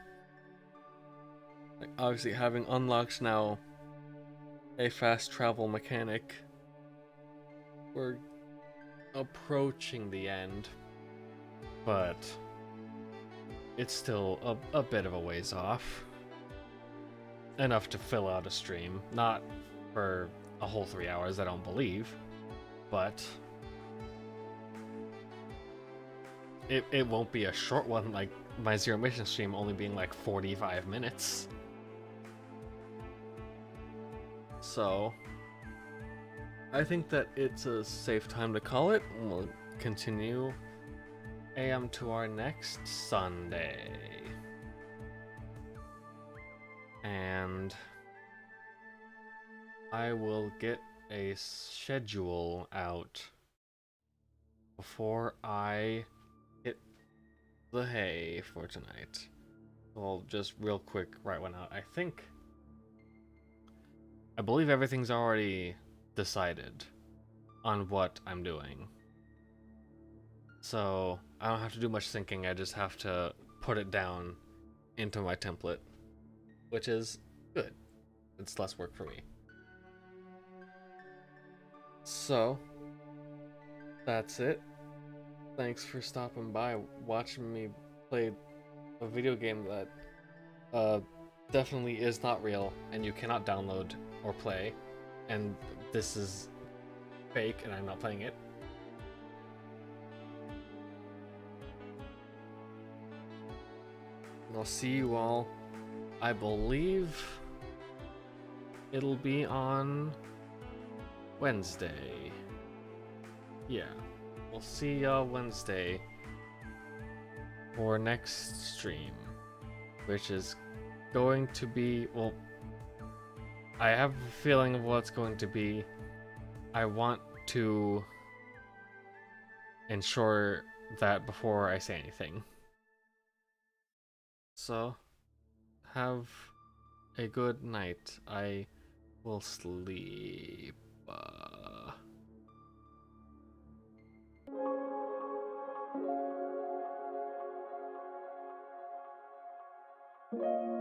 Like, obviously having unlocked now a fast travel mechanic, we're approaching the end, but it's still a bit of a ways off. Enough to fill out a stream. Not for a whole 3 hours, I don't believe, but it won't be a short one like my Zero Mission stream only being like 45 minutes. So I think that it's a safe time to call it. We'll continue AM2R next Sunday. And I will get a schedule out before I hit the hay for tonight. Well, just real quick, right one out. I believe everything's already decided on what I'm doing. So I don't have to do much thinking, I just have to put it down into my template, which is good. It's less work for me. So that's it. Thanks for stopping by, watching me play a video game that definitely is not real and you cannot download or play, and this is fake and I'm not playing it. And I'll see you all, I believe it'll be on Wednesday. Yeah, we'll see y'all Wednesday for next stream, which is going to be, well, I have a feeling of what it's going to be. I want to ensure that before I say anything. So, have a good night. I will sleep. you